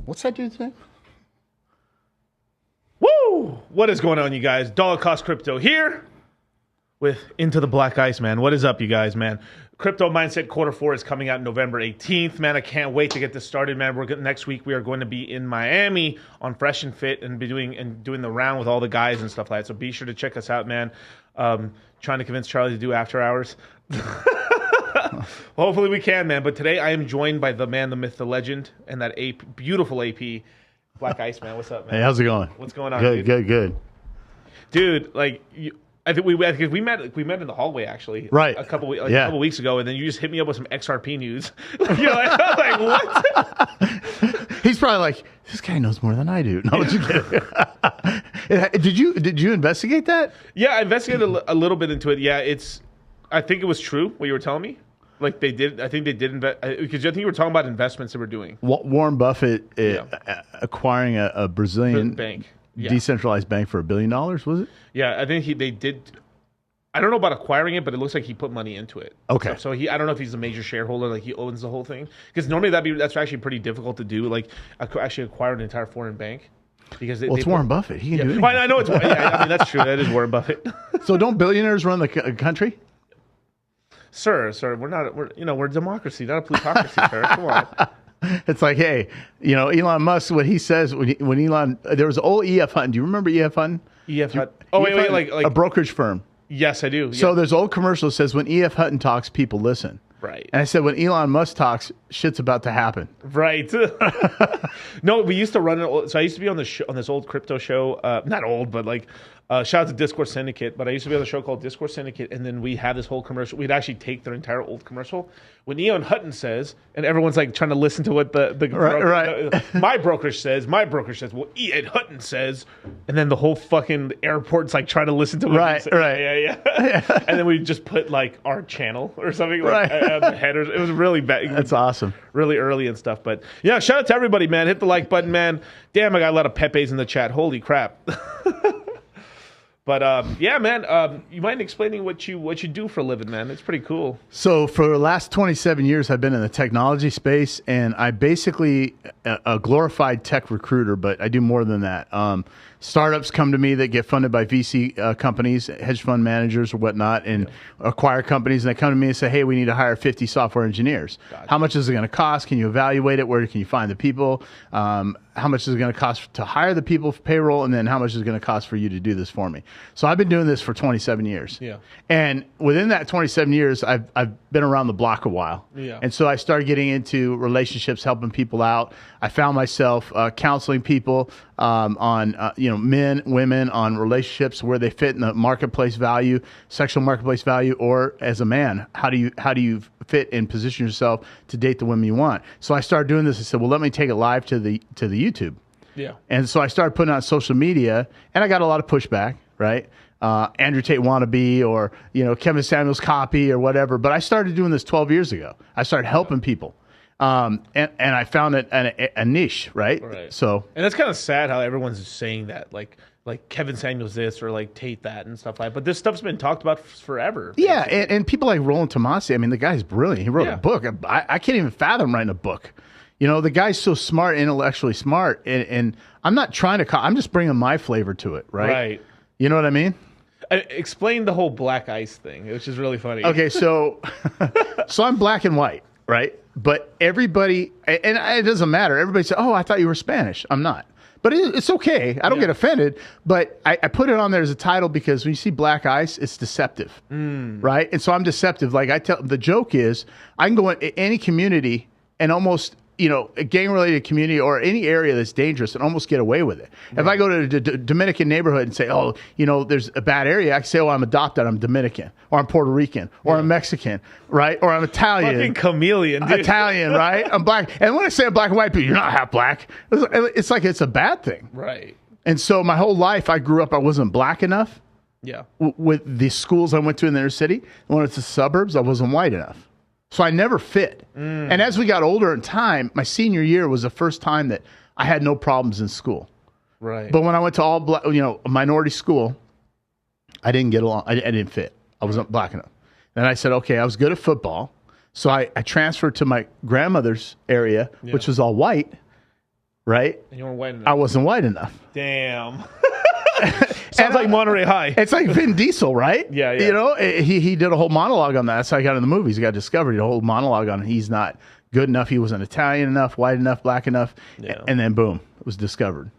What's that dude's name? Woo! What is going on, you guys? Dollar Cost Crypto here with Into the Black Ice, man. What is up, you guys, man? Crypto Mindset Q4 is coming out November 18th, man. I can't wait to get this started, man. Next week we are going to be in Miami on Fresh and Fit and be doing the round with all the guys and stuff like that. So be sure to check us out, man. Trying to convince Charlie to do after hours. Hopefully we can, man. But today I am joined by the man, the myth, the legend, and that beautiful AP, Black Ice, man. What's up, man? Hey, how's it going? What's going on, good, dude? Good. Dude, like, I think we met in the hallway, actually. Right. A couple weeks ago, and then you just hit me up with some XRP news. You're like, I was like, what? He's probably like, this guy knows more than I do. No, what you kidding? Did you investigate that? Yeah, I investigated a little bit into it. Yeah, I think it was true what you were telling me. Like they did, I think they did invest, because I think you were talking about investments they were doing. Warren Buffett acquiring a Brazilian bank, decentralized bank for $1 billion, was it? Yeah, I think they did. I don't know about acquiring it, but it looks like he put money into it. Okay. So I don't know if he's a major shareholder, like he owns the whole thing, because normally that's actually pretty difficult to do, like actually acquire an entire foreign bank. Because it's Warren Buffett. He can do anything. I know it's. Yeah, I mean that's true. That is Warren Buffett. So don't billionaires run the country? Sir, we're a democracy, not a plutocracy, sir. Come on. It's like, hey, Elon Musk, what he says when Elon, there was old E.F. Hutton. Do you remember E.F. Hutton? E.F. Hutton. Oh, wait, like a brokerage firm. Yes, I do. So there's old commercial that says when E.F. Hutton talks, people listen. Right. And I said, when Elon Musk talks, shit's about to happen. Right. No, we used to run it. So I used to be on this old crypto show. Not old, but like, shout out to Discourse Syndicate. But I used to be on a show called Discourse Syndicate. And then we had this whole commercial. We'd actually take their entire old commercial. When Elon Hutton says, and everyone's like trying to listen to what my brokerage says, well, Elon Hutton says, and then the whole fucking airport's like trying to listen to what he says. Yeah. And then we just put like our channel or something like the headers. It was really bad. That's awesome. Really early and stuff. But yeah, shout out to everybody, man. Hit the like button, man. Damn, I got a lot of Pepes in the chat. Holy crap. But yeah, man, you mind explaining what you do for a living, man? It's pretty cool. So for the last 27 years, I've been in the technology space, and I basically a glorified tech recruiter, but I do more than that. startups come to me that get funded by VC companies, hedge fund managers or whatnot, and acquire companies. And they come to me and say, hey, we need to hire 50 software engineers. Gotcha. How much is it going to cost? Can you evaluate it? Where can you find the people? How much is it going to cost to hire the people for payroll? And then how much is it going to cost for you to do this for me? So I've been doing this for 27 years. Yeah. And within that 27 years, I've been around the block a while. Yeah. And so I started getting into relationships, helping people out. I found myself counseling people on men, women, on relationships, where they fit in the marketplace value, sexual marketplace value, or as a man, how do you fit and position yourself to date the women you want? So I started doing this. I said, well, let me take it live to the YouTube. Yeah. And so I started putting on social media, and I got a lot of pushback, right? Andrew Tate wannabe, or Kevin Samuels copy, or whatever. But I started doing this 12 years ago. I started helping people. And I found it a niche, right? So, and it's kind of sad how everyone's saying that, like Kevin Samuels this, or like Tate that, and stuff like that. But this stuff's been talked about forever. Yeah, and people like Roland Tomasi, I mean, the guy's brilliant. He wrote a book. I can't even fathom writing a book. The guy's so smart, intellectually smart, and I'm not trying to. I'm just bringing my flavor to it, right? Right. You know what I mean? Explain the whole Black Ice thing, which is really funny. Okay, so I'm black and white, right? But everybody, and it doesn't matter. Everybody said, "Oh, I thought you were Spanish." I'm not. But it's okay. I don't get offended. But I put it on there as a title because when you see Black Ice, it's deceptive, right? And so I'm deceptive. Like the joke is, I can go in any community and almost, a gang-related community or any area that's dangerous, and almost get away with it. Right. If I go to the Dominican neighborhood and say, oh, there's a bad area, I can say, oh, I'm adopted, I'm Dominican, or I'm Puerto Rican, or I'm Mexican, right? Or I'm Italian. Fucking chameleon, dude. Italian, right? I'm black. And when I say I'm black and white people, you're not half black. It's like it's a bad thing. Right. And so my whole life, I grew up, I wasn't black enough. Yeah. With the schools I went to in the inner city. When I went to the suburbs, I wasn't white enough. So I never fit. And as we got older in time, my senior year was the first time that I had no problems in school. Right. But when I went to all black, a minority school, I didn't get along. I didn't fit. I wasn't black enough. And I said, okay, I was good at football. So I transferred to my grandmother's area, which was all white. Right. And you weren't white enough. I wasn't white enough. Damn. Sounds like Monterey High. It's like Vin Diesel, right? Yeah, yeah. He did a whole monologue on that. That's how he got in the movies. He got discovered. He did a whole monologue on he's not good enough. He wasn't Italian enough, white enough, black enough. Yeah. And then boom, it was discovered.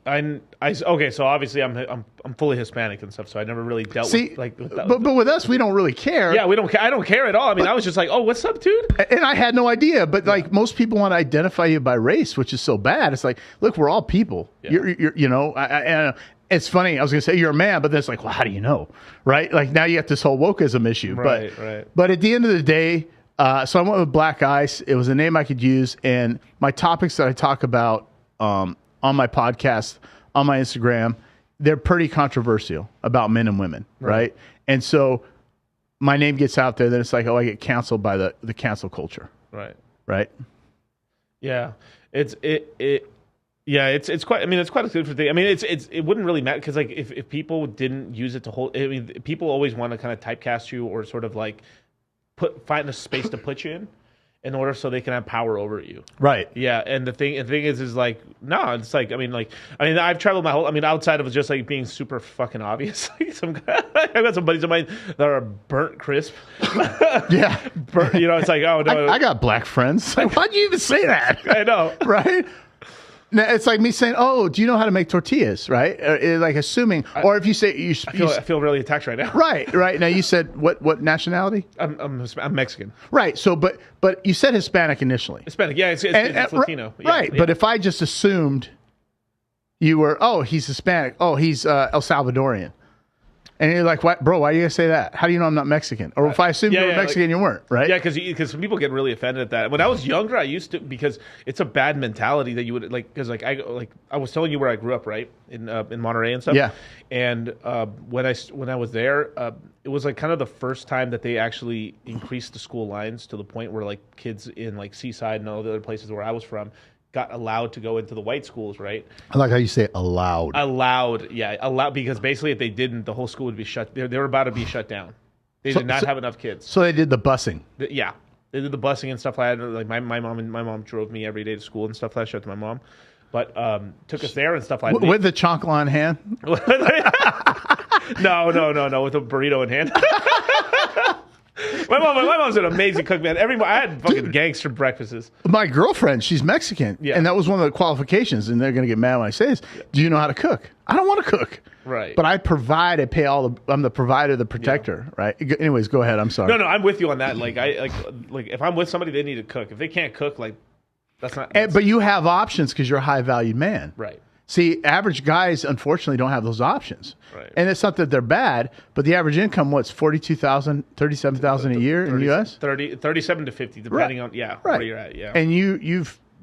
Okay, so obviously I'm fully Hispanic and stuff, so I never really dealt with that. But with us, we don't really care. Yeah, we don't care. I don't care at all. I mean, I was just like, oh, what's up, dude? And I had no idea. But like most people want to identify you by race, which is so bad. It's like, look, we're all people. Yeah. You're it's funny. I was going to say you're a man, but then it's like, well, how do you know, right? Like now you have this whole wokeism issue. Right. But at the end of the day, so I went with Black Ice. It was a name I could use, and my topics that I talk about on my podcast, on my Instagram, they're pretty controversial about men and women, right? And so my name gets out there, then it's like, oh, I get canceled by the cancel culture. Right? Yeah. It's quite. I mean, it's quite a good thing. I mean, it wouldn't really matter because like if people didn't use it to hold. I mean, people always want to kind of typecast you or sort of like find a space to put you in order so they can have power over you. Right. Yeah. And the thing is like, no, it's like, I mean, I've traveled outside of just like being super fucking obvious. Like I've got some buddies of mine that are burnt crisp. Yeah. It's like, oh no. I got black friends. Like, why'd you even say that? I know. Right. Now, it's like me saying, "Oh, do you know how to make tortillas?" Right? Like assuming, or if you say, I feel really attacked right now. Right. Now you said what nationality? I'm Mexican. Right. So, but you said Hispanic initially. Hispanic, yeah, it's Latino. Right. Yeah. But if I just assumed you were, oh, he's Hispanic. Oh, he's El Salvadorian. And you're like, what, bro, why are you going to say that? How do you know I'm not Mexican? Or if I assumed you were Mexican, you weren't, right? Yeah, because some people get really offended at that. When I was younger, I used to, because it's a bad mentality that you would, because I was telling you where I grew up, right? In Monterey and stuff. Yeah. And when I was there, it was like kind of the first time that they actually increased the school lines to the point where like kids in like Seaside and all the other places where I was from got allowed to go into the white schools, right? I like how you say allowed. Allowed, because basically if they didn't, the whole school would be shut. They were about to be shut down. They did not have enough kids. So they did the busing. They did the busing and stuff like that. Like my mom drove me every day to school and stuff like that. Shout out to my mom. but took us there and stuff like that. With the chonkla in hand? No, with a burrito in hand. My mom's an amazing cook, man. I had fucking gangster breakfasts. My girlfriend, she's Mexican, and that was one of the qualifications, and they're going to get mad when I say this. Do you know how to cook? I don't want to cook. Right. But I provide, I'm the provider, the protector, right? Anyways, go ahead. I'm sorry. No, I'm with you on that. Like if I'm with somebody, they need to cook. If they can't cook, like that's not. But you have options because you're a high valued man. Right. See, average guys, unfortunately, don't have those options. Right. And it's not that they're bad, but the average income, what's $42,000, $37,000 a year in the U.S.? 37 to 50, depending on where you're at. Yeah. And you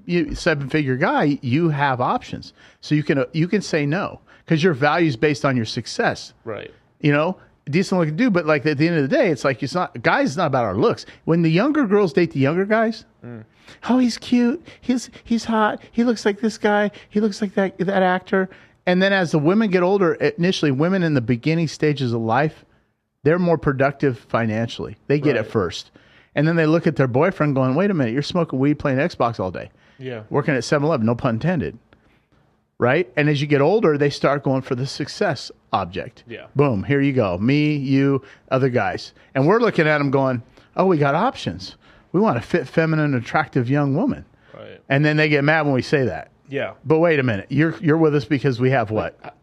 7-figure guy, you have options, so you can say no because your value is based on your success. Right. You know, decent looking dude, but like at the end of the day, it's like it's not about our looks. When the younger girls date the younger guys. Oh, he's cute. He's hot. He looks like this guy. He looks like that actor. And then as the women get older, initially women in the beginning stages of life, they're more productive financially. They get it first. And then they look at their boyfriend going, wait a minute, you're smoking weed, playing Xbox all day. Yeah. Working at 7-Eleven, no pun intended. Right? And as you get older, they start going for the success object. Yeah. Boom, here you go. Me, you, other guys. And we're looking at them going, oh, we got options. We want a fit, feminine, attractive young woman. Right. And then they get mad when we say that. Yeah. But wait a minute. You're with us because we have what?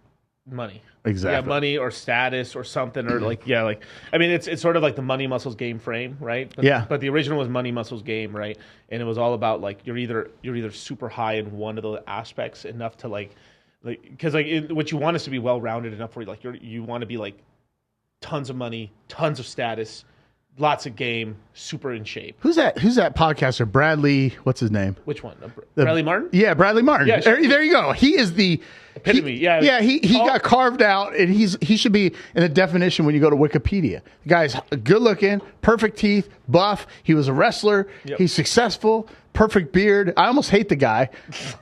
Money. Exactly. Yeah, money or status or something or I mean it's sort of like the money muscles game frame, right? But the original was money muscles game, right? And it was all about like you're either super high in one of those aspects enough to because what you want is to be well rounded enough where you want to be like tons of money, tons of status, lots of game, super in shape. Who's that podcaster? Bradley, what's his name? Which one? Bradley Martin? Yeah, Bradley Martin. Yeah, sure. There you go. He is the epitome. He got carved out, and he should be in the definition when you go to Wikipedia. The guy's good looking, perfect teeth, buff. He was a wrestler. Yep. He's successful, perfect beard. I almost hate the guy.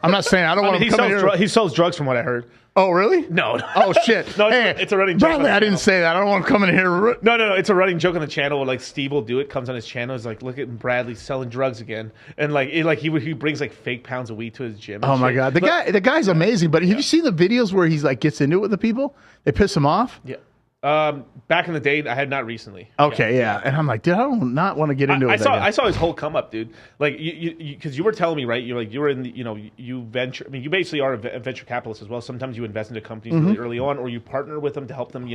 I'm not saying I don't want him to come in here. He sells drugs from what I heard. Oh, really? No. Oh, shit. No, it's a running joke. Bradley, I didn't say that. I don't want to come in here. No. It's a running joke on the channel where, like, Steve will do it, comes on his channel. He's like, look at Bradley selling drugs again. And, he brings, like, fake pounds of weed to his gym. Oh, my God. The guy's amazing. But have you seen the videos where he's, like, gets into it with the people? They piss him off? Yeah. Back in the day, I had not recently. Okay, yeah. And I'm like, dude, I don't not want to get into it. I saw his whole come up, dude. Like, because you were telling me, right? You're like, you were in the, you venture. I mean, you basically are a venture capitalist as well. Sometimes you invest into companies really early on, or you partner with them to help them,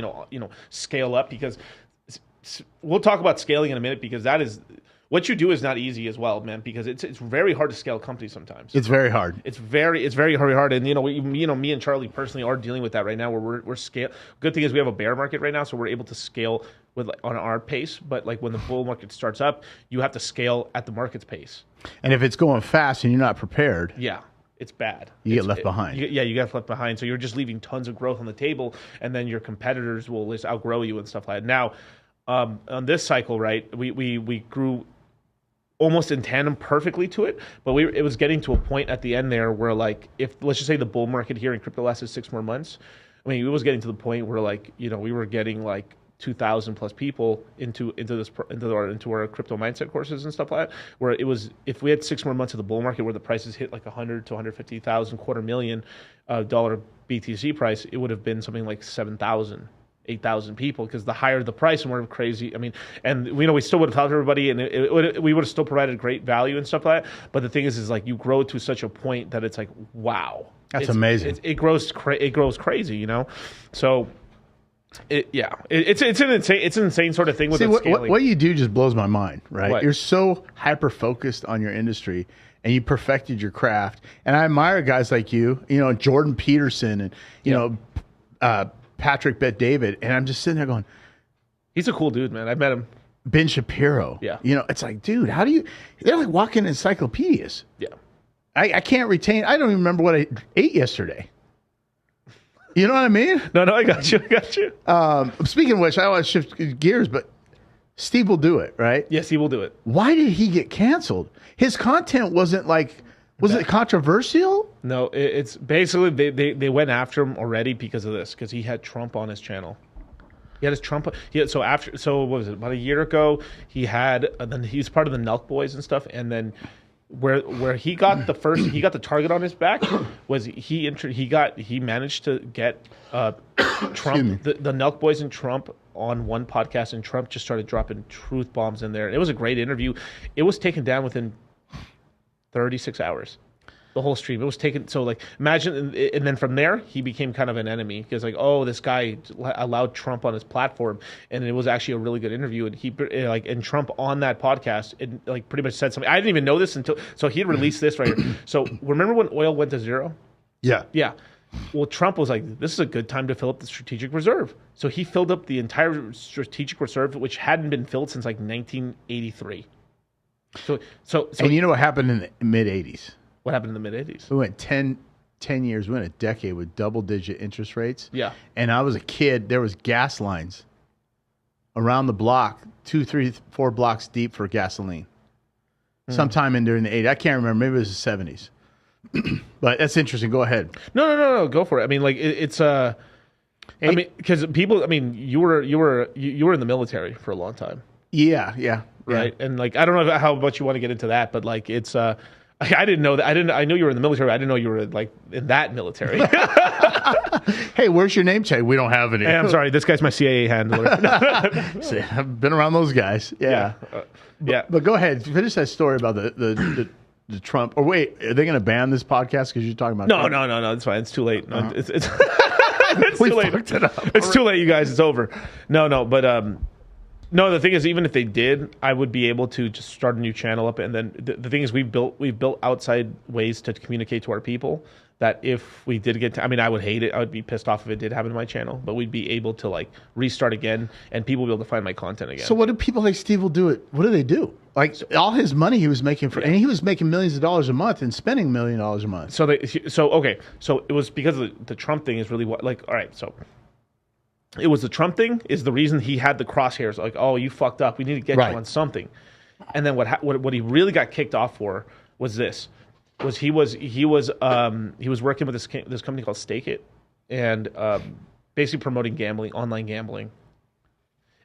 scale up. Because we'll talk about scaling in a minute, because that is. What you do is not easy as well, man, because it's very hard to scale companies sometimes. It's very hard. It's very hard, and me and Charlie personally are dealing with that right now, where we're scale. Good thing is we have a bear market right now, so we're able to scale with on our pace. But like when the bull market starts up, you have to scale at the market's pace. And if it's going fast and you're not prepared, it's bad. You get left behind. You get left behind. So you're just leaving tons of growth on the table, and then your competitors will just outgrow you and stuff like that. Now, on this cycle, right, we grew almost in tandem perfectly to it, but it was getting to a point at the end there where, like, if let's just say the bull market here in crypto lasted 6 more months, I mean, it was getting to the point where, like, we were getting like 2,000 plus people into our crypto mindset courses and stuff like that, where it was, if we had 6 more months of the bull market where the prices hit like 100 to 150,000, $250,000 BTC price, it would have been something like 7,000. 8,000 people, because the higher the price, the more crazy. I mean, and we still would have helped everybody, and we would have still provided great value and stuff like that. But the thing is like, you grow to such a point that it's like, wow, that's amazing. It grows crazy, So, it's an insane sort of thing with scaling. What you do just blows my mind, right? What? You're so hyper focused on your industry, and you perfected your craft. And I admire guys like you, Jordan Peterson, and Patrick Bet David, and I'm just sitting there going, he's a cool dude, man. I met him. Ben Shapiro. Yeah. It's like, dude, they're like walking encyclopedias. Yeah. I can't retain, I don't even remember what I ate yesterday. You know what I mean? No, I got you. Speaking of which, I want to shift gears, but Steve will do it, right? Yes, he will do it. Why did he get canceled? His content wasn't like, was it controversial? No, it's basically they went after him already because of this, because he had Trump on his channel. He had his Trump. So what was it? About a year ago, he had. Then he was part of the Nelk Boys and stuff, and then where he got the target on his back was he managed to get Trump, the Nelk Boys and Trump on one podcast, and Trump just started dropping truth bombs in there. It was a great interview. It was taken down within 36 hours. The whole stream. It was taken. So like, imagine, and then from there, he became kind of an enemy because like, oh, this guy allowed Trump on his platform, and it was actually a really good interview. And and Trump on that podcast, it like pretty much said something. I didn't even know this until he had released this right here. So remember when oil went to zero? Yeah. Yeah. Well, Trump was like, this is a good time to fill up the strategic reserve. So he filled up the entire strategic reserve, which hadn't been filled since like 1983. So and you know what happened in the mid 80s? What happened in the mid-'80s? We went 10 years, we went a decade with double-digit interest rates. Yeah. And I was a kid. There was gas lines around the block, 2, 3, 4 blocks deep for gasoline. Sometime during the 80s. I can't remember. Maybe it was the 70s. But that's interesting. Go ahead. No. Go for it. I mean, like, it's... I mean, because people... I mean, you were in the military for a long time. Yeah. Right? And, like, I don't know how much you want to get into that, but, like, it's... I didn't know that. I know you were in the military. I didn't know you were like in that military. Hey, where's your name tag? We don't have any. Hey, I'm sorry. This guy's my CIA handler. See, I've been around those guys. Yeah. But go ahead. Finish that story about the Trump. Or wait, are they going to ban this podcast because you're talking about? No. It's fine. It's too late. No, it's it's too late. It up. It's too late, you guys. It's over. No. But no, the thing is, even if they did, I would be able to just start a new channel up. And then the thing is, we've built outside ways to communicate to our people that if we did get to, I mean, I would hate it. I would be pissed off if it did happen to my channel, but we'd be able to like restart again and people will be able to find my content again. So what do people like Steve will do it? What do they do? Like all his money he was making and he was making millions of dollars a month and spending $1 million a month. So it was because of the Trump thing is really what, like, all right, so it was the Trump thing is the reason he had the crosshairs. Like, oh, you fucked up. We need to get you on something. And then what he really got kicked off for was this. He was working with this company called Stake It, and basically promoting gambling, online gambling.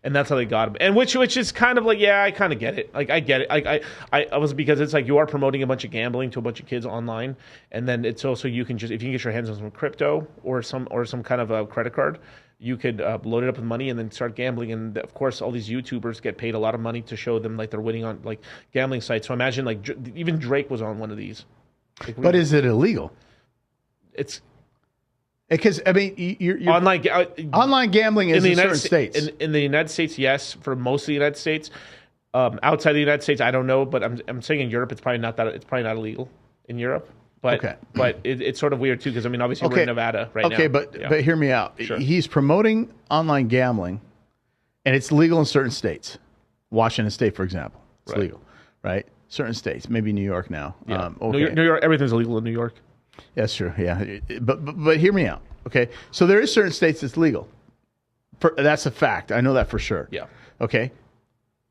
And that's how they got him. And which is kind of like, yeah, I kind of get it. Like I get it. I was because it's like you are promoting a bunch of gambling to a bunch of kids online, and then it's also you can just if you can get your hands on some crypto or some kind of a credit card, you could load it up with money and then start gambling. And of course, all these YouTubers get paid a lot of money to show them like they're winning on like gambling sites. So imagine like even Drake was on one of these. Like, but is it illegal? It's because I mean, you're online gambling is in certain states. In the United States, yes. For most of the United States, outside the United States, I don't know. But I'm saying in Europe, it's probably not illegal in Europe. But it's sort of weird too because I mean, obviously we're in Nevada right now. Okay, but hear me out. Sure. He's promoting online gambling, and it's legal in certain states. Washington State, for example, it's legal, right? Certain states, maybe New York now. Yeah. New York, everything's illegal in New York. That's true. Yeah, but hear me out. Okay, so there is certain states that's legal. That's a fact. I know that for sure. Yeah. Okay.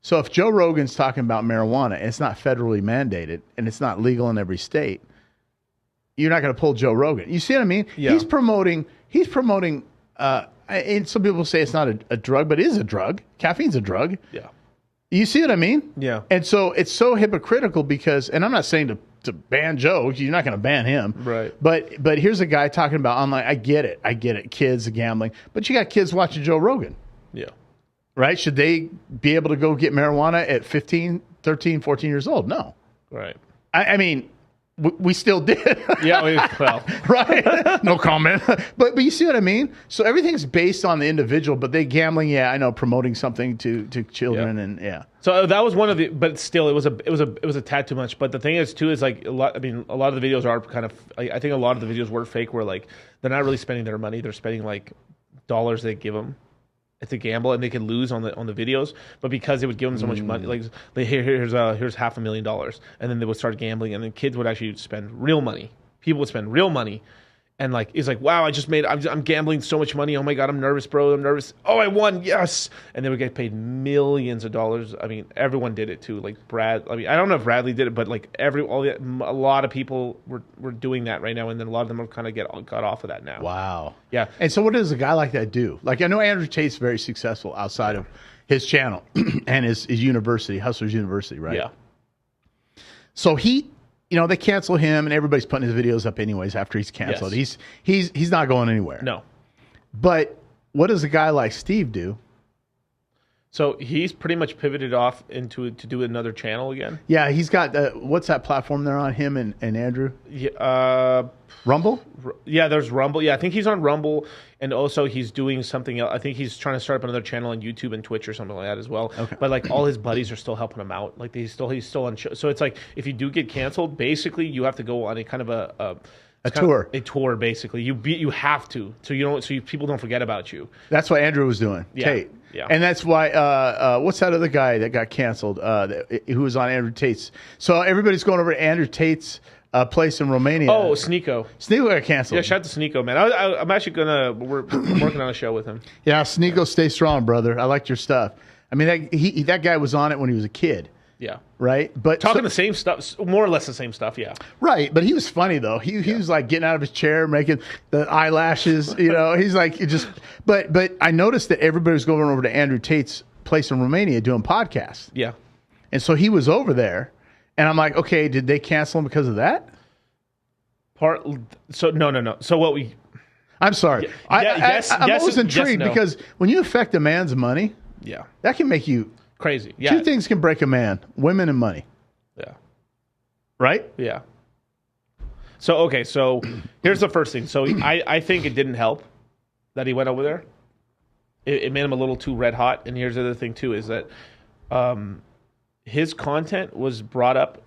So if Joe Rogan's talking about marijuana and it's not federally mandated and it's not legal in every state, you're not going to pull Joe Rogan. You see what I mean? Yeah. He's promoting. And some people say it's not a drug, but it is a drug. Caffeine's a drug. Yeah. You see what I mean? Yeah. And so it's so hypocritical because, and I'm not saying to ban Joe. You're not going to ban him. Right. But here's a guy talking about online. I get it. Kids gambling. But you got kids watching Joe Rogan. Yeah. Right? Should they be able to go get marijuana at 15, 13, 14 years old? No. Right. I mean, we still did. Yeah, right. No comment. But you see what I mean? So everything's based on the individual, but they gambling. Yeah, I know, promoting something to children and. So that was one of the, but still, it was a tad too much. But the thing is too is like a lot of the videos are kind of. I think a lot of the videos were fake. Where like they're not really spending their money; they're spending like dollars they give them to gamble, and they could lose on the videos, but because they would give them so much money, like here's $500,000, and then they would start gambling, and then kids would actually spend real money. People would spend real money, and like it's like, wow, I'm gambling so much money. Oh my god, I'm nervous, bro. I'm nervous. Oh, I won, yes, and they would get paid millions of dollars. I mean, everyone did it too. Like Brad. I mean, I don't know if Bradley did it, but like a lot of people were doing that right now, and then a lot of them are kind of got off of that now. Wow. Yeah. And so, what does a guy like that do? Like, I know Andrew Tate's very successful outside of his channel and his university, Hustlers University, right? Yeah. So he they cancel him, and everybody's putting his videos up anyways after he's canceled. Yes. He's not going anywhere. No. But what does a guy like Steve do? So he's pretty much pivoted off to do another channel again. Yeah, he's got what's that platform they're on? Him and Andrew. Yeah, Rumble. Yeah, there's Rumble. Yeah, I think he's on Rumble, and also he's doing something else. I think he's trying to start up another channel on YouTube and Twitch or something like that as well. Okay. But like all his buddies are still helping him out. Like he's still on show. So it's like if you do get canceled, basically you have to go on a kind of a tour. A tour, basically. You have to, so people don't forget about you. That's what Andrew was doing. Yeah. Tate. Yeah. And that's why. What's that other guy that got canceled? Who was on Andrew Tate's? So everybody's going over to Andrew Tate's place in Romania. Oh, Sneeko. Sneeko got canceled. Yeah, shout out to Sneeko, man. I'm actually we're working on a show with him. Yeah, Sneeko, stay strong, brother. I liked your stuff. I mean, that guy was on it when he was a kid. Yeah. Right? But talking the same stuff, more or less the same stuff, yeah. Right, but he was funny though. He was like getting out of his chair, making the eyelashes, he's like but I noticed that everybody was going over to Andrew Tate's place in Romania doing podcasts. Yeah. And so he was over there, and I'm like, okay, did they cancel him because of that? No. So what we I'm sorry. I'm always intrigued because when you affect a man's money, yeah, that can make you crazy. Yeah. Two things can break a man: women and money. Yeah. Right? Yeah. So here's the first thing. So I think it didn't help that he went over there. It made him a little too red hot. And here's the other thing too is that his content was brought up.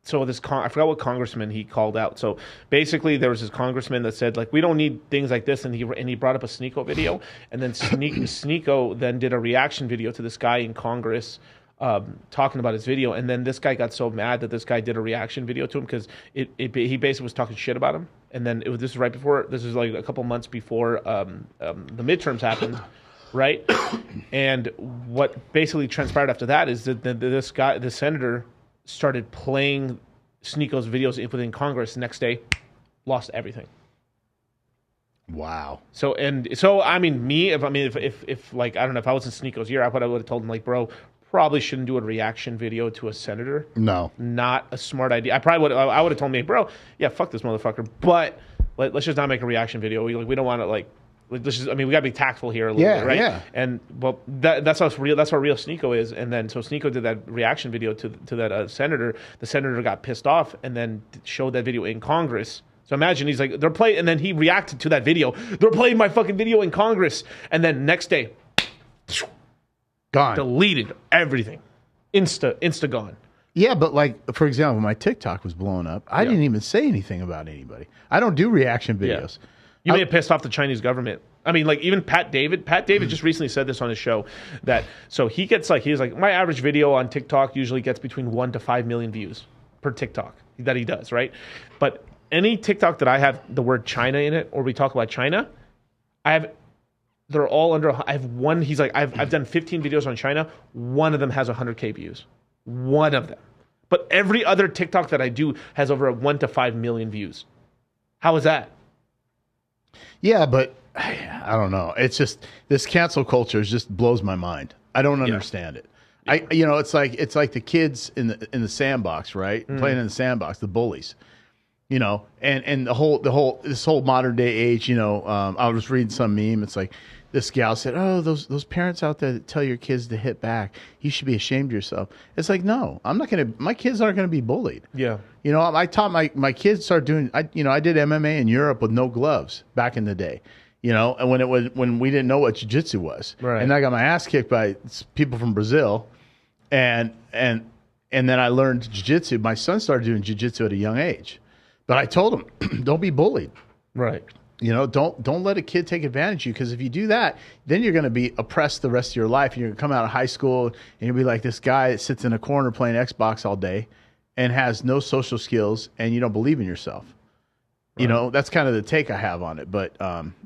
So I forgot what congressman he called out. So basically, there was this congressman that said like we don't need things like this, and he brought up a Sneeko video, and then Sneeko then did a reaction video to this guy in Congress talking about his video, and then this guy got so mad that this guy did a reaction video to him because he basically was talking shit about him, and then this was right before, this was like a couple months before the midterms happened. Right, and what basically transpired after that is that this guy, the senator, started playing Sneeko's videos within Congress. Next day, lost everything. Wow. So I mean, if like I don't know, if I was in Sneeko's ear, I would have told him like, bro, probably shouldn't do a reaction video to a senator. No, not a smart idea. I would have told me, bro, yeah, fuck this motherfucker, but let's just not make a reaction video. We don't want to like. This is, we got to be tactful here a little bit, right? Yeah. And well, that's how real Sneeko is. And then so Sneeko did that reaction video to that senator. The senator got pissed off and then showed that video in Congress. So imagine he's like, they're playing, and then he reacted to that video. They're playing my fucking video in Congress, and then next day, gone, deleted everything, insta gone. Yeah, but like for example, my TikTok was blowing up. I didn't even say anything about anybody. I don't do reaction videos. Yeah. You may have pissed off the Chinese government. I mean, like even Pat David just recently said this on his show that so he gets like he's like my average video on TikTok usually gets between 1 to 5 million views per TikTok that he does, right? But any TikTok that I have the word China in it or we talk about China, they're all under. I have one. He's like I've done 15 videos on China. One of them has 100K views. One of them, but every other TikTok that I do has over 1 to 5 million views. How is that? Yeah, but I don't know. It's just this cancel culture just blows my mind. I don't understand it. Yeah. It's like the kids in the sandbox, right? Playing in the sandbox, the bullies. And this whole modern day age. I was reading some meme. It's like this gal said, "Oh, those parents out there that tell your kids to hit back, you should be ashamed of yourself." It's like, no, I'm not gonna. My kids aren't gonna be bullied. Yeah. I taught my kids start doing. I did MMA in Europe with no gloves back in the day. And when we didn't know what jiu-jitsu was, right. And I got my ass kicked by people from Brazil, and then I learned jiu-jitsu. My son started doing jiu-jitsu at a young age, but I told him, don't be bullied. Right. Don't let a kid take advantage of you, because if you do that, then you're going to be oppressed the rest of your life. And you're going to come out of high school and you'll be like this guy that sits in a corner playing Xbox all day and has no social skills, and you don't believe in yourself. Right. That's kind of the take I have on it. But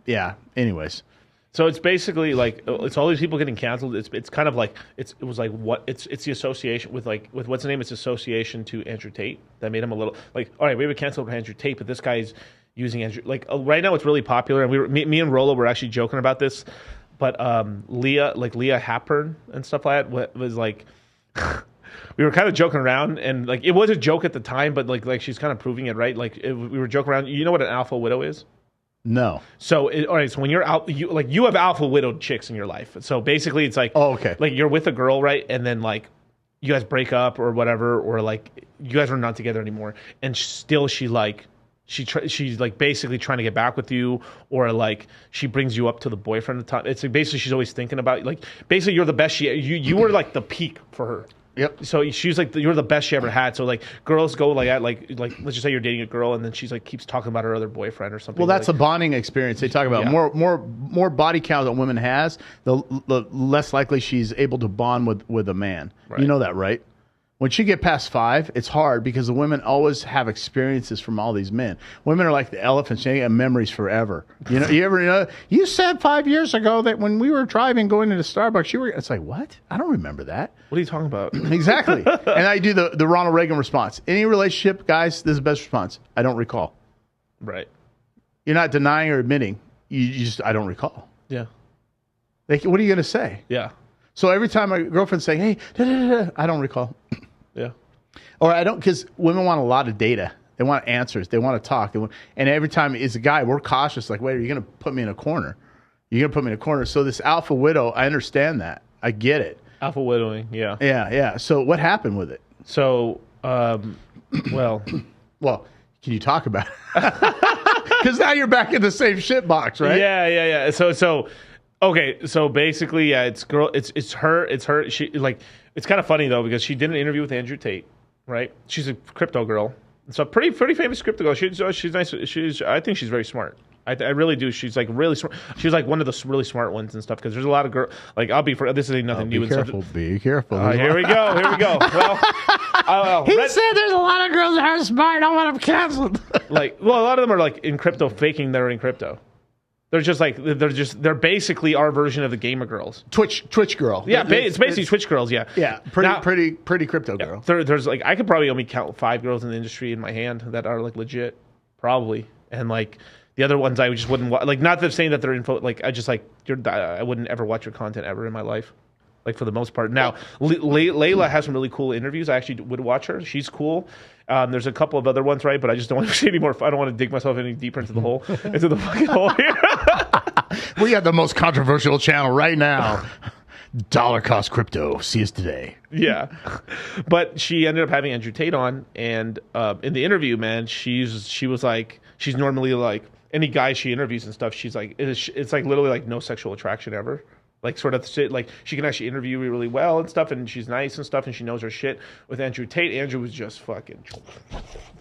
yeah, anyways. So it's basically like it's all these people getting canceled. It's kind of like it's the association with what's the name? It's association to Andrew Tate that made him a little like, all right, we would cancel Andrew Tate, but this guy's using Andrew, like right now it's really popular, and me and Rolo were actually joking about this, but Leah Hapern and stuff like that was like we were kind of joking around, and like it was a joke at the time, but like she's kind of proving it, right? Like we were joking around. You know what an alpha widow is? No. So all right, so when you're out, you have alpha widowed chicks in your life. So basically, it's like, oh, okay, like you're with a girl, right, and then like you guys break up or whatever, or like you guys are not together anymore, and still she's like basically trying to get back with you, or like she brings you up to the boyfriend at the time. It's like basically she's always thinking about, like, basically you're the best you were like the peak for her. Yep. So she's like, you're the best she ever had. So like girls go like let's just say you're dating a girl, and then she's like keeps talking about her other boyfriend or something. Well, that's like, a bonding experience. They talk about more body count that a woman has, the less likely she's able to bond with a man. Right. You know that, right? When you get past 5, it's hard because the women always have experiences from all these men. Women are like the elephants; they have memories forever. You know, you said 5 years ago that when we were driving going into Starbucks, you were. It's like, what? I don't remember that. What are you talking about? Exactly. And I do the Ronald Reagan response. Any relationship, guys, this is the best response. I don't recall. Right. You're not denying or admitting. You just, I don't recall. Yeah. Like, what are you going to say? Yeah. So every time my girlfriend's saying, hey, I don't recall. Yeah. Or I don't, because women want a lot of data. They want answers. They want to talk. And every time as a guy, we're cautious. Like, wait, are you going to put me in a corner? You're going to put me in a corner. So this alpha widow, I understand that. I get it. Alpha widowing, yeah. Yeah. So what happened with it? So, well, can you talk about it? Because now you're back in the same shit box, right? Yeah. So, okay. So basically, yeah, it's her. She like, it's kind of funny though, because she did an interview with Andrew Tate, right? She's a crypto girl. So pretty famous crypto girl. She's nice. I think she's very smart. I really do. She's like really smart. She's like one of the really smart ones and stuff, because there's a lot of girls. Like this ain't nothing new. Be careful. Be careful. Here we go. Well, he said there's a lot of girls that are smart. I want them canceled. A lot of them are like in crypto, faking they're in crypto. They're just like they're basically our version of the gamer girls. Twitch girl. Yeah, it's basically Twitch girls. Yeah. Yeah. Pretty crypto girl. There's like, I could probably only count 5 girls in the industry in my hand that are like legit, probably, and like. The other ones I just wouldn't watch. Like, not that saying that they're info. Like, I just like I wouldn't ever watch your content ever in my life. Like, for the most part. Now, Layla has some really cool interviews. I actually would watch her. She's cool. There's a couple of other ones, right? But I just don't want to say any more. I don't want to dig myself any deeper into the hole, into the fucking hole here. We have the most controversial channel right now. Dollar cost crypto. See us today. Yeah, but she ended up having Andrew Tate on, and in the interview, man, she was like, she's normally like. Any guy she interviews and stuff, she's like, it's like literally like no sexual attraction ever. Like, sort of shit. Like, she can actually interview you really well and stuff, and she's nice and stuff, and she knows her shit. With Andrew Tate, Andrew was just fucking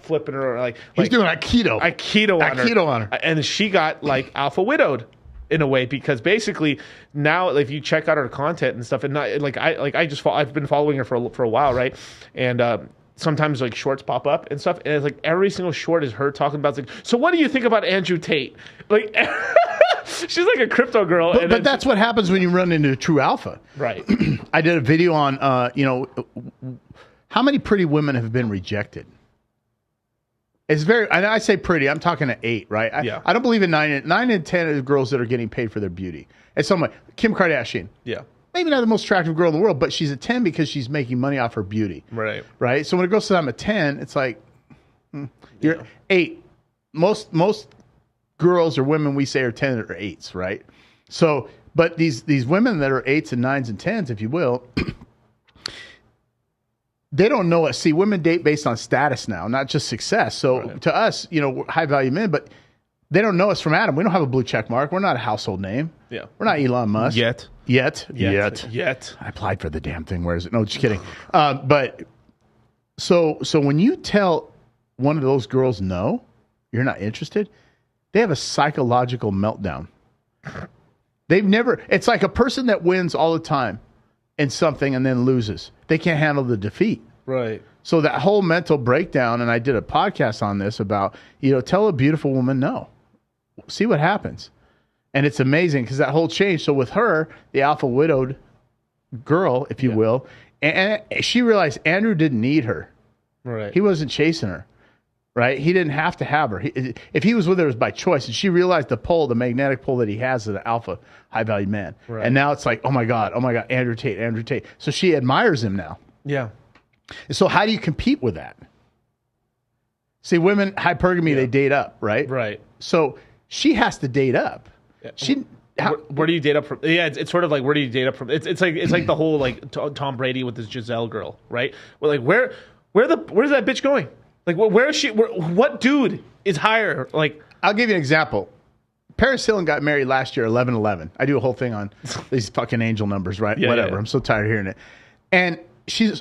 flipping her like he's doing Aikido on her. And she got like alpha widowed in a way, because basically now if you check out her content and stuff, and not I've been following her for a while, right? And sometimes like shorts pop up and stuff, and it's like every single short is her talking about, like, so what do you think about Andrew Tate? Like, she's like a crypto girl. But that's what happens when you run into a true alpha. Right. I did a video on, how many pretty women have been rejected? It's very, and I say pretty, I'm talking to 8, right? I don't believe in 9 and 10 of girls that are getting paid for their beauty. It's something like Kim Kardashian. Yeah. Maybe not the most attractive girl in the world, but she's a 10 because she's making money off her beauty. Right. Right. So when it goes to I'm a 10, it's like you're 8. Most girls or women we say are 10 or 8s, right? So, but these women that are 8s and 9s and 10s, if you will, they don't know us. See, women date based on status now, not just success. So to us, we're high value men, but they don't know us from Adam. We don't have a blue check mark. We're not a household name. Yeah. We're not Elon Musk. Yet. I applied for the damn thing. Where is it? No, just kidding. But so when you tell one of those girls no, you're not interested, they have a psychological meltdown. It's like a person that wins all the time in something and then loses. They can't handle the defeat. Right. So that whole mental breakdown, and I did a podcast on this about, tell a beautiful woman no. See what happens. And it's amazing because that whole change. So with her, the alpha widowed girl, if you will, and she realized Andrew didn't need her. Right. He wasn't chasing her. Right. He didn't have to have her. If he was with her, it was by choice. And she realized the magnetic pull that he has as an alpha high value man. Right. And now it's like, oh my God, Andrew Tate. So she admires him now. Yeah. So how do you compete with that? See, women, hypergamy, they date up, right? Right. So she has to date up. She. Where do you date up from? Yeah, it's sort of like, where do you date up from? It's like the whole like Tom Brady with this Giselle girl, right? We're like, where's that bitch going? Like, where is she? What dude is higher? Like, I'll give you an example. Paris Hilton got married last year, 11/11. I do a whole thing on these fucking angel numbers, right? Yeah, Whatever. yeah. I'm so tired of hearing it. And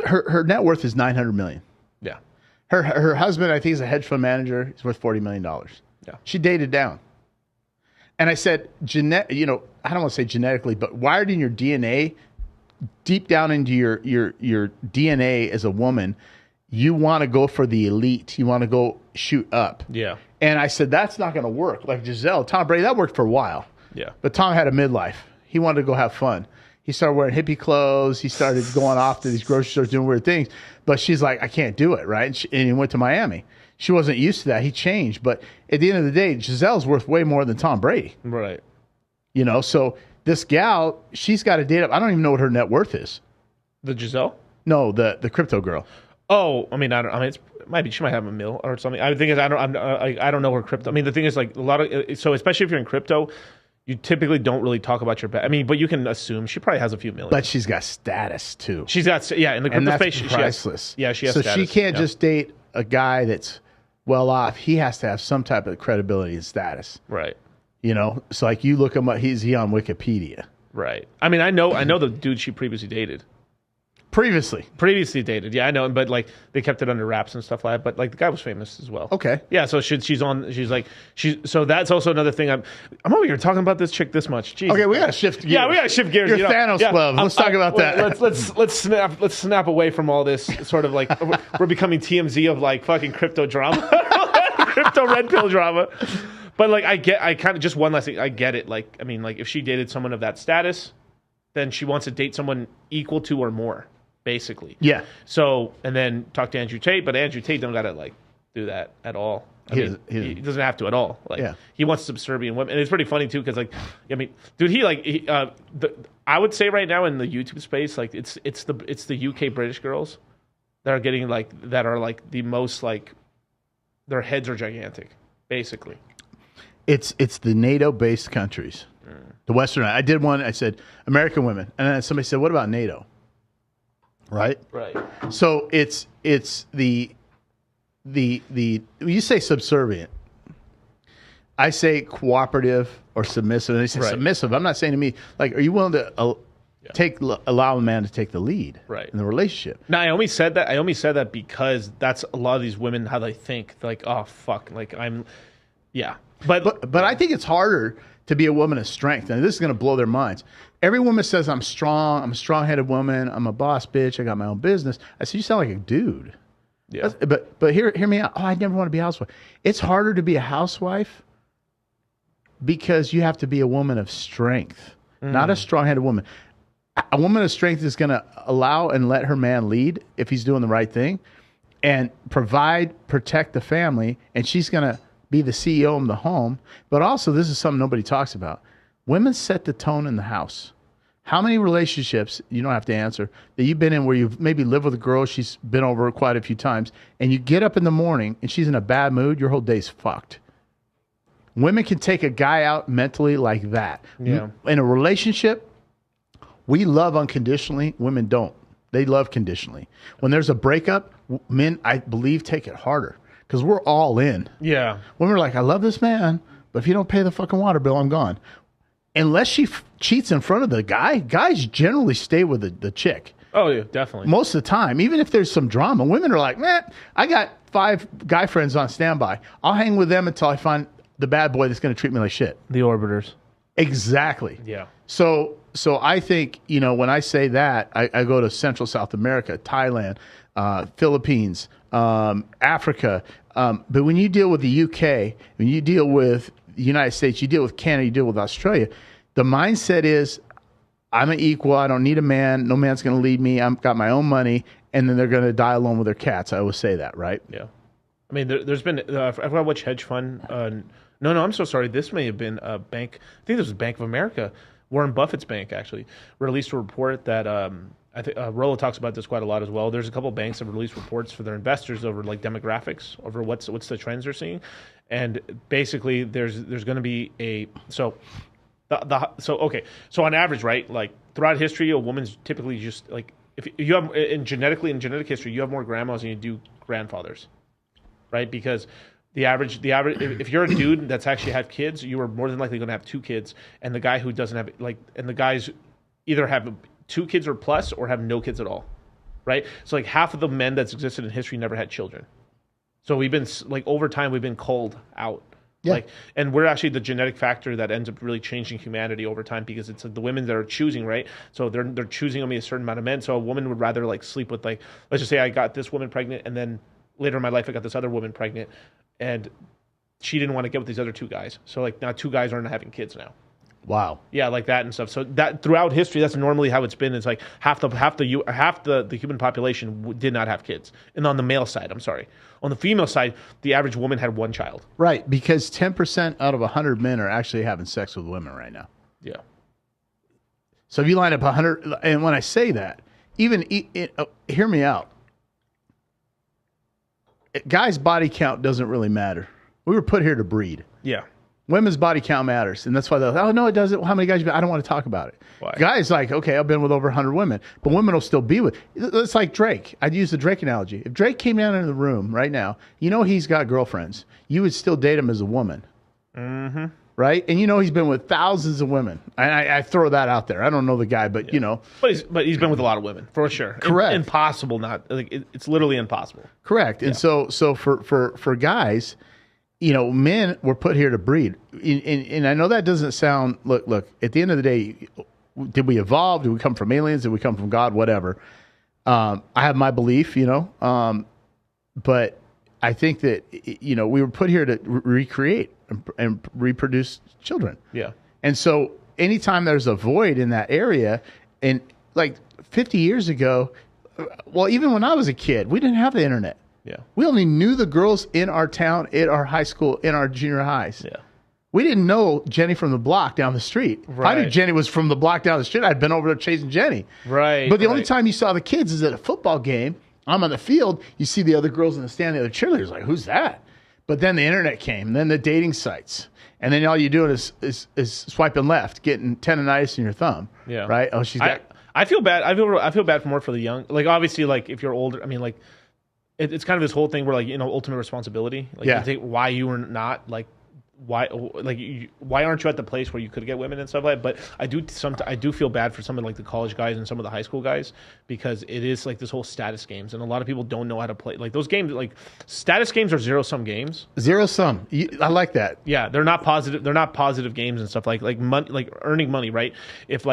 her net worth is $900 million. yeah, Her husband, I think, is a hedge fund manager. He's worth $40 million. Yeah. She dated down. And I said, I don't want to say genetically, but wired in your DNA, deep down into your DNA as a woman, you want to go for the elite. You want to go shoot up. yeah, And I said, that's not going to work. Like Giselle, Tom Brady, that worked for a while. yeah. But Tom had a midlife. He wanted to go have fun. He started wearing hippie clothes. He started going off to these grocery stores doing weird things. But she's like, I can't do it, right? And he went to Miami. She wasn't used to that. He changed. But at the end of the day, Giselle's worth way more than Tom Brady. Right. So this gal, she's got to date up. I don't even know what her net worth is. The Giselle? No, the crypto girl. Oh, I mean, it might be. She might have a mill or something. I think I don't know her crypto. I mean, the thing is, like, a lot of so especially if you're in crypto, you typically don't really talk about your. I mean, but you can assume she probably has a few million. But she's got status too. She's got in the crypto space. Priceless. She has so status. she can't just date a guy that's well off. He has to have some type of credibility and status. Right. So like you look him up, he's on Wikipedia. Right. I mean, I know the dude she previously dated. Previously dated, yeah, I know, but like they kept it under wraps and stuff like that. But like the guy was famous as well. Okay, yeah. So so that's also another thing. I'm over here talking about this chick this much. Jesus. Okay, we gotta shift gears. Yeah, we gotta shift gears. You're Thanos love. Let's talk about that. Let's snap away from all this sort of like we're becoming TMZ of like fucking crypto drama, crypto red pill drama. But like I kind of just one last thing. I get it. Like I mean, like if she dated someone of that status, then she wants to date someone equal to or more. Basically. Yeah. So, and then talk to Andrew Tate, but Andrew Tate don't got to like do that at all. He doesn't have to at all. Like, he wants subservient women. And it's pretty funny too, because like, I mean, dude, I would say right now in the YouTube space, like it's the UK British girls that are getting that are the most their heads are gigantic, basically. It's the NATO-based countries, the Western. I did one. I said American women, and then somebody said, "What about NATO?" Right. So it's the you say subservient, I say cooperative or submissive. And they say submissive. I'm not saying to me like, are you willing to allow a man to take the lead in the relationship? No, I only said that because that's a lot of these women how they think. Like, oh fuck, like But I think it's harder to be a woman of strength, and this is going to blow their minds. Every woman says, I'm strong, I'm a strong-headed woman, I'm a boss bitch, I got my own business. I said, you sound like a dude. Yeah. But hear me out. Oh, I never want to be a housewife. It's harder to be a housewife because you have to be a woman of strength, not a strong-headed woman. A woman of strength is going to allow and let her man lead if he's doing the right thing and protect the family, and she's going to be the CEO of the home. But also, this is something nobody talks about. Women set the tone in the house. How many relationships, you don't have to answer, that you've been in where you've maybe lived with a girl, she's been over quite a few times, and you get up in the morning and she's in a bad mood, your whole day's fucked. Women can take a guy out mentally like that. Yeah. In a relationship, we love unconditionally. Women don't. They love conditionally. When there's a breakup, men, I believe, take it harder because we're all in. Yeah. Women are like, I love this man, but if you don't pay the fucking water bill, I'm gone. Unless she cheats in front of the guy, guys generally stay with the chick. Oh, yeah, definitely. Most of the time, even if there's some drama, women are like, man, I got 5 guy friends on standby. I'll hang with them until I find the bad boy that's going to treat me like shit. The orbiters. Exactly. Yeah. So I think, when I say that, I go to Central South America, Thailand, Philippines, Africa. But when you deal with the UK, when you deal with the United States, you deal with Canada, you deal with Australia, the mindset is, I'm an equal. I don't need a man. No man's going to lead me. I've got my own money. And then they're going to die alone with their cats. I always say that, right? Yeah. I mean, there's been, I forgot which hedge fund. No, I'm so sorry. This may have been a bank. I think this was Bank of America. Warren Buffett's bank actually released a report that I think Rollo talks about this quite a lot as well. There's a couple of banks that release reports for their investors over like demographics, over what's the trends they're seeing, and basically there's going to be so on average, right? Like throughout history, a woman's typically just like if you have in genetic history, you have more grandmas than you do grandfathers, right? Because the average if you're a dude that's actually had kids, you are more than likely going to have 2 kids, and the guy who doesn't have and the guys either have 2 kids or plus or have no kids at all, right? So like half of the men that's existed in history never had children. So we've been like over time we've been culled out. Yeah. Like, and we're actually the genetic factor that ends up really changing humanity over time, because it's like the women that are choosing, right? So they're choosing only a certain amount of men. So a woman would rather like sleep with like, let's just say I got this woman pregnant, and then later in my life I got this other woman pregnant, and she didn't want to get with these other 2 guys. So like now 2 guys aren't having kids now. Wow. Yeah, like that and stuff. So that throughout history, that's normally how it's been. It's like half the human population did not have kids. And on the male side, I'm sorry. On the female side, the average woman had 1 child. Right, because 10% out of 100 men are actually having sex with women right now. Yeah. So if you line up 100, and when I say that, hear me out. Guys' body count doesn't really matter. We were put here to breed. Yeah. Women's body count matters, and that's why they're like, oh, no, it doesn't. How many guys? I don't want to talk about it. Why? Guys like, okay, I've been with over 100 women, but women will still be with. It's like Drake. I'd use the Drake analogy. If Drake came down into the room right now, he's got girlfriends. You would still date him as a woman. Mm-hmm. Right? And he's been with thousands of women. I throw that out there. I don't know the guy, but But he's been with a lot of women, for sure. Correct. Impossible not. Like, it's literally impossible. Correct. Yeah. And so for guys, men were put here to breed. And I know that doesn't sound, look, at the end of the day, did we evolve? Did we come from aliens? Did we come from God? Whatever. I have my belief, but I think that, we were put here to recreate and reproduce children. Yeah. And so anytime there's a void in that area, and like 50 years ago, well, even when I was a kid, we didn't have the internet. Yeah. We only knew the girls in our town, in our high school, in our junior highs. Yeah. We didn't know Jenny from the block down the street. Right. I knew Jenny was from the block down the street. I'd been over there chasing Jenny. Right. But the only time you saw the kids is at a football game. I'm on the field. You see the other girls in the stand, the other cheerleaders. Like, who's that? But then the internet came, and then the dating sites. And then all you doing is swiping left, getting tendonitis in your thumb. Yeah. Right? Oh, she's got... I feel bad. I feel bad more for the young. Like, obviously, like, if you're older, I mean, like, it's kind of this whole thing where, like, ultimate responsibility. Like, yeah. You think why you were not, like, why aren't you at the place where you could get women and stuff like that? But I do feel bad for some of like the college guys and some of the high school guys, because it is like this whole status games, and a lot of people don't know how to play like those games. Like, status games are zero-sum games. Zero-sum. I like that. Yeah, they're not positive. They're not positive games and stuff like money, like earning money, right? If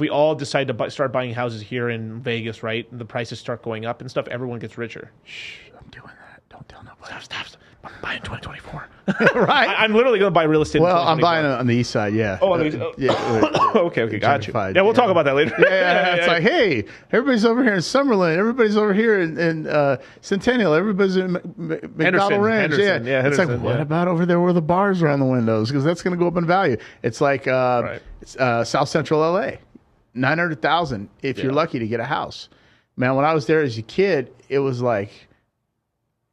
we all decide to start buying houses here in Vegas, right, and the prices start going up and stuff, everyone gets richer. Shh, I'm doing that. Don't tell nobody. Stop. I'm buying 2024. Right? I'm literally going to buy real estate. Well, I'm buying on the east side, yeah. Oh, okay, got you. Yeah, we'll talk about that later. Yeah, it's like, hey, everybody's over here in Summerlin. Everybody's over here in Centennial. Everybody's in McDonald Ranch. Henderson. Yeah, it's like, what about over there where the bars are on the windows? Because that's going to go up in value. It's like South Central LA, $900,000 if you're lucky to get a house. Man, when I was there as a kid, it was like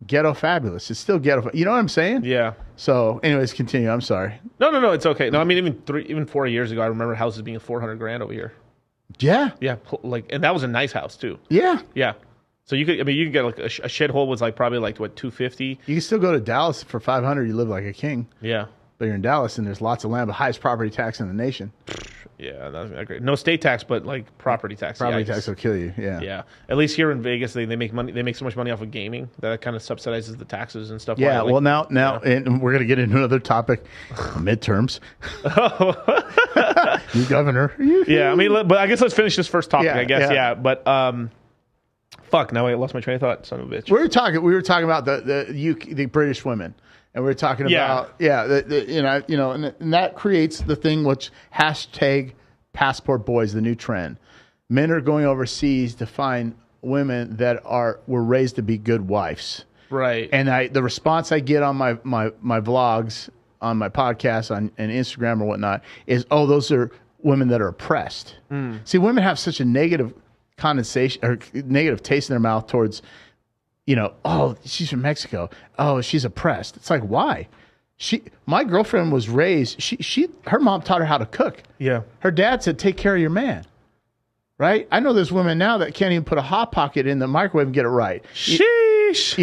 ghetto fabulous. It's still ghetto. You know what I'm saying? Yeah. So, anyways, continue. I'm sorry. No, it's okay. No, I mean even 4 years ago, I remember houses being $400,000 over here. Yeah. Yeah, and that was a nice house too. Yeah. Yeah. So you could get like a shithole was like probably like what, $250. You can still go to Dallas for $500. You live like a king. Yeah. But you're in Dallas and there's lots of land, the highest property tax in the nation. Yeah, that's great. No state tax, but like property tax. Property tax will kill you. Yeah. Yeah. At least here in Vegas, they make money. They make so much money off of gaming that kind of subsidizes the taxes and stuff. Yeah. Well, now, and we're gonna get into another topic, midterms. New governor. Yeah. I mean, but I guess let's finish this first topic. I guess. Yeah. But fuck. Now I lost my train of thought. Son of a bitch. We were talking about the British women. And we're talking about, and that creates the thing which hashtag passport boys, the new trend. Men are going overseas to find women that were raised to be good wives. Right. And the response I get on my vlogs, on my podcast, and Instagram or whatnot is, oh, those are women that are oppressed. See, women have such a negative condensation or negative taste in their mouth towards, oh, she's from Mexico. Oh, she's oppressed. It's like, why? My girlfriend was raised, her mom taught her how to cook. Yeah. Her dad said, take care of your man. Right? I know there's women now that can't even put a Hot Pocket in the microwave and get it right. Sheesh.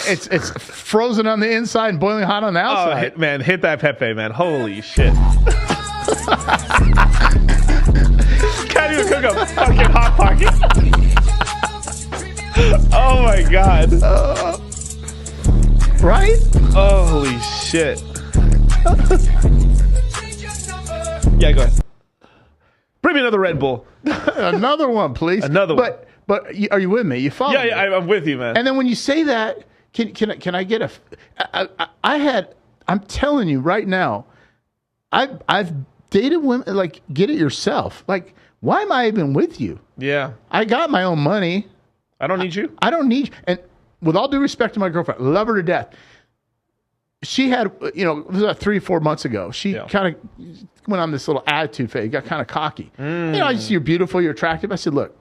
It's frozen on the inside and boiling hot on the outside. Oh, hit that Pepe, man. Holy shit. Can't even cook a fucking Hot Pocket. Oh my God. Right? Holy shit. Yeah, go ahead. Bring me another Red Bull. Another one, please. Another one. But are you with me? You follow me? Yeah, I'm with you, man. And then when you say that, can I get I'm telling you right now, I've dated women, like, get it yourself. Like, why am I even with you? Yeah. I got my own money. I don't need you. I don't need you. And with all due respect to my girlfriend, love her to death. She had, it was about 3 or 4 months ago. She kind of went on this little attitude phase, got kind of cocky. I see you're beautiful, you're attractive. I said, look,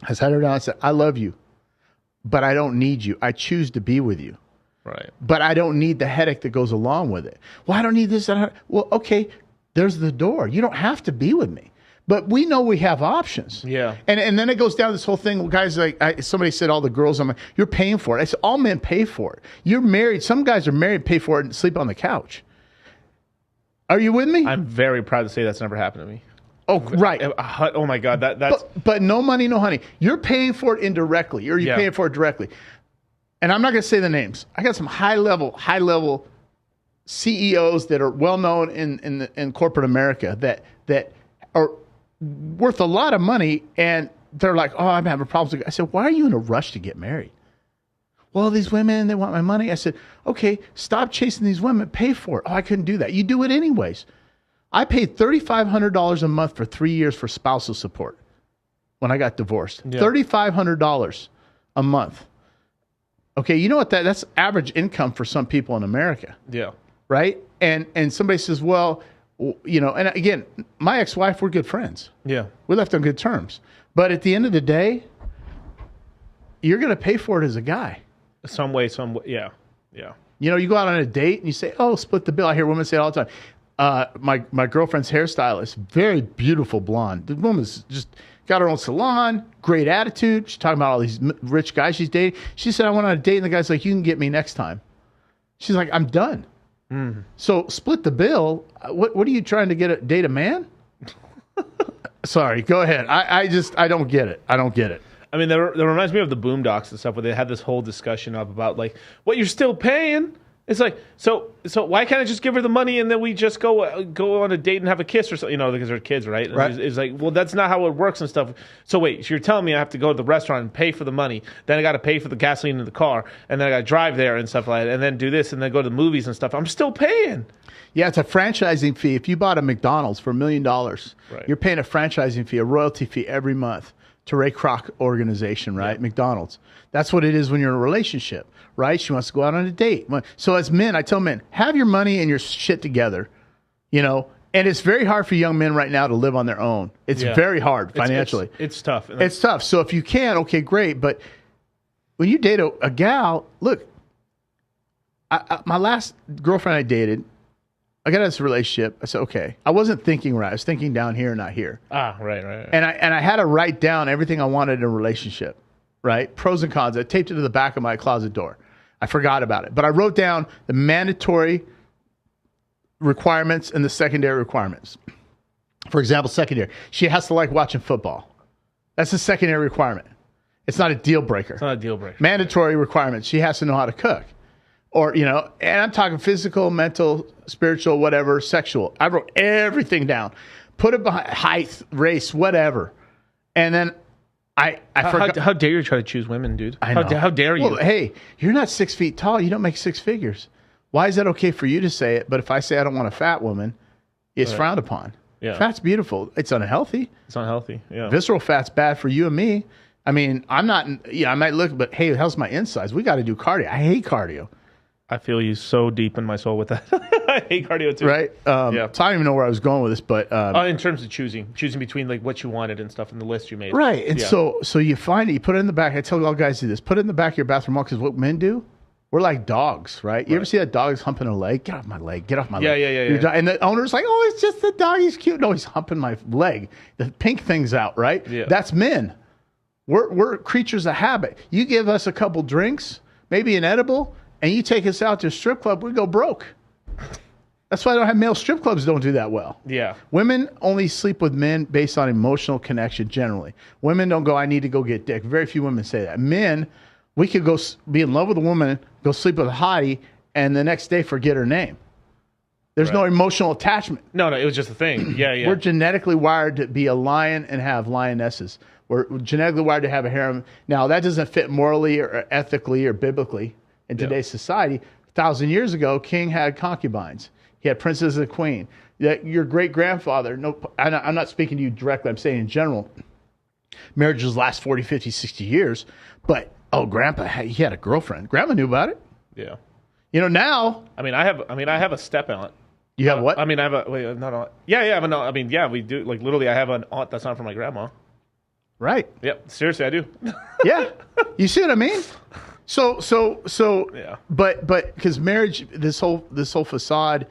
I sat her down and said, I love you, but I don't need you. I choose to be with you. Right. But I don't need the headache that goes along with it. Well, I don't need this. Well, okay, there's the door. You don't have to be with me. But we know we have options. Yeah. And then it goes down this whole thing. Guys, somebody said all the girls, you're paying for it. I said, all men pay for it. You're married. Some guys are married, pay for it, and sleep on the couch. Are you with me? I'm very proud to say that's never happened to me. Oh, right. Oh my God. That's. But no money, no honey. You're paying for it indirectly, or you're paying for it directly. And I'm not going to say the names. I got some high level CEOs that are well known in corporate America that are worth a lot of money, and they're like, oh, I'm having problems. I said, why are you in a rush to get married? Well, these women, they want my money. I said, okay, stop chasing these women, pay for it. Oh, I couldn't do that. You do it anyways. I paid $3,500 a month for 3 years for spousal support when I got divorced. Yeah. $3,500 a month. Okay, you know what that's average income for some people in America. Yeah. Right? And somebody says, well, and again, my ex-wife, we're good friends. Yeah. We left on good terms. But at the end of the day, you're going to pay for it as a guy. Some way, yeah. Yeah. You go out on a date and you say, oh, split the bill. I hear women say it all the time. My girlfriend's hairstylist, very beautiful blonde. The woman's just got her own salon, great attitude. She's talking about all these rich guys she's dating. She said, I went on a date, and the guy's like, you can get me next time. She's like, I'm done. Mm. So split the bill. What are you trying to date a man? Sorry, go ahead. I don't get it. I don't get it. I mean, that reminds me of the Boondocks and stuff, where they had this whole discussion about like, what, you're still paying? It's like, so why can't I just give her the money and then we just go on a date and have a kiss or something? Because they're kids, right? Right. It's like, well, that's not how it works and stuff. So wait, so you're telling me I have to go to the restaurant and pay for the money, then I got to pay for the gasoline in the car, and then I got to drive there and stuff like that, and then do this, and then go to the movies and stuff. I'm still paying. Yeah, it's a franchising fee. If you bought a McDonald's for $1 million, right, you're paying a franchising fee, a royalty fee every month to Ray Kroc organization, right? Yeah. McDonald's. That's what it is when you're in a relationship, right? She wants to go out on a date. So as men, I tell men, have your money and your shit together, and it's very hard for young men right now to live on their own. It's very hard financially. It's tough. It's tough. So if you can, okay, great. But when you date a gal, look, my last girlfriend I dated, I got in this relationship. I said, okay. I wasn't thinking right. I was thinking down here, not here. Right. And I had to write down everything I wanted in a relationship, right? Pros and cons. I taped it to the back of my closet door. I forgot about it. But I wrote down the mandatory requirements and the secondary requirements. For example, secondary. She has to like watching football. That's a secondary requirement. It's not a deal breaker. It's not a deal breaker. Mandatory requirements. She has to know how to cook. Or, and I'm talking physical, mental, spiritual, whatever, sexual. I wrote everything down. Put it behind height, race, whatever. And then I forgot. How dare you try to choose women, dude? I know. How dare you? Well, hey, you're not 6 feet tall. You don't make six figures. Why is that okay for you to say it? But if I say I don't want a fat woman, it's frowned upon. Yeah. Fat's beautiful. It's unhealthy. It's unhealthy, yeah. Visceral fat's bad for you and me. I mean, I'm not, I might look, but hey, how's my insides? We got to do cardio. I hate cardio. I feel you so deep in my soul with that. I hate cardio too. Right? So I don't even know where I was going with this, but in terms of choosing between like what you wanted and stuff in the list you made. Right. And so you find it, you put it in the back. I tell all guys to do this. Put it in the back of your bathroom wall, because what men do, we're like dogs, right? You ever see that dog is humping a leg? Get off my leg. Get off my leg. Yeah. And the owner's like, oh, it's just the dog. He's cute. No, he's humping my leg. The pink thing's out, right? Yeah. That's men. We're creatures of habit. You give us a couple drinks, maybe an edible, and you take us out to a strip club, we go broke. That's why I don't have male strip clubs don't do that well. Yeah. Women only sleep with men based on emotional connection generally. Women don't go, I need to go get dick. Very few women say that. Men, we could go be in love with a woman, go sleep with a hottie, and the next day forget her name. There's no emotional attachment. No, it was just a thing. Yeah. We're genetically wired to be a lion and have lionesses. We're genetically wired to have a harem. Now, that doesn't fit morally or ethically or biblically in today's society. 1,000 years ago, king had concubines. He had princess and queen. Your great-grandfather, I'm not speaking to you directly, I'm saying in general, marriages last 40, 50, 60 years. But, grandpa, he had a girlfriend. Grandma knew about it. Yeah. Now. I have a step aunt. You have what? I have a, not aunt. Yeah, I have an aunt. We do, like, literally, I have an aunt that's not from my grandma. Right. Yep. Seriously, I do. Yeah. You see what I mean? So yeah. But because marriage, this whole facade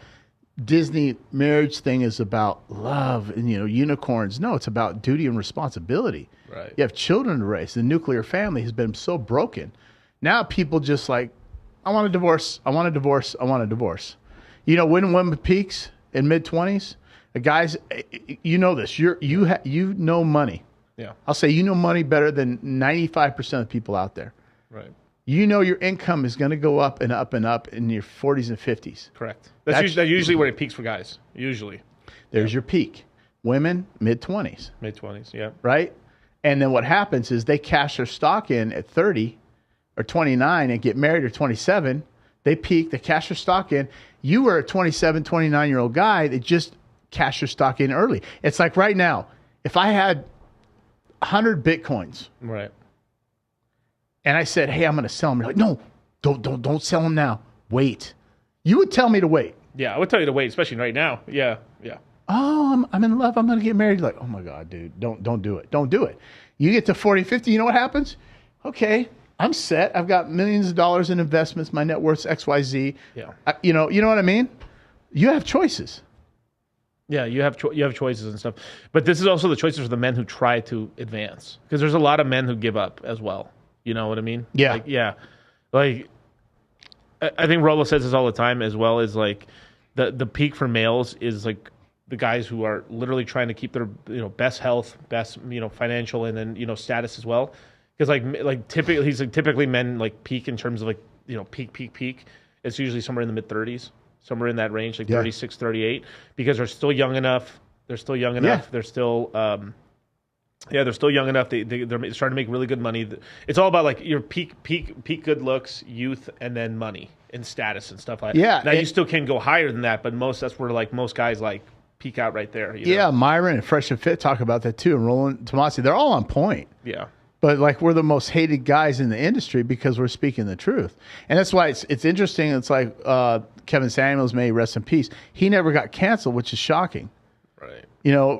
Disney marriage thing is about love and unicorns. No, it's about duty and responsibility. Right. You have children to raise. The nuclear family has been so broken. Now people just like, I want a divorce. I want a divorce. I want a divorce. When women peaks in mid-20s, guys, you know this. You know money. Yeah. I'll say money better than 95% of people out there. Right. Your income is going to go up and up and up in your 40s and 50s. Correct. That's usually where it peaks for guys. Usually. There's your peak. Women, mid-20s. Mid-20s, yeah. Right? And then what happens is they cash their stock in at 30 or 29 and get married at 27. They peak. They cash their stock in. You were a 27, 29-year-old guy that just cashed your stock in early. It's like right now, if I had 100 Bitcoins. Right. And I said, hey, I'm going to sell them. You're like, no, don't sell them now. Wait. You would tell me to wait. Yeah, I would tell you to wait, especially right now. Yeah. Oh, I'm in love. I'm going to get married. Like, oh my God, dude, don't do it. Don't do it. You get to 40, 50, you know what happens? Okay, I'm set. I've got millions of dollars in investments. My net worth's XYZ. Yeah. You know what I mean? You have choices. Yeah, you have choices and stuff. But this is also the choices for the men who try to advance. Because there's a lot of men who give up as well. You know what I mean? Yeah. I think Rollo says this all the time as well, is like the peak for males is like the guys who are literally trying to keep their best health, best financial, and then status as well. Because typically men like peak in terms of like peak. It's usually somewhere in the mid-30s, somewhere in that range, like 36, 38, because they're still young enough. They're still young enough. Yeah. They're still they're still young enough. They're starting to make really good money. It's all about like your peak good looks, youth, and then money and status and stuff like that. Yeah. Now you still can go higher than that, but that's where like most guys like peak out right there. Yeah, Myron and Fresh and Fit talk about that too, and Roland Tomasi. They're all on point. Yeah. But like we're the most hated guys in the industry because we're speaking the truth, and that's why it's interesting. It's like Kevin Samuels, may he rest in peace. He never got canceled, which is shocking. Right.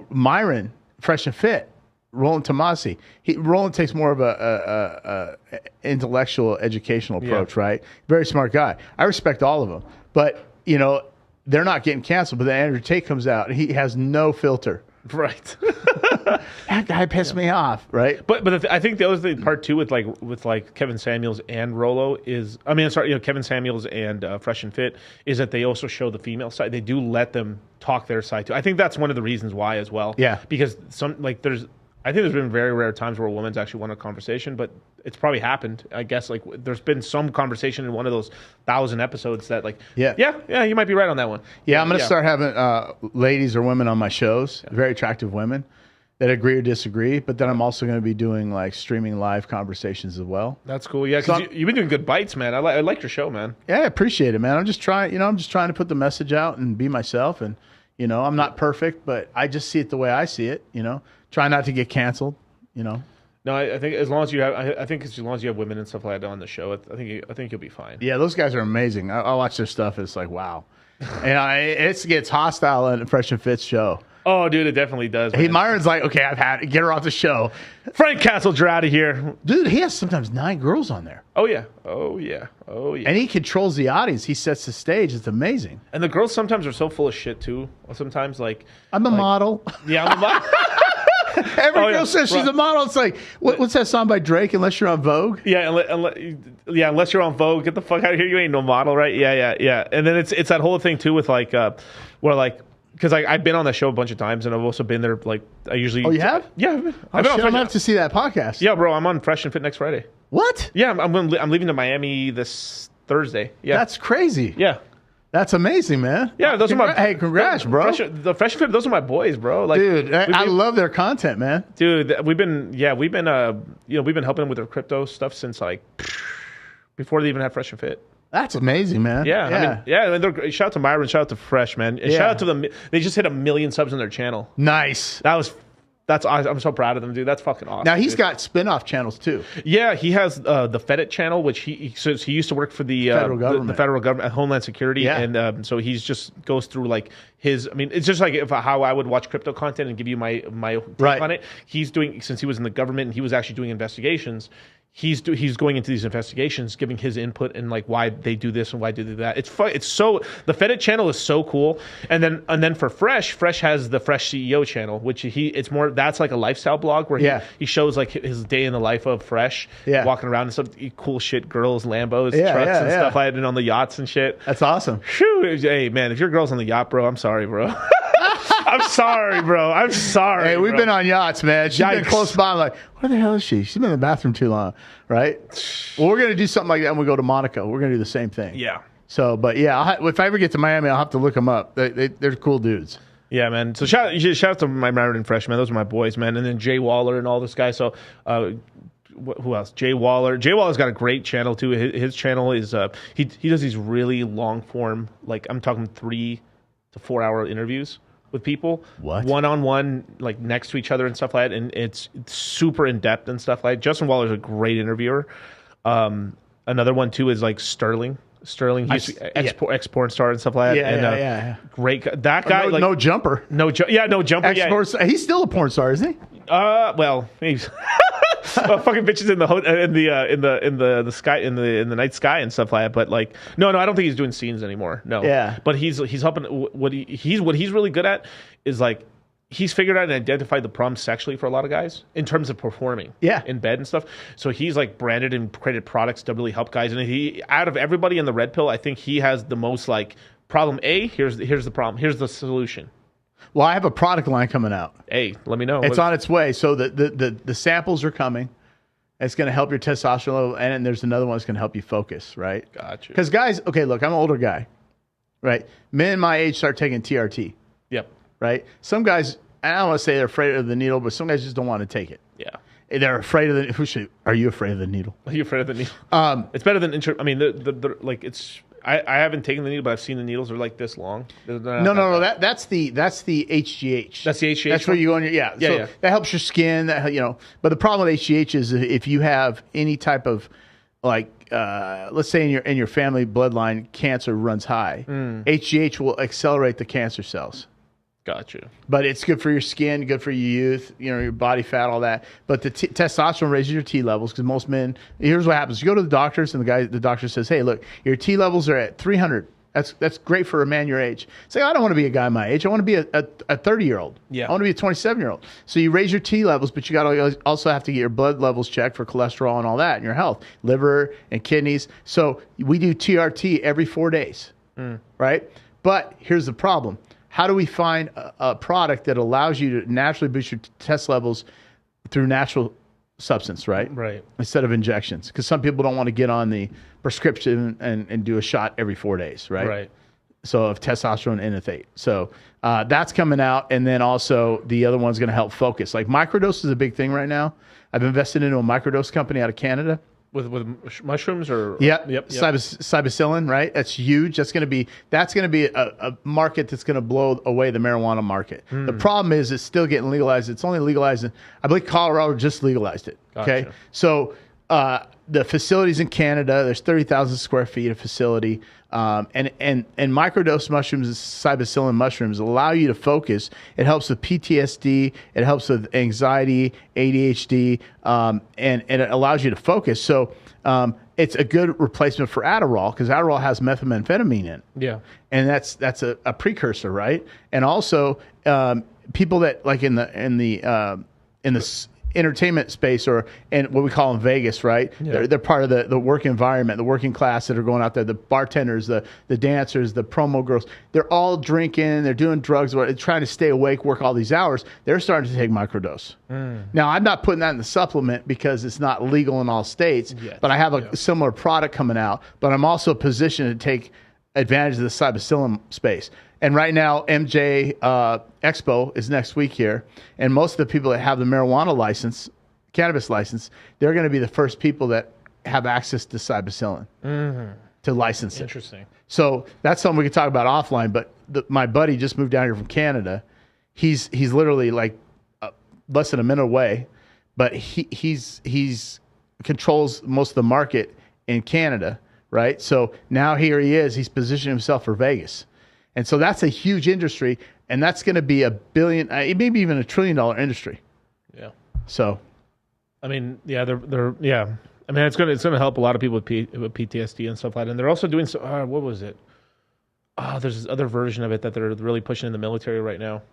Myron, Fresh and Fit, Roland Tomasi. Roland takes more of a intellectual, educational approach, right? Very smart guy. I respect all of them, but they're not getting canceled. But then Andrew Tate comes out, and he has no filter. Right. That guy pissed me off, right? But I think the other thing, part two with Kevin Samuels and Rollo is, Kevin Samuels and Fresh and Fit, is that they also show the female side. They do let them talk their side too. I think that's one of the reasons why as well. Yeah. Because I think there's been very rare times where a woman's actually won a conversation, but it's probably happened. I guess like there's been some conversation in one of those 1,000 episodes that like yeah, you might be right on that one. Yeah, I'm going to start having ladies or women on my shows, very attractive women that agree or disagree. But then I'm also going to be doing like streaming live conversations as well. That's cool. Yeah, because you've been doing good bites, man. I like your show, man. Yeah, I appreciate it, man. I'm just trying. I'm just trying to put the message out and be myself. And I'm not perfect, but I just see it the way I see it. Try not to get canceled. No, I think as long as you have, I think as long as you have women and stuff like that on the show, I think you'll be fine. Yeah, those guys are amazing. I watch their stuff. It's like, wow. It gets hostile in Fresh and Fit's show. Oh, dude, it definitely does. Man. Myron's like, okay, I've had it. Get her off the show. Frank Castles, you're out of here. Dude, he has sometimes 9 girls on there. Oh, yeah. Oh, yeah. Oh, yeah. And he controls the audience. He sets the stage. It's amazing. And the girls sometimes are so full of shit, too. Sometimes, like... I'm a model. Yeah, I'm a model. Every girl says she's a model. It's like, what's that song by Drake? Unless you're on Vogue. Yeah, unless you're on Vogue, get the fuck out of here. You ain't no model, right? Yeah. And then it's that whole thing too with like, where like, because I've been on that show a bunch of times, and I've also been there. Like I usually. Oh, you have? Yeah, I've been on. I'm gonna have to see that podcast. Yeah, bro, I'm on Fresh and Fit next Friday. What? Yeah, I'm leaving to Miami this Thursday. Yeah, that's crazy. Yeah. That's amazing, man. Yeah, those are my... Hey, congrats, bro. The Fresh Fit, those are my boys, bro. Like, dude, I love their content, man. Dude, we've been helping them with their crypto stuff since like before they even had Fresh and Fit. That's amazing, man. Yeah. I mean, shout out to Myron, shout out to Fresh, man. And shout out to them. They just hit 1 million subs on their channel. Nice. That's awesome. I'm so proud of them, dude. That's fucking awesome. Now he's got spin-off channels too. Yeah, he has the FedEx channel, which he used to work for the federal government, Homeland Security, and so he's just goes through like his. I mean, it's just like how I would watch crypto content and give you my take on it. He's doing, since he was in the government and he was actually doing investigations. He's going into these investigations, giving his input and like why they do this and why they do that. It's fun. It's so the FedEx channel is so cool. And then for Fresh has the Fresh CEO channel, which it's more that's like a lifestyle blog where he shows like his day in the life of Fresh, walking around and stuff, cool shit, girls, Lambos, trucks and stuff like that, and on the yachts and shit. That's awesome. Whew. Hey man, if your girl's on the yacht, bro, I'm sorry, bro. I'm sorry, bro. I'm sorry. Hey, we've been on yachts, man. She's been close by. I'm like, where the hell is she? She's been in the bathroom too long, right? Well, we're going to do something like that when we go to Monaco. We're going to do the same thing. Yeah. So, but yeah, if I ever get to Miami, I'll have to look them up. They're cool dudes. Yeah, man. So shout out to my Myron and Fresh, man. Those are my boys, man. And then Jay Waller and all this guy. So, who else? Jay Waller. Jay Waller's got a great channel too. His channel is he does these really long form, like I'm talking 3 to 4 hour interviews with people, one-on-one, like next to each other and stuff like that, and it's super in-depth and stuff like that. Justin Waller's a great interviewer. Another one too is like Sterling. He's ex-porn star and stuff like that. Great. That guy, no jumper. No jumper. He's still a porn star, isn't he? Well, he's fucking bitches in the sky in the night sky and stuff like that. But like, no, I don't think he's doing scenes anymore. No. Yeah. But he's helping. What he's really good at is like he's figured out and identified the problem sexually for a lot of guys in terms of performing. In bed and stuff. So he's like branded and created products to really help guys. And he, out of everybody in the red pill, I think he has the most like problem. Here's the problem. Here's the solution. Well, I have a product line coming out. Hey, let me know. It's on its way. So the samples are coming. It's going to help your testosterone level, and there's another one that's going to help you focus, right? Gotcha. Because guys, okay, look, I'm an older guy, right? Men my age start taking TRT. Yep. Right? Some guys, I don't want to say they're afraid of the needle, but some guys just don't want to take it. Yeah. They're afraid of the. Are you afraid of the needle? Are you afraid of the needle? It's better than I mean, like it's. I haven't taken the needle, but I've seen the needles. They're like this long. No. That's the HGH. That's the HGH. That's where you go on your So that helps your skin. But the problem with HGH is if you have any type of like, let's say in your family bloodline, cancer runs high. HGH will accelerate the cancer cells. Gotcha. But it's good for your skin, good for your youth, your body fat, all that. But the testosterone raises your T levels because most men. Here's what happens: you go to the doctors, and the doctor says, "Hey, look, your T levels are at 300. That's great for a man your age." Say, I don't want to be a guy my age. I want to be a 30-year-old. Yeah. I want to be a 27-year-old. So you raise your T levels, but you got to also have to get your blood levels checked for cholesterol and all that, and your health, liver and kidneys. So we do TRT every 4 days, right? But here's the problem. How do we find a product that allows you to naturally boost your test levels through natural substance, right? Right. Instead of injections. Because some people don't want to get on the prescription and do a shot every 4 days, right? Right. So of testosterone enanthate. So that's coming out. And then also the other one's going to help focus. Like microdose is a big thing right now. I've invested into a microdose company out of Canada. With mushrooms or yep. Psilocybin, right? That's huge. That's going to be a market that's going to blow away the marijuana market. The problem is it's still getting legalized. It's only legalized in, I believe Colorado just legalized it. Gotcha. Okay, so the facilities in Canada, there's 30,000 square feet of facility. And microdose mushrooms, psilocybin mushrooms, allow you to focus. It helps with PTSD. It helps with anxiety, ADHD, and it allows you to focus. So it's a good replacement for Adderall because Adderall has methamphetamine in it. Yeah, and that's a precursor, right? And also people that like in the entertainment space or in what we call in Vegas, right? Yeah. They're part of the work environment, the working class that are going out there, the bartenders, the dancers, the promo girls. They're all drinking, they're doing drugs, they're trying to stay awake, work all these hours. They're starting to take microdose. Now, I'm not putting that in the supplement because it's not legal in all states, but I have a similar product coming out, but I'm also positioned to take advantage of the psilocybin space. And right now, MJ Expo is next week here. And most of the people that have the marijuana license, cannabis license, they're going to be the first people that have access to psilocybin to license it. Interesting. So that's something we could talk about offline. But my buddy just moved down here from Canada. He's literally like less than a minute away. But he's controls most of the market in Canada, right? So now here he is. He's positioning himself for Vegas. And so that's a huge industry, and that's going to be $1 billion, maybe even $1 trillion industry. Yeah. So, I mean, yeah, they're yeah. I mean, it's gonna help a lot of people with PTSD and stuff like that. And they're also doing what was it? There's this other version of it that they're really pushing in the military right now.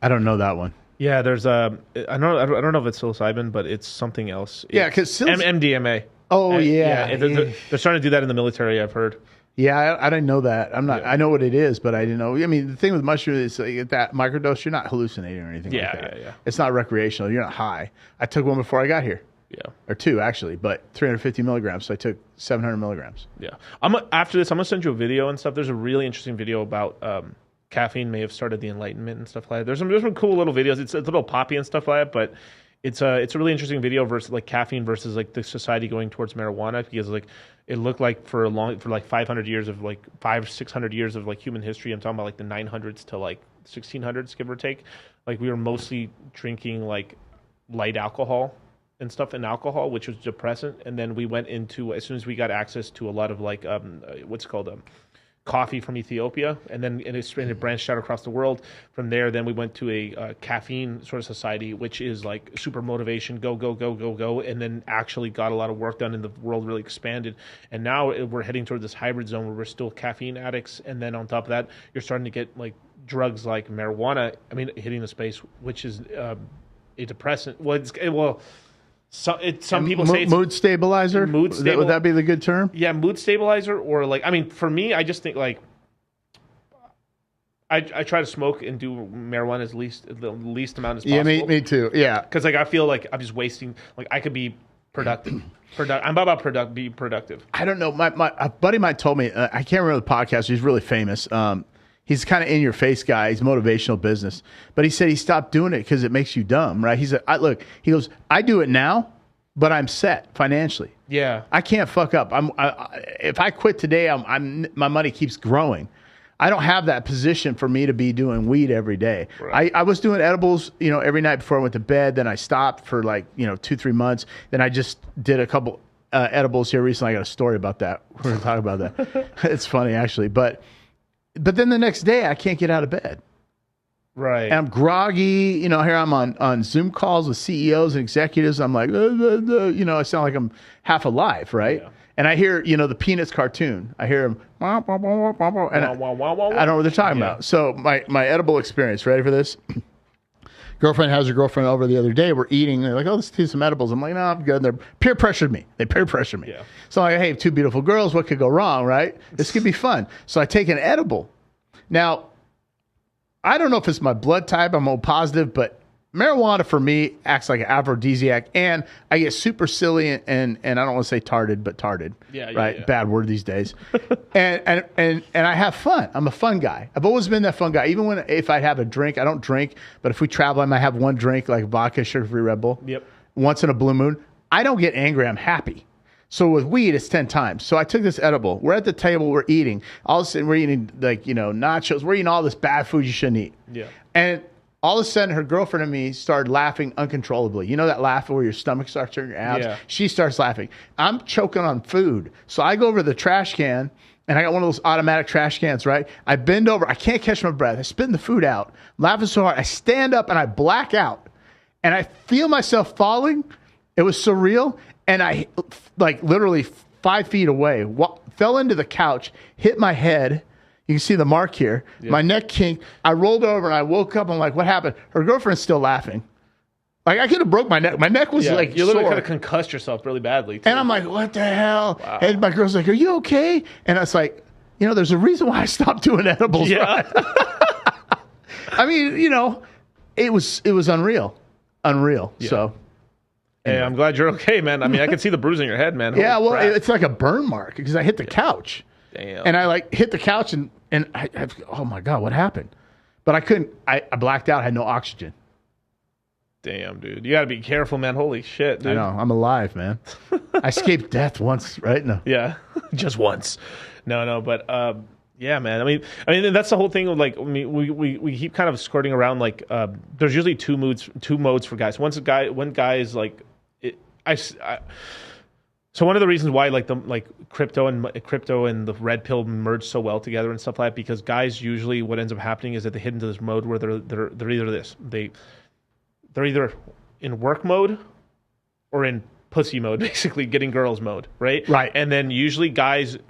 I don't know that one. Yeah, there's I don't know if it's psilocybin, but it's something else. Yeah, because MDMA. Oh yeah, they're starting to do that in the military. I've heard. Yeah, I didn't know that. I'm not. Yeah. I know what it is, but I didn't know. I mean, the thing with mushrooms is like that microdose. You're not hallucinating or anything. like that. Yeah. It's not recreational. You're not high. I took one before I got here. Yeah, or two actually, but 350 milligrams. So I took 700 milligrams. Yeah. After this, I'm gonna send you a video and stuff. There's a really interesting video about caffeine may have started the Enlightenment and stuff like that. There's some cool little videos. It's a little poppy and stuff like that, but. It's a really interesting video versus like caffeine versus like the society going towards marijuana because like it looked like for like 500 years of like 600 years of like human history. I'm talking about like the 900s to like 1600s, give or take. Like we were mostly drinking like light alcohol and stuff and alcohol, which was depressant. And then we went into, as soon as we got access to a lot of like what's called coffee from Ethiopia, and then it branched out across the world. From there, then we went to a caffeine sort of society, which is like super motivation, go, and then actually got a lot of work done, and the world really expanded. And now we're heading toward this hybrid zone where we're still caffeine addicts, and then on top of that, you're starting to get like drugs like marijuana. I mean, hitting the space, which is a depressant. Some people say it's mood stabilizer. Would that be the good term? Yeah, mood stabilizer, or like, I mean, for me, I just think like I try to smoke and do marijuana the least amount as possible. Yeah, me too. Yeah, because like I feel like I'm just wasting. Like I could be productive. I'm about be productive. I don't know. My a buddy of mine told me. I can't remember the podcast. He's really famous. He's kind of in your face guy. He's motivational business, but he said he stopped doing it because it makes you dumb, right? He said, he goes, I do it now, but I'm set financially. Yeah, I can't fuck up. If I quit today, my money keeps growing. I don't have that position for me to be doing weed every day. Right. I was doing edibles, every night before I went to bed. Then I stopped for like, 2-3 months. Then I just did a couple edibles here recently. I got a story about that. We're going to talk about that. It's funny actually, But then the next day, I can't get out of bed. Right. And I'm groggy. Here I'm on Zoom calls with CEOs and executives. I'm like, I sound like I'm half alive, right? Yeah. And I hear, the Peanuts cartoon. I hear them, and I don't know what they're talking about. So my edible experience, ready for this? Girlfriend has her girlfriend over the other day. We're eating. They're like, oh, let's do some edibles. I'm like, no, I'm good. They peer pressured me. They peer pressured me. Yeah. So I'm like, hey, two beautiful girls. What could go wrong, right? This could be fun. So I take an edible. Now, I don't know if it's my blood type. I'm O positive, but marijuana for me acts like an aphrodisiac, and I get super silly and I don't want to say tarded, but tarded. Yeah, right. Yeah. Bad word these days. and I have fun. I'm a fun guy. I've always been that fun guy. Even if I have a drink, I don't drink, but if we travel, I might have one drink like vodka, sugar-free Red Bull. Yep. Once in a blue moon. I don't get angry. I'm happy. So with weed, it's 10 times. So I took this edible. We're at the table. We're eating. All of a sudden, we're eating nachos. We're eating all this bad food you shouldn't eat. Yeah. And All of a sudden, her girlfriend and me started laughing uncontrollably. You know that laugh where your stomach starts turning your abs? Yeah. She starts laughing. I'm choking on food. So I go over to the trash can, and I got one of those automatic trash cans, right? I bend over. I can't catch my breath. I spit the food out. Laughing so hard. I stand up, and I black out. And I feel myself falling. It was surreal. And I, like, literally 5 feet away, fell into the couch, hit my head. You can see the mark here. Yep. My neck kinked. I rolled over and I woke up. I'm like, what happened? Her girlfriend's still laughing. Like, I could have broke my neck. My neck was like you literally sore. could have concussed yourself really badly, too. And I'm like, what the hell? Wow. And my girl's like, are you okay? And I was like, there's a reason why I stopped doing edibles. Yeah. Right? I mean, it was unreal. Unreal. Yeah. So. Hey, I'm glad you're okay, man. I mean, I can see the bruise on your head, man. Yeah, well, it's like a burn mark because I hit the couch. Damn. And I like hit the couch and I oh my God, what happened? But I couldn't, I blacked out, I had no oxygen. Damn, dude. You got to be careful, man. Holy shit, dude. I know, I'm alive, man. I escaped death once, right? No. Yeah, just once. No, but yeah, man. I mean, that's the whole thing of like, I mean, we keep kind of skirting around like, there's usually two modes for guys. One guy is like, so one of the reasons why crypto and the red pill merge so well together and stuff like that, because guys usually what ends up happening is that they hit into this mode where they're either in work mode or in pussy mode, basically getting girls mode, right? Right. And then usually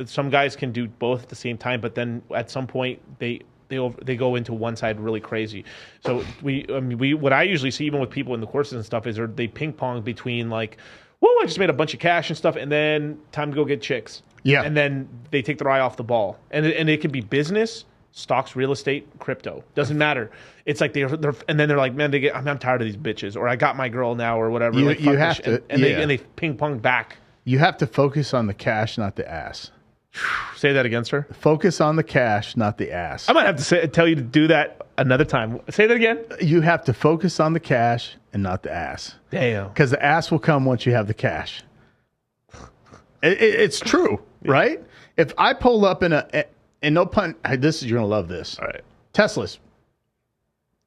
some guys can do both at the same time, but then at some point they go into one side really crazy. So what I usually see even with people in the courses and stuff is they ping pong between like, whoa, I just made a bunch of cash and stuff, and then time to go get chicks. Yeah. And then they take their eye off the ball. And it could be business, stocks, real estate, crypto. Doesn't matter. It's like and then they're like, man, I'm tired of these bitches, or I got my girl now, or whatever. You have to, and they ping pong back. You have to focus on the cash, not the ass. Say that again, sir. Focus on the cash, not the ass. I might have to tell you to do that another time. Say that again. You have to focus on the cash and not the ass. Damn. Because the ass will come once you have the cash. It's true, right? If I pull up in and no pun, you're going to love this. All right. Tesla's,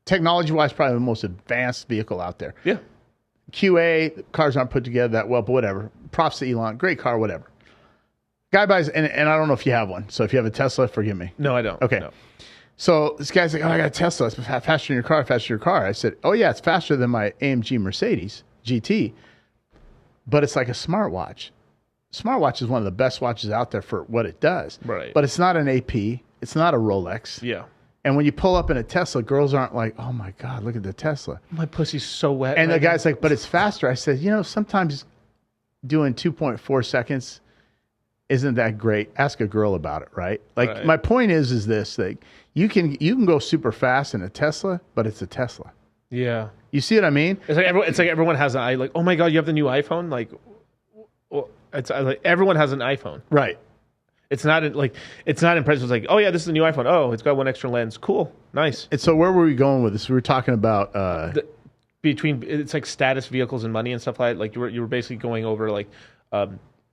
technology-wise, probably the most advanced vehicle out there. Yeah. QA, cars aren't put together that well, but whatever. Props to Elon. Great car, whatever. Guy buys, and I don't know if you have one. So if you have a Tesla, forgive me. No, I don't. Okay. No. So this guy's like, oh, I got a Tesla. It's faster than your car, faster than your car. I said, oh, yeah, it's faster than my AMG Mercedes GT. But it's like a smartwatch. Smartwatch is one of the best watches out there for what it does. Right. But it's not an AP. It's not a Rolex. Yeah. And when you pull up in a Tesla, girls aren't like, oh, my God, look at the Tesla. My pussy's so wet. And the guy's like, but it's faster. I said, sometimes doing 2.4 seconds isn't that great. Ask a girl about it, right? Like, right. My point is this thing. You can go super fast in a Tesla, but it's a Tesla. Yeah. You see what I mean? It's like everyone has an like, oh my God, you have the new iPhone? Like, it's like everyone has an iPhone. Right. It's not impressive. It's like, oh yeah, this is the new iPhone. Oh, it's got one extra lens. Cool. Nice. And so where were we going with this? We were talking about it's like status vehicles and money and stuff like that. Like you were basically going over like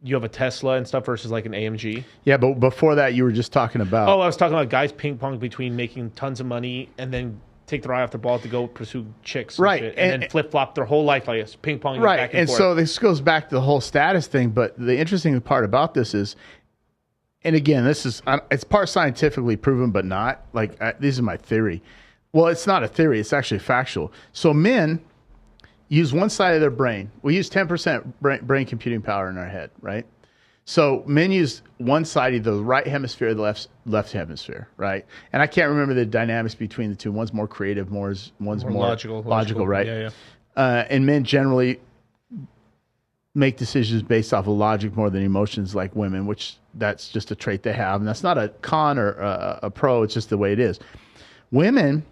you have a Tesla and stuff versus like an AMG. Yeah, but before that you were just talking about I was talking about guys ping pong between making tons of money and then take their eye off the ball to go pursue chicks, right? And then flip flop their whole life, I guess, ping pong, right? Back and forth. So this goes back to the whole status thing. But the interesting part about this is, and again, it's part scientifically proven, but not like this is my theory. Well, it's not a theory; it's actually factual. So men use one side of their brain. We use 10% brain computing power in our head, right? So men use one side, either the right hemisphere or the left hemisphere, right? And I can't remember the dynamics between the two. One's more creative, one's more logical, right? Yeah. And men generally make decisions based off of logic more than emotions, like women, which that's just a trait they have. And that's not a con or a pro. It's just the way it is. Women,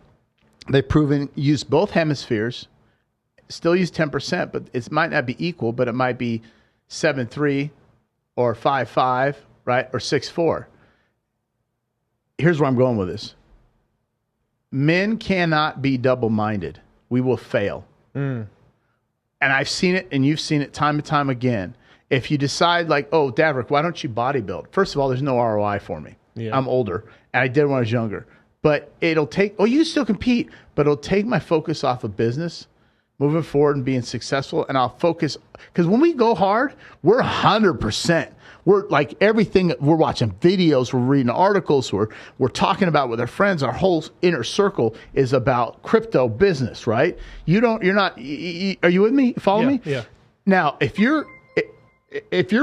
they've proven, use both hemispheres, still use 10%, but it might not be equal, but it might be 7-3 or 5-5, right? Or 6-4. Here's where I'm going with this. Men cannot be double-minded. We will fail. And I've seen it, and you've seen it time and time again. If you decide like, oh, Davrick, why don't you bodybuild? First of all, there's no ROI for me. Yeah. I'm older, and I did when I was younger. But it'll take, you still compete, but it'll take my focus off of business, moving forward and being successful. And I'll focus, because when we go hard, we're 100%. We're like everything, we're watching videos, we're reading articles, we're talking about with our friends. Our whole inner circle is about crypto business, right? You're not, are you with me? Follow me? Yeah. Now, if you're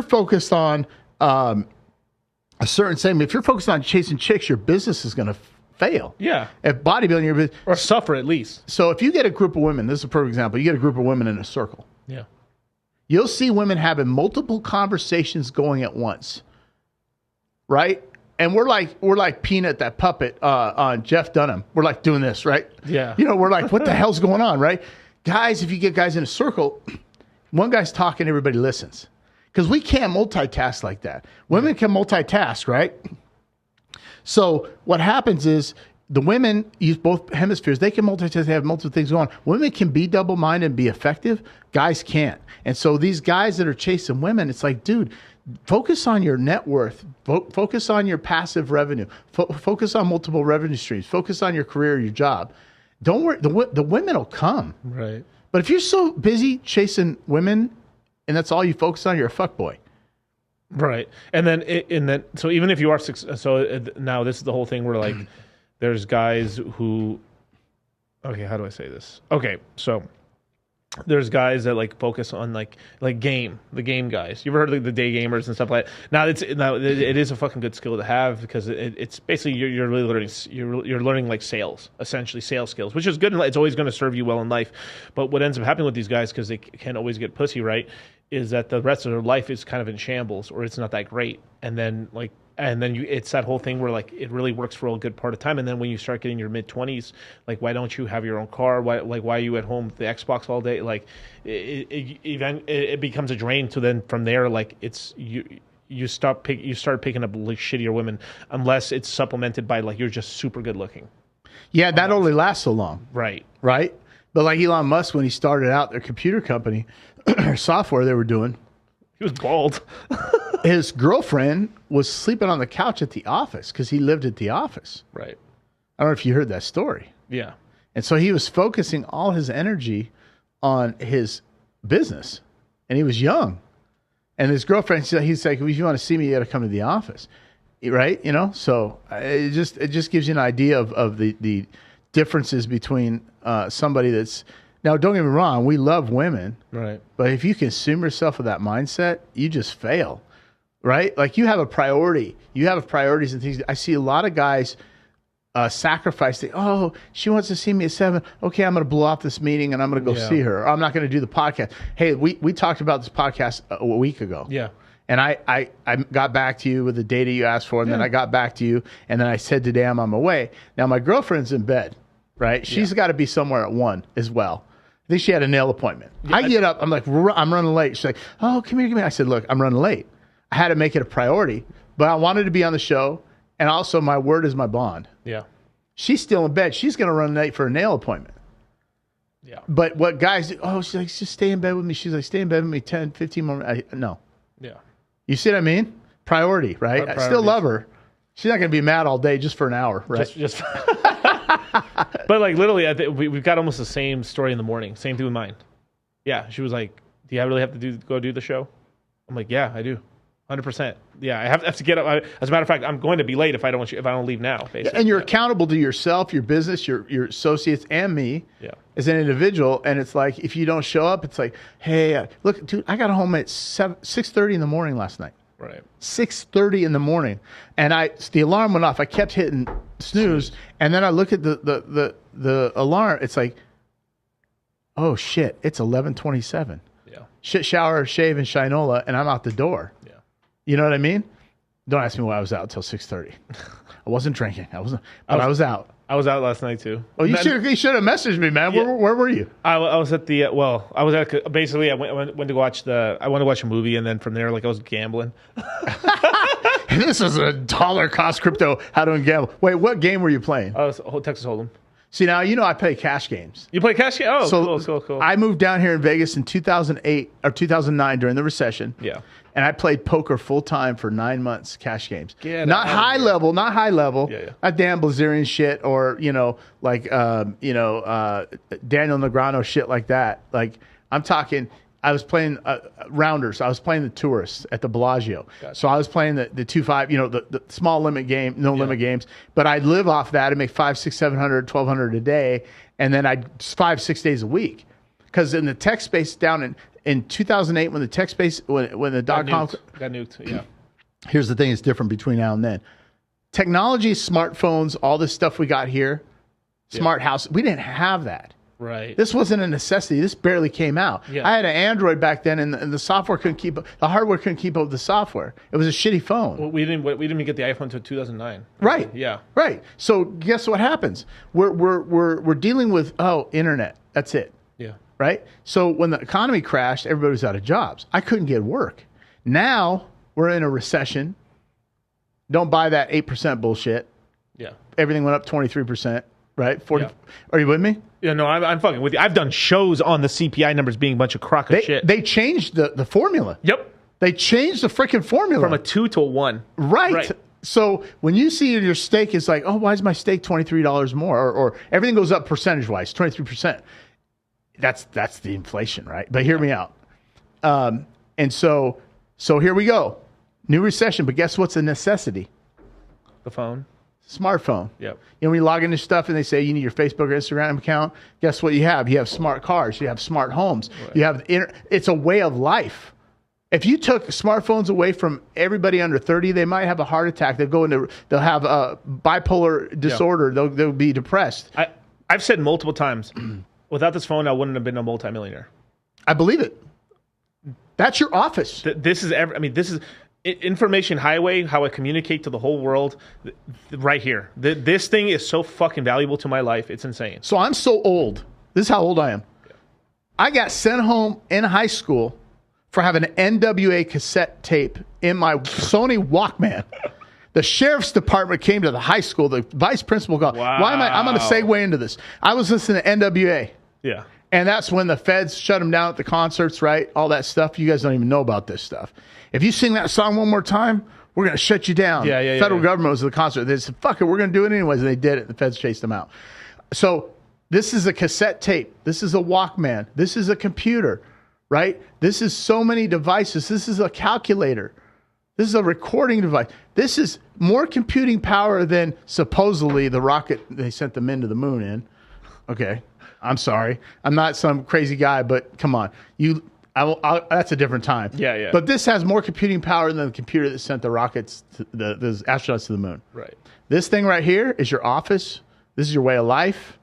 focused on a certain segment, if you're focused on chasing chicks, your business is going to fail. Yeah. If bodybuilding, your business, or suffer at least. So if you get a group of women, this is a perfect example. You get a group of women in a circle. Yeah. You'll see women having multiple conversations going at once, right? And we're like Peanut, that puppet on Jeff Dunham. We're like doing this, right? Yeah. We're like, what the hell's going on, right? Guys, if you get guys in a circle, one guy's talking, everybody listens. Because we can't multitask like that. Women can multitask, right? So what happens is the women use both hemispheres. They can multitask. They have multiple things going on. Women can be double-minded and be effective. Guys can't. And so these guys that are chasing women, it's like, dude, focus on your net worth. Focus on your passive revenue. Focus on multiple revenue streams. Focus on your career, your job. Don't worry. The women will come. Right. But if you're so busy chasing women and that's all you focus on, you're a fuckboy. Right. And then, so even if you are, now this is the whole thing where like, there's guys who, okay, how do I say this? Okay, so there's guys that like focus on like the game guys. You ever heard of like, the day gamers and stuff like that? Now it is a fucking good skill to have because it's basically you're really learning you're learning like sales, essentially sales skills, which is good. It's always going to serve you well in life. But what ends up happening with these guys, because they can't always get pussy right, is that the rest of their life is kind of in shambles or it's not that great, and then it's that whole thing where like it really works for a good part of time, and then when you start getting your mid-20s, like why don't you have your own car? Why are you at home with the Xbox all day? Like it becomes a drain. So then from there, like it's you start picking up like shittier women unless it's supplemented by like you're just super good looking. Yeah, that only lasts so long. Right. But like Elon Musk, when he started out their computer company, or software they were doing, he was bald. His girlfriend was sleeping on the couch at the office because he lived at the office. Right. I don't know if you heard that story. Yeah. And so he was focusing all his energy on his business, and he was young. And his girlfriend, he's like, if you want to see me, you got to come to the office, right? So it just gives you an idea of the differences between somebody that's. Now, don't get me wrong, we love women. Right. But if you consume yourself with that mindset, you just fail, right? Like you have a priority. You have priorities and things. I see a lot of guys sacrifice. Oh, she wants to see me at 7. Okay, I'm going to blow off this meeting and I'm going to go see her. Or I'm not going to do the podcast. Hey, we talked about this podcast a week ago. Yeah. And I got back to you with the data you asked for, and then I got back to you, and then I said today I'm on my way. Now, my girlfriend's in bed, right? She's got to be somewhere at 1 as well. I think she had a nail appointment. Yeah, I get up. I'm like, I'm running late. She's like, oh, come here. I said, look, I'm running late. I had to make it a priority, but I wanted to be on the show. And also my word is my bond. Yeah. She's still in bed. She's going to run late for a nail appointment. Yeah. But what guys do, she's like, just stay in bed with me. She's like, stay in bed with me 10, 15 more minutes. No. Yeah. You see what I mean? Priority, right? I still love her. She's not going to be mad all day just for an hour, right? Just But like literally, we've got almost the same story in the morning. Same thing with mine. Yeah, she was like, "Do you really have to go do the show?" I'm like, "Yeah, I do, 100%. Yeah, I have to get up. As a matter of fact, I'm going to be late if I don't leave now." Basically. And you're accountable to yourself, your business, your associates, and me as an individual. And it's like if you don't show up, it's like, "Hey, look, dude, I got home at 6:30 in the morning last night." Right. 6:30 in the morning, and the alarm went off. I kept hitting snooze, and then I look at the alarm. It's like, oh shit, it's 11:27. Yeah. Shit, shower, shave, and shinola, and I'm out the door. Yeah. You know what I mean? Don't ask me why I was out until 6:30. I wasn't drinking. I was out. I was out last night too. Oh, you should have messaged me, man. Yeah. Where were you? I was at the I was at basically I went to watch I wanted to watch a movie, and then from there like I was gambling. This is a dollar cost crypto. How to gamble? Wait, what game were you playing? I was Texas Hold'em. See, now, you know, I play cash games. You play cash games? Oh, so cool. I moved down here in Vegas in 2008 or 2009 during the recession. Yeah. And I played poker full time for 9 months, cash games. Not high level. Yeah. Not Dan Blazerian shit or, you know, like, Daniel Negreanu shit like that. Like, I'm talking, I was playing rounders. I was playing the tourists at the Bellagio. Gotcha. So I was playing the 2-5, you know, the small limit game, no limit games. But I'd live off that and make $500, $600, $700, $1,200 a day. And then I'd 5-6 days a week. Because in the tech space down in 2008, when the tech space, when the dot-com got nuked, yeah. Here's the thing that's different between now and then. Technology, smartphones, all this stuff we got here, smart house, we didn't have that. Right. This wasn't a necessity. This barely came out. Yeah. I had an Android back then, and the software couldn't keep up. The hardware couldn't keep up with the software. It was a shitty phone. Well, we didn't even get the iPhone until 2009. Right. Yeah. Right. So guess what happens? We're dealing with internet. That's it. Yeah. Right. So when the economy crashed, everybody was out of jobs. I couldn't get work. Now we're in a recession. Don't buy that 8% bullshit. Yeah. Everything went up 23%. Right? 40. Yeah. Are you with me? Yeah, no, I'm fucking with you. I've done shows on the CPI numbers being a bunch of crock of shit. They changed the formula. Yep. They changed the freaking formula. From a 2 to a 1. Right. So when you see your steak is like, oh, why is my steak $23 more? Or everything goes up percentage-wise, 23%. That's the inflation, right? But hear me out. And so here we go. New recession, but guess what's a necessity? The phone. Smartphone. Yep. You know, when you log into stuff and they say you need your Facebook or Instagram account, guess what you have? You have smart cars. You have smart homes. Right. You have it's a way of life. If you took smartphones away from everybody under 30, they might have a heart attack. They'll have a bipolar disorder. Yeah. They'll be depressed. I've said multiple times, without this phone, I wouldn't have been a multimillionaire. I believe it. That's your office. This is information highway, how I communicate to the whole world, right here. This thing is so fucking valuable to my life. It's insane. So I'm so old. This is how old I am. Yeah. I got sent home in high school for having an NWA cassette tape in my Sony Walkman. The sheriff's department came to the high school. The vice principal called. Wow. Why am I'm going to segue into this. I was listening to NWA. Yeah. And that's when the feds shut them down at the concerts, right? All that stuff. You guys don't even know about this stuff. If you sing that song one more time, we're going to shut you down. Yeah. Federal government was at the concert. They said, fuck it, we're going to do it anyways. And they did it. The feds chased them out. So this is a cassette tape. This is a Walkman. This is a computer, right? This is so many devices. This is a calculator. This is a recording device. This is more computing power than supposedly the rocket they sent them into the moon in. Okay. I'm sorry. I'm not some crazy guy, but come on. That's a different time. Yeah. But this has more computing power than the computer that sent the rockets, the astronauts to the moon. Right. This thing right here is your office. This is your way of life.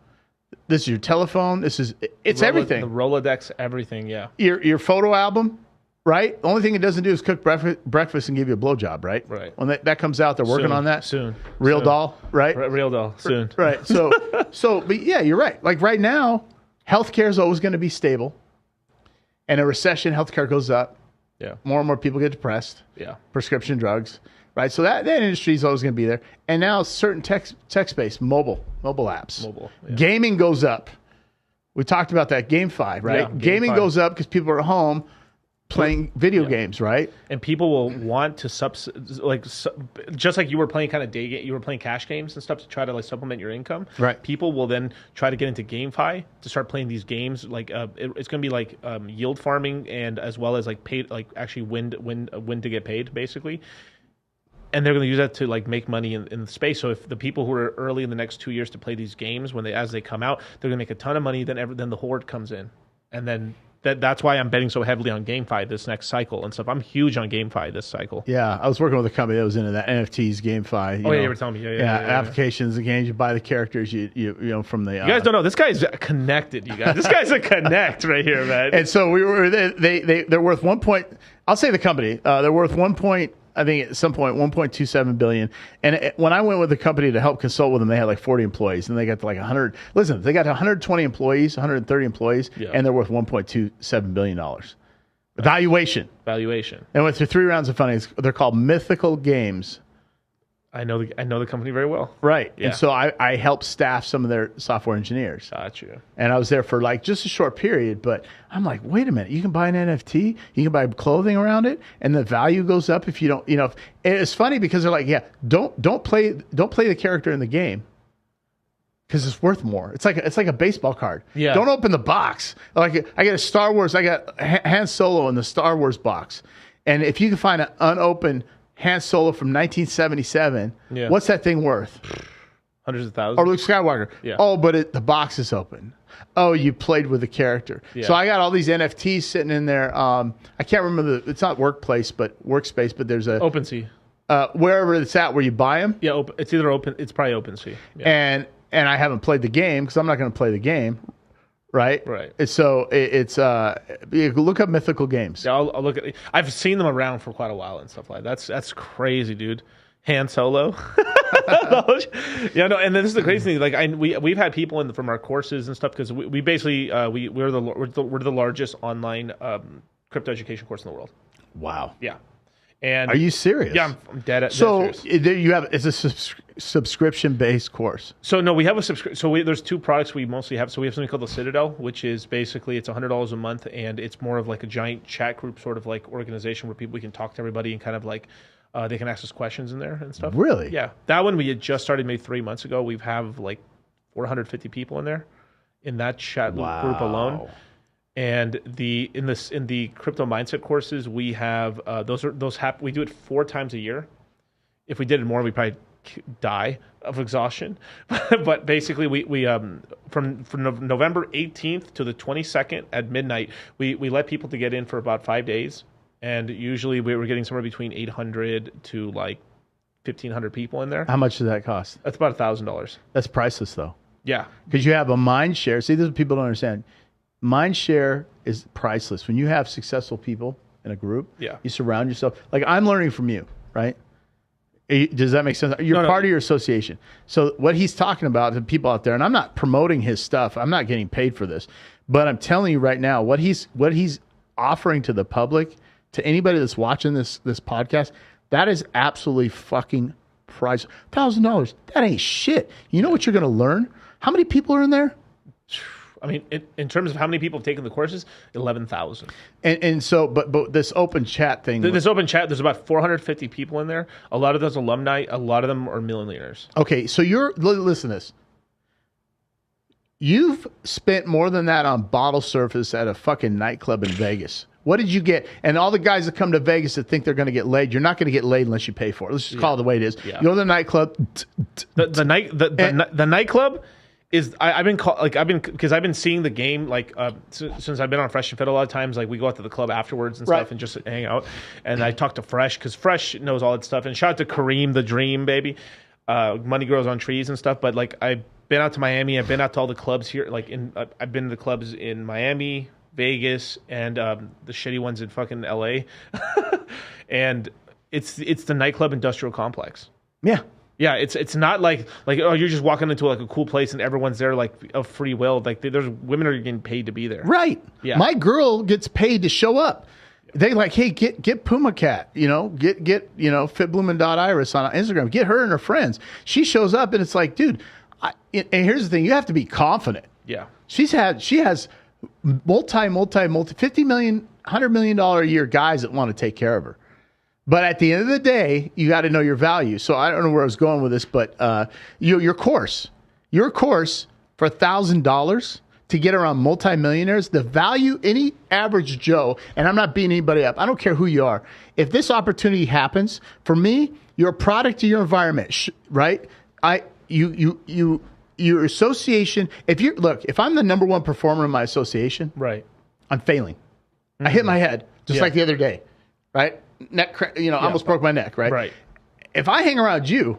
This is your telephone. It's everything. The Rolodex, everything, yeah. Your photo album, right? The only thing it doesn't do is cook breakfast and give you a blowjob, right? Right. When that comes out, they're working on that. Soon. Real doll, right? Real doll, soon. Right. But yeah, you're right. Like right now, healthcare is always going to be stable. In a recession, healthcare goes up. Yeah. More and more people get depressed. Yeah. Prescription drugs, right? So that industry is always going to be there. And now certain tech space, mobile apps. Yeah. Gaming goes up. We talked about that, GameFi, right? Yeah, Gaming goes up because people are at home playing video games, right? And people will want to just like you were playing kind of day game, you were playing cash games and stuff to try to like supplement your income. Right. People will then try to get into GameFi to start playing these games. Like it's going to be like yield farming and as well as like paid, like actually win to get paid basically. And they're going to use that to like make money in the space. So if the people who are early in the next 2 years to play these games, as they come out, they're going to make a ton of money. Then the horde comes in, and then. That's why I'm betting so heavily on GameFi this next cycle and stuff. I'm huge on GameFi this cycle. Yeah, I was working with a company that was into that NFTs, GameFi. You were telling me. Yeah. Applications and games. You buy the characters. You know from the. You guys don't know. This guy's connected. You guys. This guy's a connect right here, man. And so they're worth 1 point. I'll say the company. They're worth 1 point. I think at some point 1.27 billion. And when I went with the company to help consult with them, they had like 40 employees, and they got to like 100. Listen, they got 120 employees, 130 employees, and they're worth 1.27 billion dollars. Valuation. And went through 3 rounds of funding. They're called Mythical Games. I know the company very well. Right. Yeah. And so I helped staff some of their software engineers. Gotcha. And I was there for like just a short period, but I'm like, wait a minute, you can buy an NFT, you can buy clothing around it, and the value goes up if you don't, it's funny because they're like, yeah, don't play the character in the game because it's worth more. It's like a baseball card. Yeah. Don't open the box. Like I got a Star Wars, I got Han Solo in the Star Wars box. And if you can find an unopened Han Solo from 1977, what's that thing worth? Hundreds of thousands. Or Luke Skywalker. Yeah. Oh, but the box is open. Oh, you played with the character. Yeah. So I got all these NFTs sitting in there. I can't remember it's not workspace, but there's a OpenSea. Wherever it's at where you buy them. Yeah, it's either open. It's probably OpenSea. Yeah. And I haven't played the game because I'm not going to play the game. Right. So it's look up mythical games. Yeah, I'll look at it. I've seen them around for quite a while and stuff like that. That's crazy, dude. Han Solo. Yeah, no, and then this is the crazy thing. Like we've had people from our courses and stuff because we basically we're the largest online crypto education course in the world. Wow. Yeah. And are you serious? Yeah, I'm dead. So serious. it's a subscription based course. So no, we have a subscription. So there's two products we mostly have. So we have something called the Citadel, which is basically it's $100 a month, and it's more of like a giant chat group sort of like organization where we can talk to everybody and kind of like they can ask us questions in there and stuff. Really? Yeah. That one we had just started maybe 3 months ago. We have like 450 people in there in that chat group alone. And in the crypto mindset courses, we have we do it 4 times a year. If we did it more, we'd probably die of exhaustion. But basically, we from November 18th to the 22nd at midnight, we let people to get in for about 5 days, and usually we were getting somewhere between 800 to like 1,500 people in there. How much does that cost? That's about $1,000. That's priceless, though. Yeah, because you have a mind share. See, this is what people don't understand. Mind share is priceless. When you have successful people in a group, you surround yourself. Like I'm learning from you, right? Does that make sense? You're part of your association. So what he's talking about to people out there, and I'm not promoting his stuff. I'm not getting paid for this, but I'm telling you right now, what he's offering to the public, to anybody that's watching this podcast, that is absolutely fucking priceless. $1,000. That ain't shit. You know what you're going to learn? How many people are in there? I mean, in terms of how many people have taken the courses, 11,000. And so, but this open chat thing. This open chat, there's about 450 people in there. A lot of those alumni, a lot of them are millionaires. Okay, so listen to this. You've spent more than that on bottle service at a fucking nightclub in Vegas. What did you get? And all the guys that come to Vegas that think they're going to get laid, you're not going to get laid unless you pay for it. Let's just call it the way it is. Yeah. You go to the nightclub. The nightclub. I've been seeing the game like since I've been on Fresh and Fit a lot of times. Like we go out to the club afterwards and stuff and just hang out. And I talk to Fresh because Fresh knows all that stuff. And shout out to Kareem the Dream, baby. Money grows on trees and stuff. But like I've been out to Miami. I've been out to all the clubs here. Like I've been to the clubs in Miami, Vegas, and the shitty ones in fucking LA. And it's the nightclub industrial complex. Yeah. Yeah, it's not like oh you're just walking into like a cool place and everyone's there like of free will. Like there's women are getting paid to be there. Right. Yeah. My girl gets paid to show up. They like, hey, get Puma Cat, get fitblumen.iris on Instagram. Get her and her friends. She shows up and it's like, dude, and here's the thing, you have to be confident. Yeah. She has multi $50 million, $100 million a year guys that want to take care of her. But at the end of the day, you got to know your value. So I don't know where I was going with this, but your course for $1,000 to get around multimillionaires, the value any average Joe, and I'm not beating anybody up. I don't care who you are. If this opportunity happens, for me, you're a product of your environment, right? Your association. If I'm the number one performer in my association, right, I'm failing. Mm-hmm. I hit my head just like the other day, right? Almost broke my neck, right? Right. If I hang around you,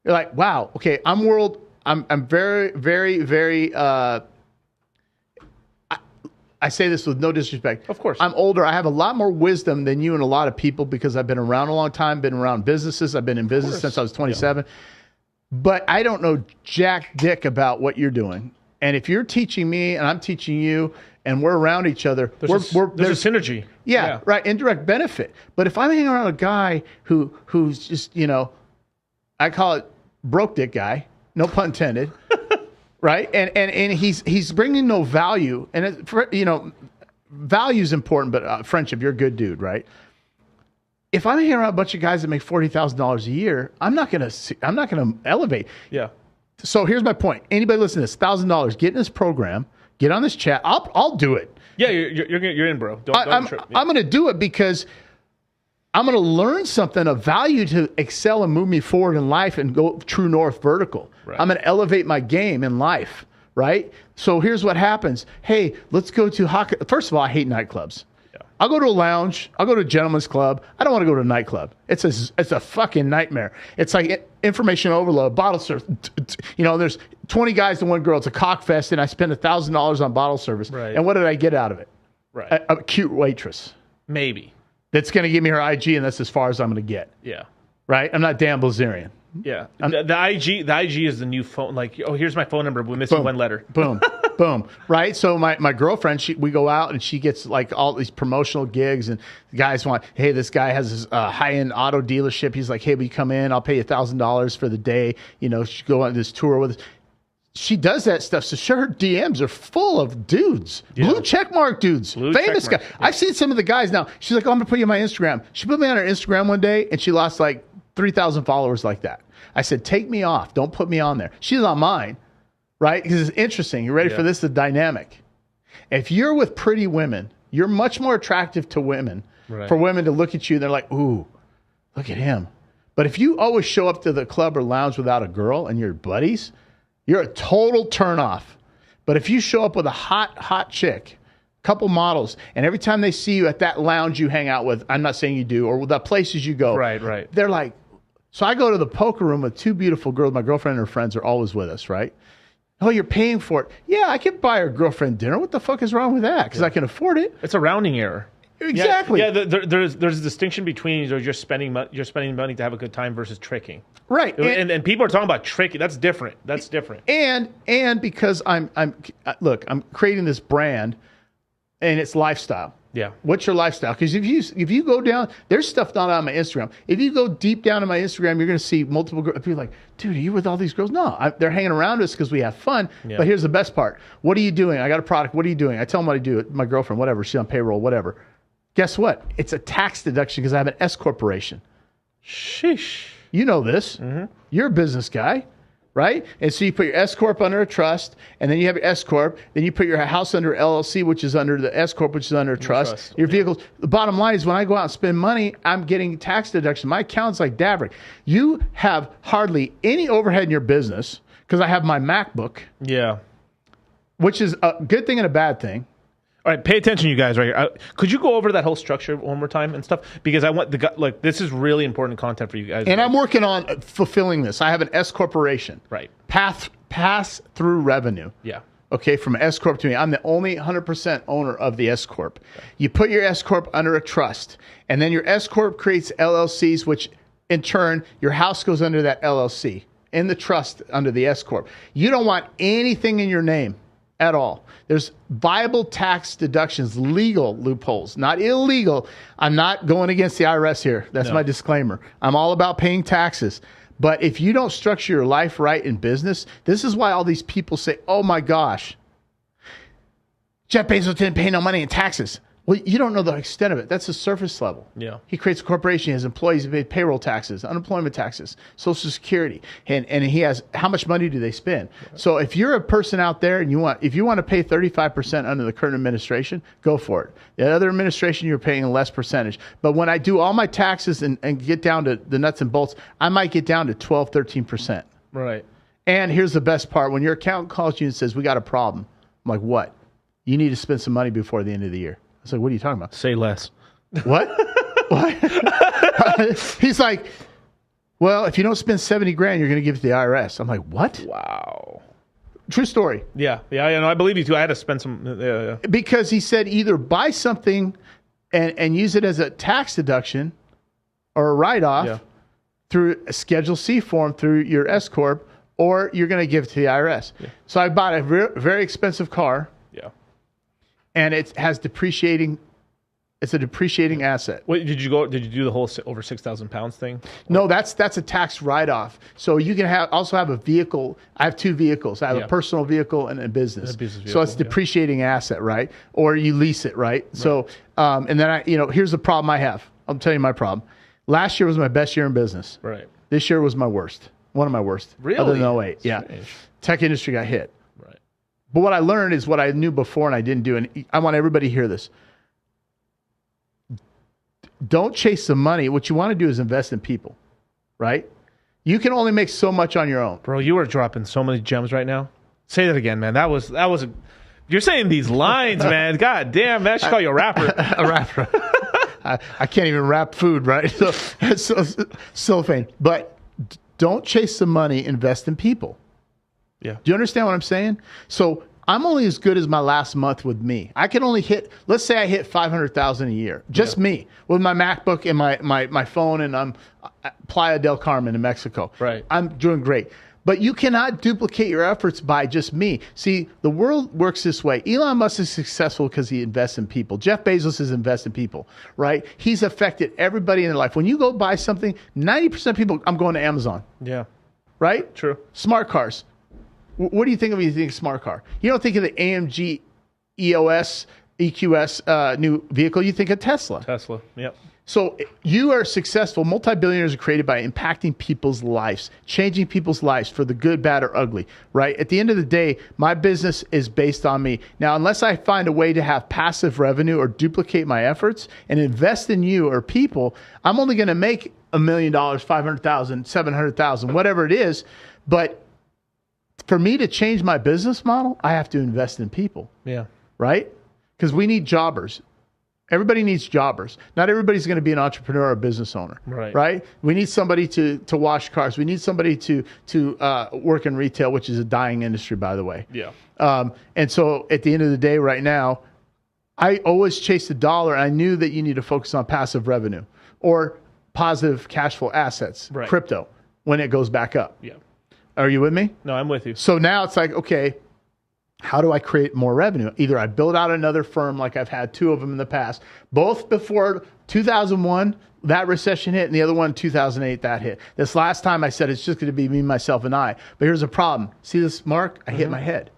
you're like, wow, okay, I'm very, very, very, I say this with no disrespect. Of course. I'm older. I have a lot more wisdom than you and a lot of people because I've been around a long time, been around businesses. I've been in business since I was 27. Yeah. But I don't know jack dick about what you're doing. And if you're teaching me and I'm teaching you and we're around each other, there's a synergy. Yeah, right. Indirect benefit. But if I'm hanging around a guy who's just, I call it broke dick guy. No pun intended. Right? And he's bringing no value. And, value is important, but friendship, you're a good dude, right? If I'm hanging around a bunch of guys that make $40,000 a year, I'm not gonna elevate. Yeah. So here's my point. Anybody listen to this, $1,000, get in this program, get on this chat. I'll do it. Yeah, you're in, bro. I'm going to do it because I'm going to learn something of value to excel and move me forward in life and go true north vertical. Right. I'm going to elevate my game in life, right? So here's what happens. Hey, let's go to hockey. First of all, I hate nightclubs. Yeah. I'll go to a lounge. I'll go to a gentleman's club. I don't want to go to a nightclub. It's a fucking nightmare. It's like information overload, bottle service. There's 20 guys to one girl. It's a cock fest, and I spend $1,000 on bottle service. Right. And what did I get out of it? Right. A cute waitress. Maybe. That's going to give me her IG, and that's as far as I'm going to get. Yeah. Right? I'm not Dan Bilzerian. Yeah. The IG is the new phone. Like, oh, here's my phone number. We're missing one letter. Boom. Boom. Right? So my girlfriend, we go out, and she gets like all these promotional gigs, and the guys want, hey, this guy has this high-end auto dealership. He's like, hey, will you come in? I'll pay you $1,000 for the day. She go on this tour with us. She does that stuff. So her DMs are full of dudes, blue checkmark dudes, famous guys. Yeah. I've seen some of the guys now. She's like, oh, I'm going to put you on my Instagram. She put me on her Instagram one day, and she lost like 3,000 followers like that. I said, take me off. Don't put me on there. She's on mine, right? Because it's interesting. You ready for this? The dynamic. If you're with pretty women, you're much more attractive to women. Right. For women to look at you, they're like, ooh, look at him. But if you always show up to the club or lounge without a girl and your buddies, you're a total turnoff. But if you show up with a hot chick, couple models, and every time they see you at that lounge you hang out with, I'm not saying you do, or the places you go, right, they're like, so I go to the poker room with two beautiful girls. My girlfriend and her friends are always with us, right? Oh, you're paying for it. Yeah, I can buy her girlfriend dinner. What the fuck is wrong with that? Because I can afford it. It's a rounding error. Exactly. Yeah, there's a distinction between you're spending money to have a good time versus tricking. Right. And people are talking about tricking. That's different. And because I'm creating this brand and it's lifestyle. Yeah. What's your lifestyle? Because if you go down, there's stuff not on my Instagram. If you go deep down in my Instagram, you're going to see multiple girls. People are like, dude, are you with all these girls? No, they're hanging around us because we have fun. Yeah. But here's the best part. What are you doing? I got a product. What are you doing? I tell them what I do. My girlfriend, whatever. She's on payroll, whatever. Guess what? It's a tax deduction because I have an S corporation. Sheesh. You know this. Mm-hmm. You're a business guy, right? And so you put your S corp under a trust, and then you have your S corp. Then you put your house under LLC, which is under the S corp, which is under a trust. Your vehicles. The bottom line is when I go out and spend money, I'm getting tax deduction. My account's like Daverick. You have hardly any overhead in your business because I have my MacBook. Yeah. Which is a good thing and a bad thing. All right, pay attention, you guys, right here. Could you go over that whole structure one more time and stuff? Because I want this is really important content for you guys. And I'm working on fulfilling this. I have an S corporation. Right. Pass through revenue. Yeah. Okay, from S corp to me. I'm the only 100% owner of the S corp. Okay. You put your S corp under a trust, and then your S corp creates LLCs, which in turn your house goes under that LLC in the trust under the S corp. You don't want anything in your name at all. There's viable tax deductions, legal loopholes, not illegal. I'm not going against the IRS here. That's my disclaimer. I'm all about paying taxes. But if you don't structure your life right in business, this is why all these people say, oh my gosh, Jeff Bezos didn't pay no money in taxes. Well, you don't know the extent of it. That's the surface level. Yeah. He creates a corporation. He has employees. He pays payroll taxes, unemployment taxes, Social Security, and he has how much money do they spend? Right. So if you're a person out there and if you want to pay 35% under the current administration, go for it. The other administration, you're paying a less percentage. But when I do all my taxes and get down to the nuts and bolts, I might get down to 12, 13%. Right. And here's the best part: when your accountant calls you and says, "We got a problem," I'm like, "What? You need to spend some money before the end of the year." I was like, what are you talking about? Say less. What? What? He's like, well, if you don't spend 70 grand, you're going to give it to the IRS. I'm like, what? Wow. True story. Yeah. I believe you too. I had to spend some. Yeah. Because he said either buy something and use it as a tax deduction or a write-off through a Schedule C form through your S Corp, or you're going to give it to the IRS. Yeah. So I bought a very expensive car. Yeah. And it has depreciating It's a depreciating asset. Wait, did you do the whole over 6,000 pounds thing? No, that's a tax write-off. So you can also have a vehicle. I have 2 vehicles. I have a personal vehicle and a business. Vehicle, so it's depreciating asset, right? Or you lease it, right? So, and then here's the problem I have. I'll tell you my problem. Last year was my best year in business. Right. This year was my worst. One of my worst. Really? Other than 08. Yeah. Tech industry got hit. Right. But what I learned is what I knew before and I didn't do. And I want everybody to hear this. Don't chase the money. What you want to do is invest in people, right? You can only make so much on your own. Bro, you are dropping so many gems right now. Say that again, man. That was you're saying these lines, man. God damn, man. I should call you a rapper. A rapper. I can't even rap food, right? So cellophane. But don't chase the money. Invest in people. Yeah. Do you understand what I'm saying? So I'm only as good as my last month with me. I can only hit, let's say I hit 500,000 a year, just me with my MacBook and my phone, and I'm Playa del Carmen in Mexico. Right. I'm doing great. But you cannot duplicate your efforts by just me. See, the world works this way. Elon Musk is successful because he invests in people. Jeff Bezos is investing in people, right? He's affected everybody in their life. When you go buy something, 90% of people, I'm going to Amazon. Yeah. Right? True. Smart cars. What do you think of when you think smart car? You don't think of the AMG EOS, EQS new vehicle. You think of Tesla. Tesla, yep. So you are successful. Multi-billionaires are created by impacting people's lives, changing people's lives for the good, bad, or ugly, right? At the end of the day, my business is based on me. Now, unless I find a way to have passive revenue or duplicate my efforts and invest in you or people, I'm only going to make $1 million, 500,000, 700,000, whatever it is. But for me to change my business model, I have to invest in people. Yeah. Right? Because we need jobbers. Everybody needs jobbers. Not everybody's going to be an entrepreneur or a business owner. Right. Right? We need somebody to wash cars. We need somebody to work in retail, which is a dying industry, by the way. Yeah. And so at the end of the day, right now, I always chase the dollar. And I knew that you need to focus on passive revenue or positive cash flow assets, crypto, when it goes back up. Yeah. Are you with me? No, I'm with you. So now it's like, okay, how do I create more revenue? Either I build out another firm like I've had 2 of them in the past, both before 2001, that recession hit, and the other one, 2008, that hit. This last time I said it's just going to be me, myself, and I. But here's the problem. See this mark? I hit my head.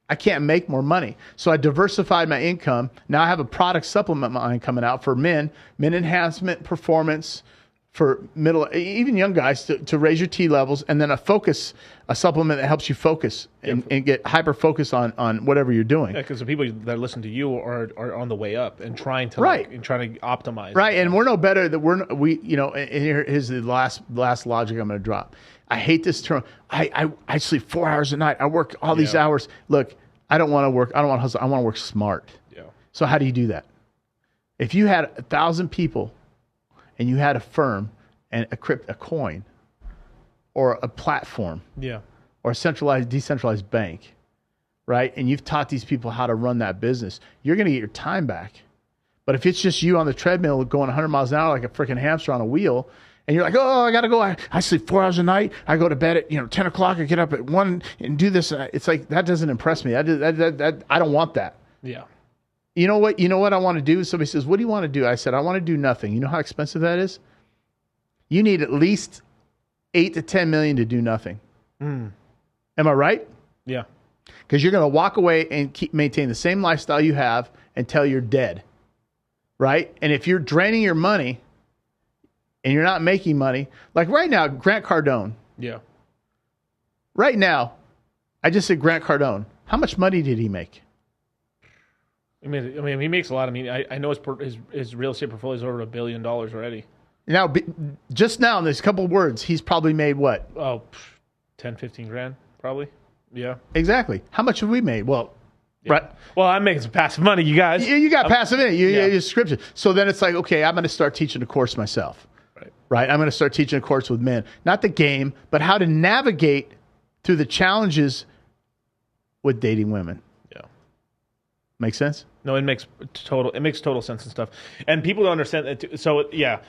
I can't make more money. So I diversified my income. Now I have a product supplement line coming out for men enhancement, performance, for middle, even young guys to raise your T levels, and then a supplement that helps you focus and get hyper focused on whatever you're doing. Yeah, because the people that listen to you are on the way up and trying to trying to optimize. Right, and we're no better. And here's the last logic I'm going to drop. I hate this term. I sleep 4 hours a night. I work all these hours. Look, I don't want to work. I don't want to hustle. I want to work smart. Yeah. So how do you do that? If you had 1,000 people and you had a firm and a coin or a platform or a centralized, decentralized bank, right? And you've taught these people how to run that business, you're going to get your time back. But if it's just you on the treadmill going 100 miles an hour like a freaking hamster on a wheel, and you're like, oh, I got to go. I sleep 4 hours a night. I go to bed at 10 o'clock. I get up at 1 and do this. It's like, that doesn't impress me. I don't want that. Yeah. You know what I want to do? Somebody says, what do you want to do? I said, I want to do nothing. You know how expensive that is? You need at least 8 to 10 million to do nothing. Am I right? Yeah. Because you're going to walk away and maintain the same lifestyle you have until you're dead. Right? And if you're draining your money and you're not making money, like right now, Grant Cardone. Yeah. Right now, I just said Grant Cardone. How much money did he make? I mean, he makes a lot. I mean, I know his real estate portfolio is over $1 billion already. Now, just now, in this couple of words, he's probably made what? Oh, 10, 15 grand, probably. Yeah. Exactly. How much have we made? Well, right. Well, I'm making some passive money, you guys. You got passive in it. You subscription. So then it's like, okay, I'm going to start teaching a course myself. Right. I'm going to start teaching a course with men. Not the game, but how to navigate through the challenges with dating women. Yeah. Make sense? No, it makes total sense and stuff. And people don't understand that. So yeah,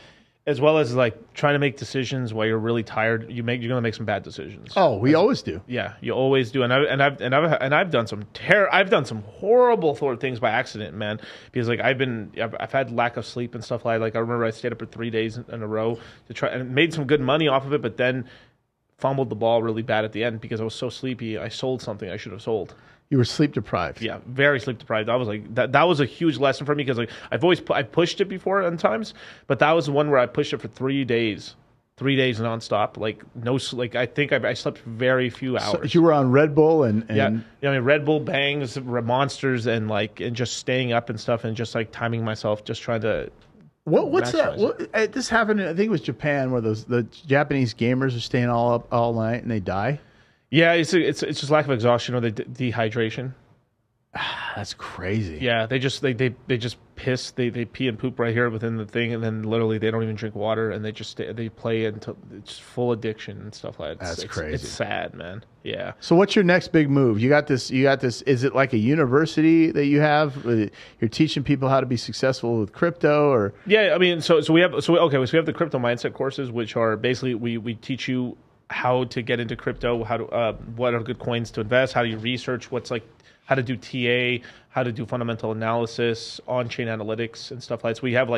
as well as like trying to make decisions while you're really tired. You're gonna make some bad decisions. Oh, we always do. Yeah, you always do. And I've done some horrible things by accident, man. Because like I've had lack of sleep and stuff like I remember I stayed up for 3 days in a row to try and made some good money off of it, but then fumbled the ball really bad at the end because I was so sleepy. I sold something I should have sold. You were sleep deprived. Yeah, very sleep deprived. I was like that was a huge lesson for me because like I pushed it before at times, but that was the one where I pushed it for 3 days. 3 days nonstop, I think I slept very few hours. So you were on Red Bull and yeah, I mean Red Bull bangs, monsters, and just staying up and stuff, and just like timing myself, just trying to. What's that? This happened. I think it was Japan, where the Japanese gamers are staying all up all night and they die. Yeah, it's just lack of exhaustion or the dehydration. That's crazy. Yeah, they just piss, they pee and poop right here within the thing, and then literally they don't even drink water, and they play until it's full addiction and stuff like that. That's crazy. It's sad, man. Yeah. So what's your next big move? You got this. Is it like a university that you have? You're teaching people how to be successful with crypto, or? Yeah, I mean, so we have the crypto mindset courses, which are basically we teach you how to get into crypto, how to what are good coins to invest, how do you research how to do TA, how to do fundamental analysis, on-chain analytics, and stuff like that. So we have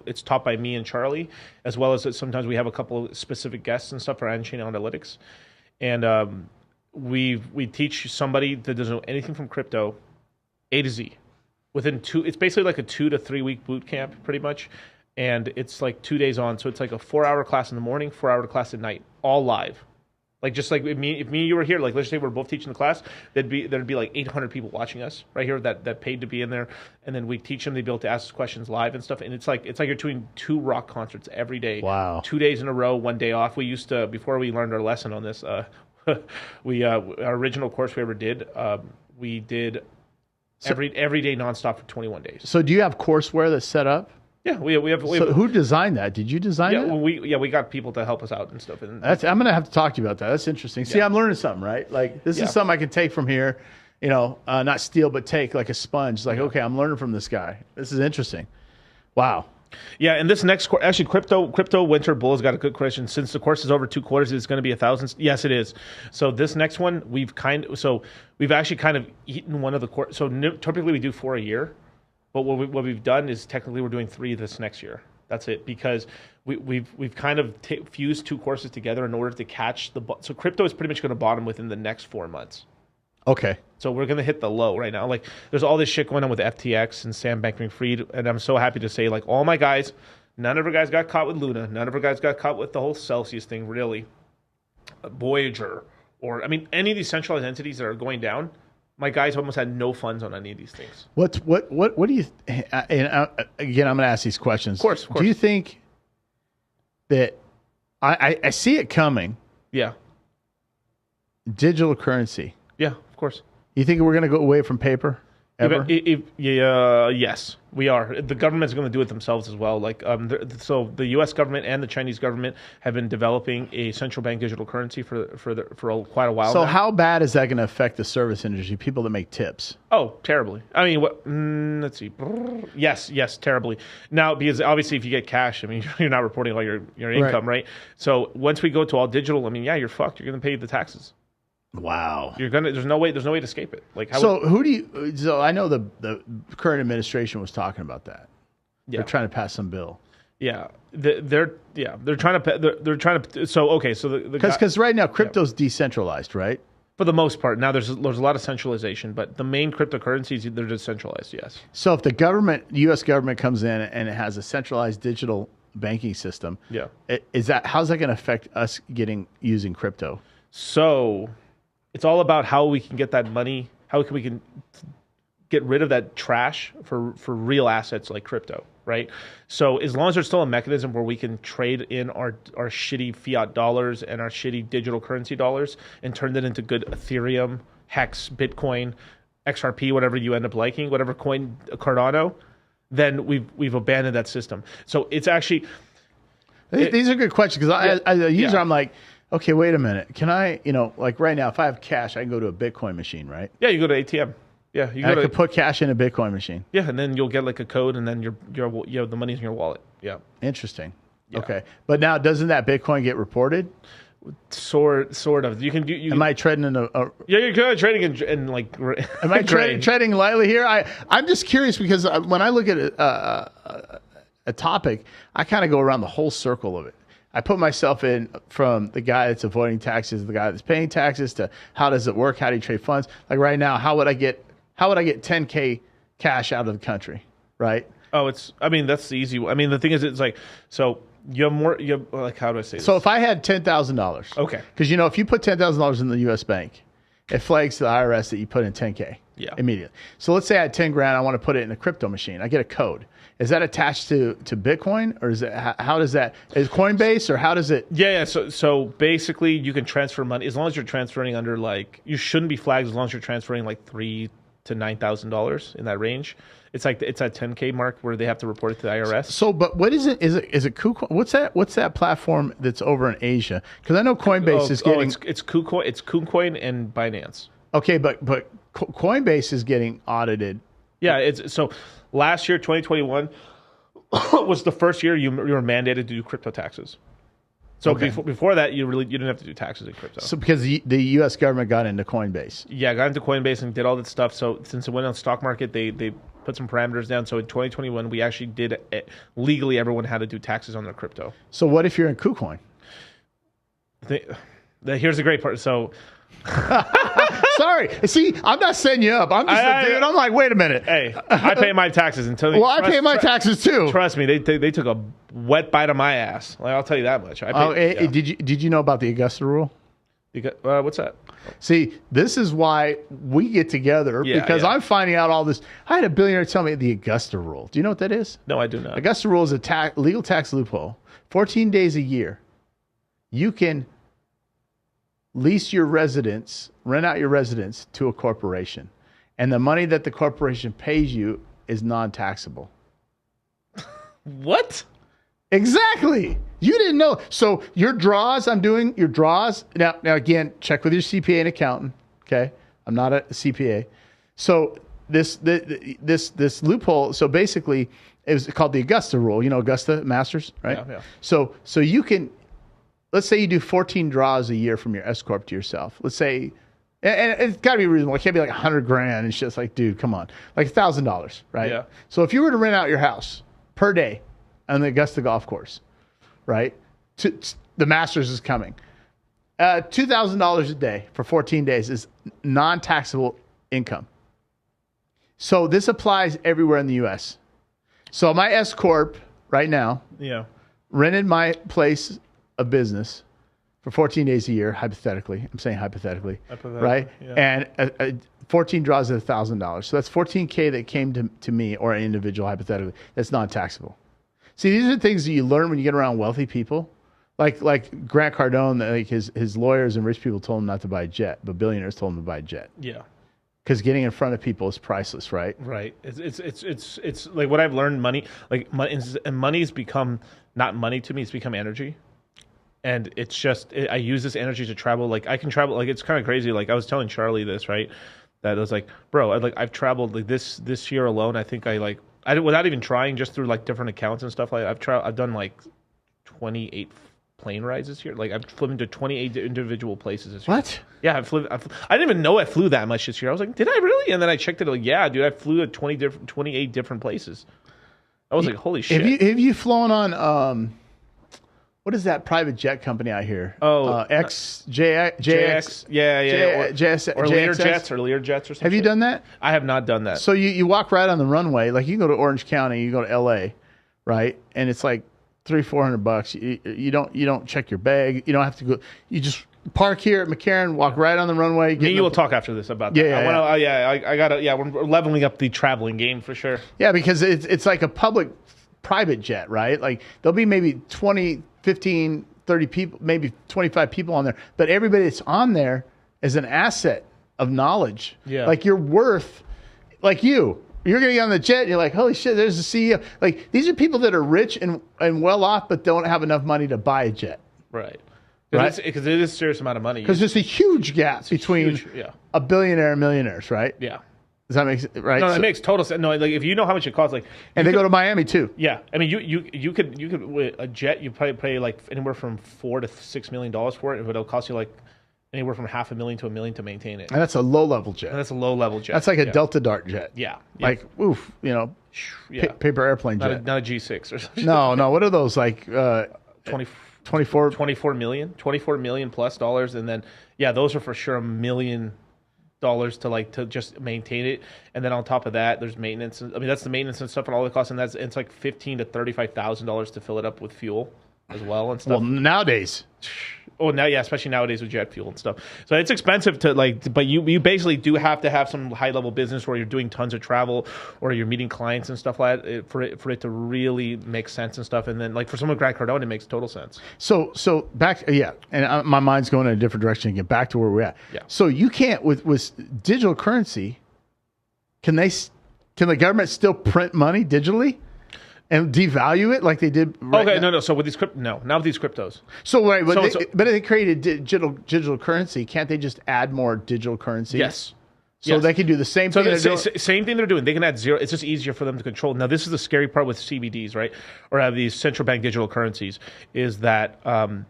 it's taught by me and Charlie, as well as sometimes we have a couple of specific guests and stuff for on-chain analytics. And we teach somebody that doesn't know anything from crypto, A to Z, it's basically like a 2 to 3 week boot camp, pretty much. And it's like 2 days on. So it's like a 4-hour class in the morning, 4-hour class at night, all live. Like just like if me and you were here, like let's say we're both teaching the class, there'd be like 800 people watching us right here that paid to be in there, and then we teach them. They'd be able to ask us questions live and stuff, and it's like you're doing 2 rock concerts every day. Wow. 2 days in a row, 1 day off. We used to, before we learned our lesson on this, our original course we ever did, we did every day nonstop for 21 days. So do you have courseware that's set up? Yeah, we have. So who designed that? Did you design it? Well, we got people to help us out and stuff. And I'm going to have to talk to you about that. That's interesting. See, I'm learning something, right? Like this is something I can take from here, not steal, but take like a sponge. Like, okay, I'm learning from this guy. This is interesting. Wow. Yeah, and this next course, actually, crypto winter bull's got a good question. Since the course is over 2 quarters, it's going to be 1,000. Yes, it is. So this next one, we've actually kind of eaten one of the course. So typically we do 4 a year. But what we've done is technically we're doing 3 this next year. That's it, because we've kind of fused 2 courses together in order to catch so crypto is pretty much going to bottom within the next 4 months. Okay. So we're going to hit the low right now. Like there's all this shit going on with FTX and Sam Bankman-Fried, and I'm so happy to say like all my guys, none of our guys got caught with Luna, none of our guys got caught with the whole Celsius thing, really, Voyager, or I mean any of these centralized entities that are going down. My guys almost had no funds on any of these things. What do you? And again, I'm going to ask these questions. Of course. Do you think that I see it coming? Yeah. Digital currency. Yeah, of course. You think we're going to go away from paper ever? Yes, we are. The government's going to do it themselves as well. Like, so the U.S. government and the Chinese government have been developing a central bank digital currency for quite a while. So now. how bad is that going to affect the service industry? People that make tips? Oh, terribly. I mean, let's see. Yes, terribly. Now, because obviously, if you get cash, I mean, you're not reporting all your income, right? So once we go to all digital, I mean, yeah, you're fucked. You're going to pay the taxes. Wow. There's no way to escape it. Like so I know the current administration was talking about that. Yeah. They're trying to pass some bill. Yeah. They're trying to so okay, so because right now crypto's decentralized, right? For the most part. Now there's a lot of centralization, but the main cryptocurrencies they're decentralized, yes. So if the US government comes in and it has a centralized digital banking system, yeah. How's that going to affect us using crypto? So it's all about how we can get that money, how we can get rid of that trash for real assets like crypto, right? So as long as there's still a mechanism where we can trade in our shitty fiat dollars and our shitty digital currency dollars and turn that into good Ethereum, Hex, Bitcoin, XRP, whatever you end up liking, whatever coin, Cardano, then we've abandoned that system. So it's actually... These are good questions because as a user, I'm like, okay, wait a minute. Can I, like right now, if I have cash, I can go to a Bitcoin machine, right? Yeah, you go to ATM. Yeah, I could put cash in a Bitcoin machine. Yeah, and then you'll get like a code, and then the money's in your wallet. Yeah. Interesting. Yeah. Okay. But now, doesn't that Bitcoin get reported? Sort of. You can do. Am I treading in a yeah, you're good trading in like. Am I treading lightly here? I'm just curious because when I look at a topic, I kind of go around the whole circle of it. I put myself in from the guy that's avoiding taxes, the guy that's paying taxes, to how does it work? How do you trade funds? Like right now, how would I get 10K cash out of the country? Right? Oh, I mean, that's the easy. I mean, the thing is, it's like, so you have like, how do I say this? So if I had $10,000, okay, because if you put $10,000 in the U.S. bank, it flags to the IRS that you put in 10K immediately. So let's say I had 10 grand, I want to put it in a crypto machine. I get a code. Is that attached to Bitcoin, or is it how does that is Coinbase, or how does it? Yeah. So basically, you can transfer money as long as you're transferring under like, you shouldn't be flagged as long as you're transferring like $3,000 to $9,000 in that range. It's like it's that 10K mark where they have to report it to the IRS. So, but what is it? Is it KuCoin? What's that platform that's over in Asia? Because I know Coinbase is getting it's KuCoin, it's KuCoin and Binance. Okay, but Coinbase is getting audited. Yeah, it's so last year, 2021, was the first year you were mandated to do crypto taxes. So before that, you didn't have to do taxes in crypto. So because the U.S. government got into Coinbase. Yeah, got into Coinbase and did all that stuff. So since it went on the stock market, they put some parameters down. So in 2021, we actually did legally, everyone had to do taxes on their crypto. So what if you're in KuCoin? Here's the great part. So. Sorry. See, I'm not setting you up. I'm just a dude. I'm like, wait a minute. Hey, I pay my taxes until. Well, I pay my taxes too. Trust me, they took a wet bite of my ass. Like, I'll tell you that much. Did you know about the Augusta rule? What's that? See, this is why we get together because I'm finding out all this. I had a billionaire tell me the Augusta rule. Do you know what that is? No, I do not. Augusta rule is a legal tax loophole. 14 days a year, you can lease your residence, rent out your residence to a corporation. And the money that the corporation pays you is non-taxable. What? Exactly. You didn't know. So your draws, I'm doing your draws. Now again, check with your CPA and accountant. Okay. I'm not a CPA. So this loophole, so basically it was called the Augusta rule. You know, Augusta Masters, right? Yeah. So you can, let's say you do 14 draws a year from your S Corp to yourself. Let's say, and it's got to be reasonable. It can't be like $100,000. And it's just like, dude, come on, like $1,000, right? Yeah. So if you were to rent out your house per day on the Augusta golf course, right? The Masters is coming. $2,000 a day for 14 days is non-taxable income. So this applies everywhere in the U.S. So my S Corp right now, rented my place of business for 14 days a year, hypothetically. I'm saying hypothetically, right? Yeah. And 14 draws at $1,000. So that's $14K that came to me or an individual, hypothetically. That's non-taxable. See, these are things that you learn when you get around wealthy people. Like Grant Cardone, like his lawyers and rich people told him not to buy a jet, but billionaires told him to buy a jet. Yeah. Because getting in front of people is priceless, right? Right. It's like what I've learned. Money's become not money to me. It's become energy. And it's just, I use this energy to travel. Like I can travel, like it's kind of crazy. Like I was telling Charlie this, right? That I was like, bro, I've traveled like this year alone. I think without even trying, just through like different accounts and stuff. Like I've done like 28 plane rides this year. Like I've flown to 28 individual places this year. What? Yeah, I didn't even know I flew that much this year. I was like, did I really? And then I checked it. Like, yeah, dude, I flew to 28 different places. I was like, holy shit. Have you flown on what is that private jet company out here? JX. Yeah. JSS? Or Learjets or something. Have you done that? I have not done that. So you walk right on the runway. Like you go to Orange County, you go to LA, right? And it's like $300-400. You don't check your bag. You don't have to go. You just park here at McCarran, walk right on the runway. You will talk after this about that. I got to. We're leveling up the traveling game for sure. Yeah, because it's like a public private jet, right? Like there'll be maybe 20, 15, 30 people, maybe 25 people on there, but everybody that's on there is an asset of knowledge. Yeah. Like you're worth, like you're going to get on the jet and you're like, holy shit, there's the CEO. Like these are people that are rich and well off, but don't have enough money to buy a jet. Right. Because it is a serious amount of money. Because there's a huge gap between a billionaire and millionaires, right? Yeah. Does that make sense? Right? No, that makes total sense. No, like if you know how much it costs, like, and they go to Miami too. Yeah, I mean, you could with a jet, you probably pay like anywhere from $4 to $6 million for it, but it'll cost you like anywhere from $500,000 to $1 million to maintain it. And that's a low level jet. And that's a low level jet. That's like a Delta Dart jet. Yeah. Like oof, paper airplane jet. Not a G6 or something. No. What are those like? 24 million plus dollars, and then those are for sure $1 million to just maintain it, and then on top of that, there's maintenance. I mean, that's the maintenance and stuff and all the costs, and it's like $15,000 to $35,000 to fill it up with fuel as well and stuff. Well, nowadays. Oh, now, especially nowadays with jet fuel and stuff. So it's expensive to but you basically do have to have some high level business where you're doing tons of travel or you're meeting clients and stuff like that for it to really make sense and stuff. And then like for someone like Grant Cardone, it makes total sense. So back, and my mind's going in a different direction again. Back to where we're at. Yeah. So you can't with digital currency. Can the government still print money digitally? And devalue it like they did. Right now? No. So with these not with these cryptos. So but they created digital currency. Can't they just add more digital currency? Yes. So they can do the same thing. Same thing they're doing. They can add zero. It's just easier for them to control. Now this is the scary part with CBDs, right? Or have these central bank digital currencies is that the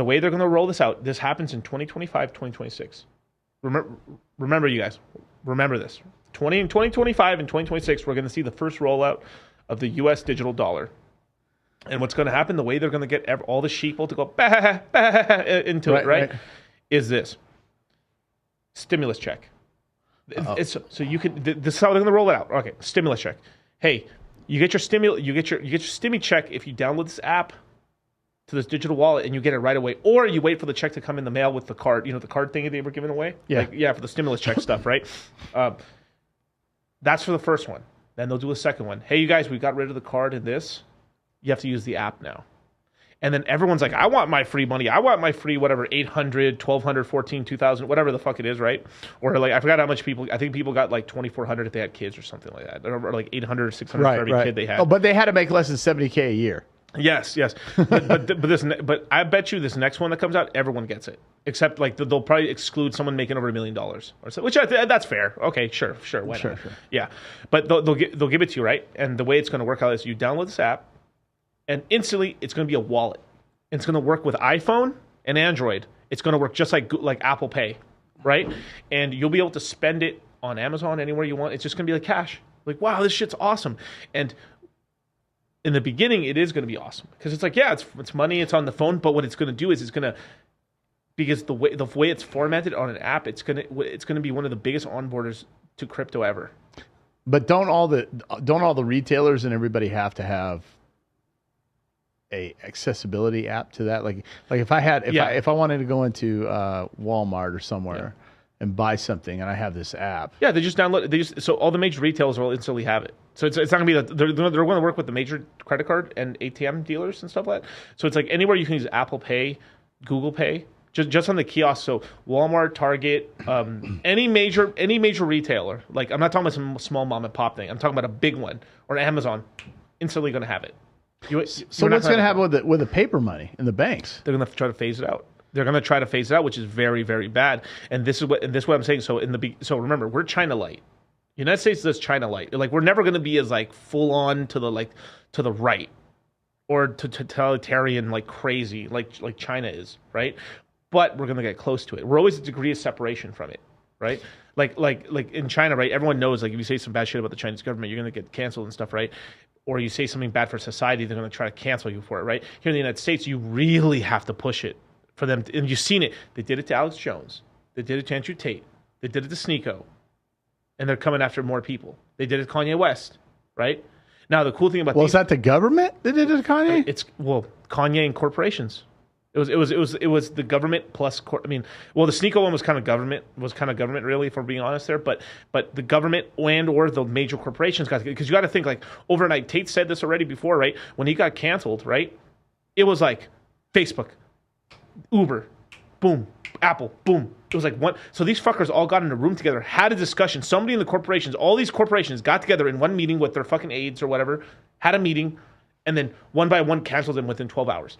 way they're going to roll this out. This happens in 2025, 2026. Remember, you guys. Remember this. 2025 and 2026, we're going to see the first rollout of the U.S. digital dollar. And what's going to happen, the way they're going to get all the sheeple to go bah, bah, into it, right? Is this stimulus check. So you can. This is how they're going to roll it out. Okay, stimulus check. Hey, you get your stimmy check if you download this app to this digital wallet and you get it right away, or you wait for the check to come in the mail with the card. The card thing they were giving away. For the stimulus check stuff, right? That's for the first one. Then they'll do a second one. Hey, you guys, we got rid of the card and this. You have to use the app now. And then everyone's like, I want my free money. I want my free whatever, 800, 1200, 14, 2000, whatever the fuck it is, right? Or like, I forgot how much people, I think people got like 2400 if they had kids or something like that. Or like 800 or 600 for every kid they had. Oh, but they had to make less than 70K a year. Yes. But I bet you this next one that comes out, everyone gets it, except like they'll probably exclude someone making over $1 million or so, which that's fair. Okay, sure, why not? Sure. Yeah, but they'll give it to you, right? And the way it's going to work out is you download this app, and instantly it's going to be a wallet. And it's going to work with iPhone and Android. It's going to work just like Apple Pay, right? And you'll be able to spend it on Amazon anywhere you want. It's just going to be like cash. Like, wow, this shit's awesome. And in the beginning, it is going to be awesome because it's like, it's money, it's on the phone. But what it's going to do is because the way it's formatted on an app, it's going to be one of the biggest onboarders to crypto ever. But don't all the retailers and everybody have to have a accessibility app to that? Like if I wanted to go into Walmart or somewhere and buy something and I have this app. Yeah, they just download. So all the major retailers will instantly have it. So it's not going to be that they're going to work with the major credit card and ATM dealers and stuff like that. So it's like anywhere you can use Apple Pay, Google Pay, just on the kiosk. So Walmart, Target, any major retailer. Like I'm not talking about some small mom and pop thing. I'm talking about a big one or Amazon. Instantly going to have it. So what's going to happen with the paper money in the banks? They're going to try to phase it out. They're going to try to phase it out, which is very, very bad. And this is what I'm saying. So so remember, we're China light. United States does China light. Like we're never going to be as like full on to the right or to totalitarian like crazy like China is, right? But we're going to get close to it. We're always a degree of separation from it, right? Like in China, right? Everyone knows like if you say some bad shit about the Chinese government, you're going to get canceled and stuff, right? Or you say something bad for society, they're going to try to cancel you for it, right? Here in the United States, you really have to push it for them. And you've seen it. They did it to Alex Jones. They did it to Andrew Tate. They did it to Sneeko. And they're coming after more people. They did it to Kanye West, right? Now, the cool thing about is that the government that did it to Kanye? It's Kanye and corporations. It was the government plus. The Sneeko one was kind of government really, if we're being honest there. But the government and or the major corporations got, because you got to think like overnight. Tate said this already before, right? When he got canceled, right? It was like Facebook, Uber, boom, Apple, boom. It was like one. So these fuckers all got in a room together, had a discussion. Somebody in the corporations, all these corporations got together in one meeting with their fucking aides or whatever, had a meeting, and then one by one canceled them within 12 hours.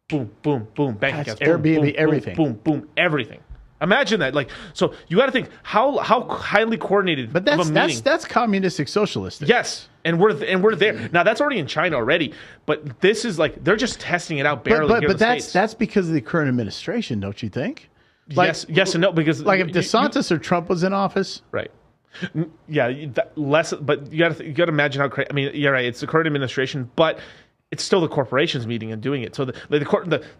Boom, boom, boom, bank accounts. Airbnb, boom, everything. Boom, boom, everything. Imagine that. Like, so you got to think how highly coordinated. But that's communistic socialistic. Yes, and we're there now. That's already in China already. But this is like they're just testing it out barely. But that's because of the current administration, don't you think? Like, yes and no, because like if DeSantis or Trump was in office, right? Yeah, less. But you got to imagine how crazy. I mean, yeah, right. It's the current administration, but it's still the corporations meeting and doing it. So the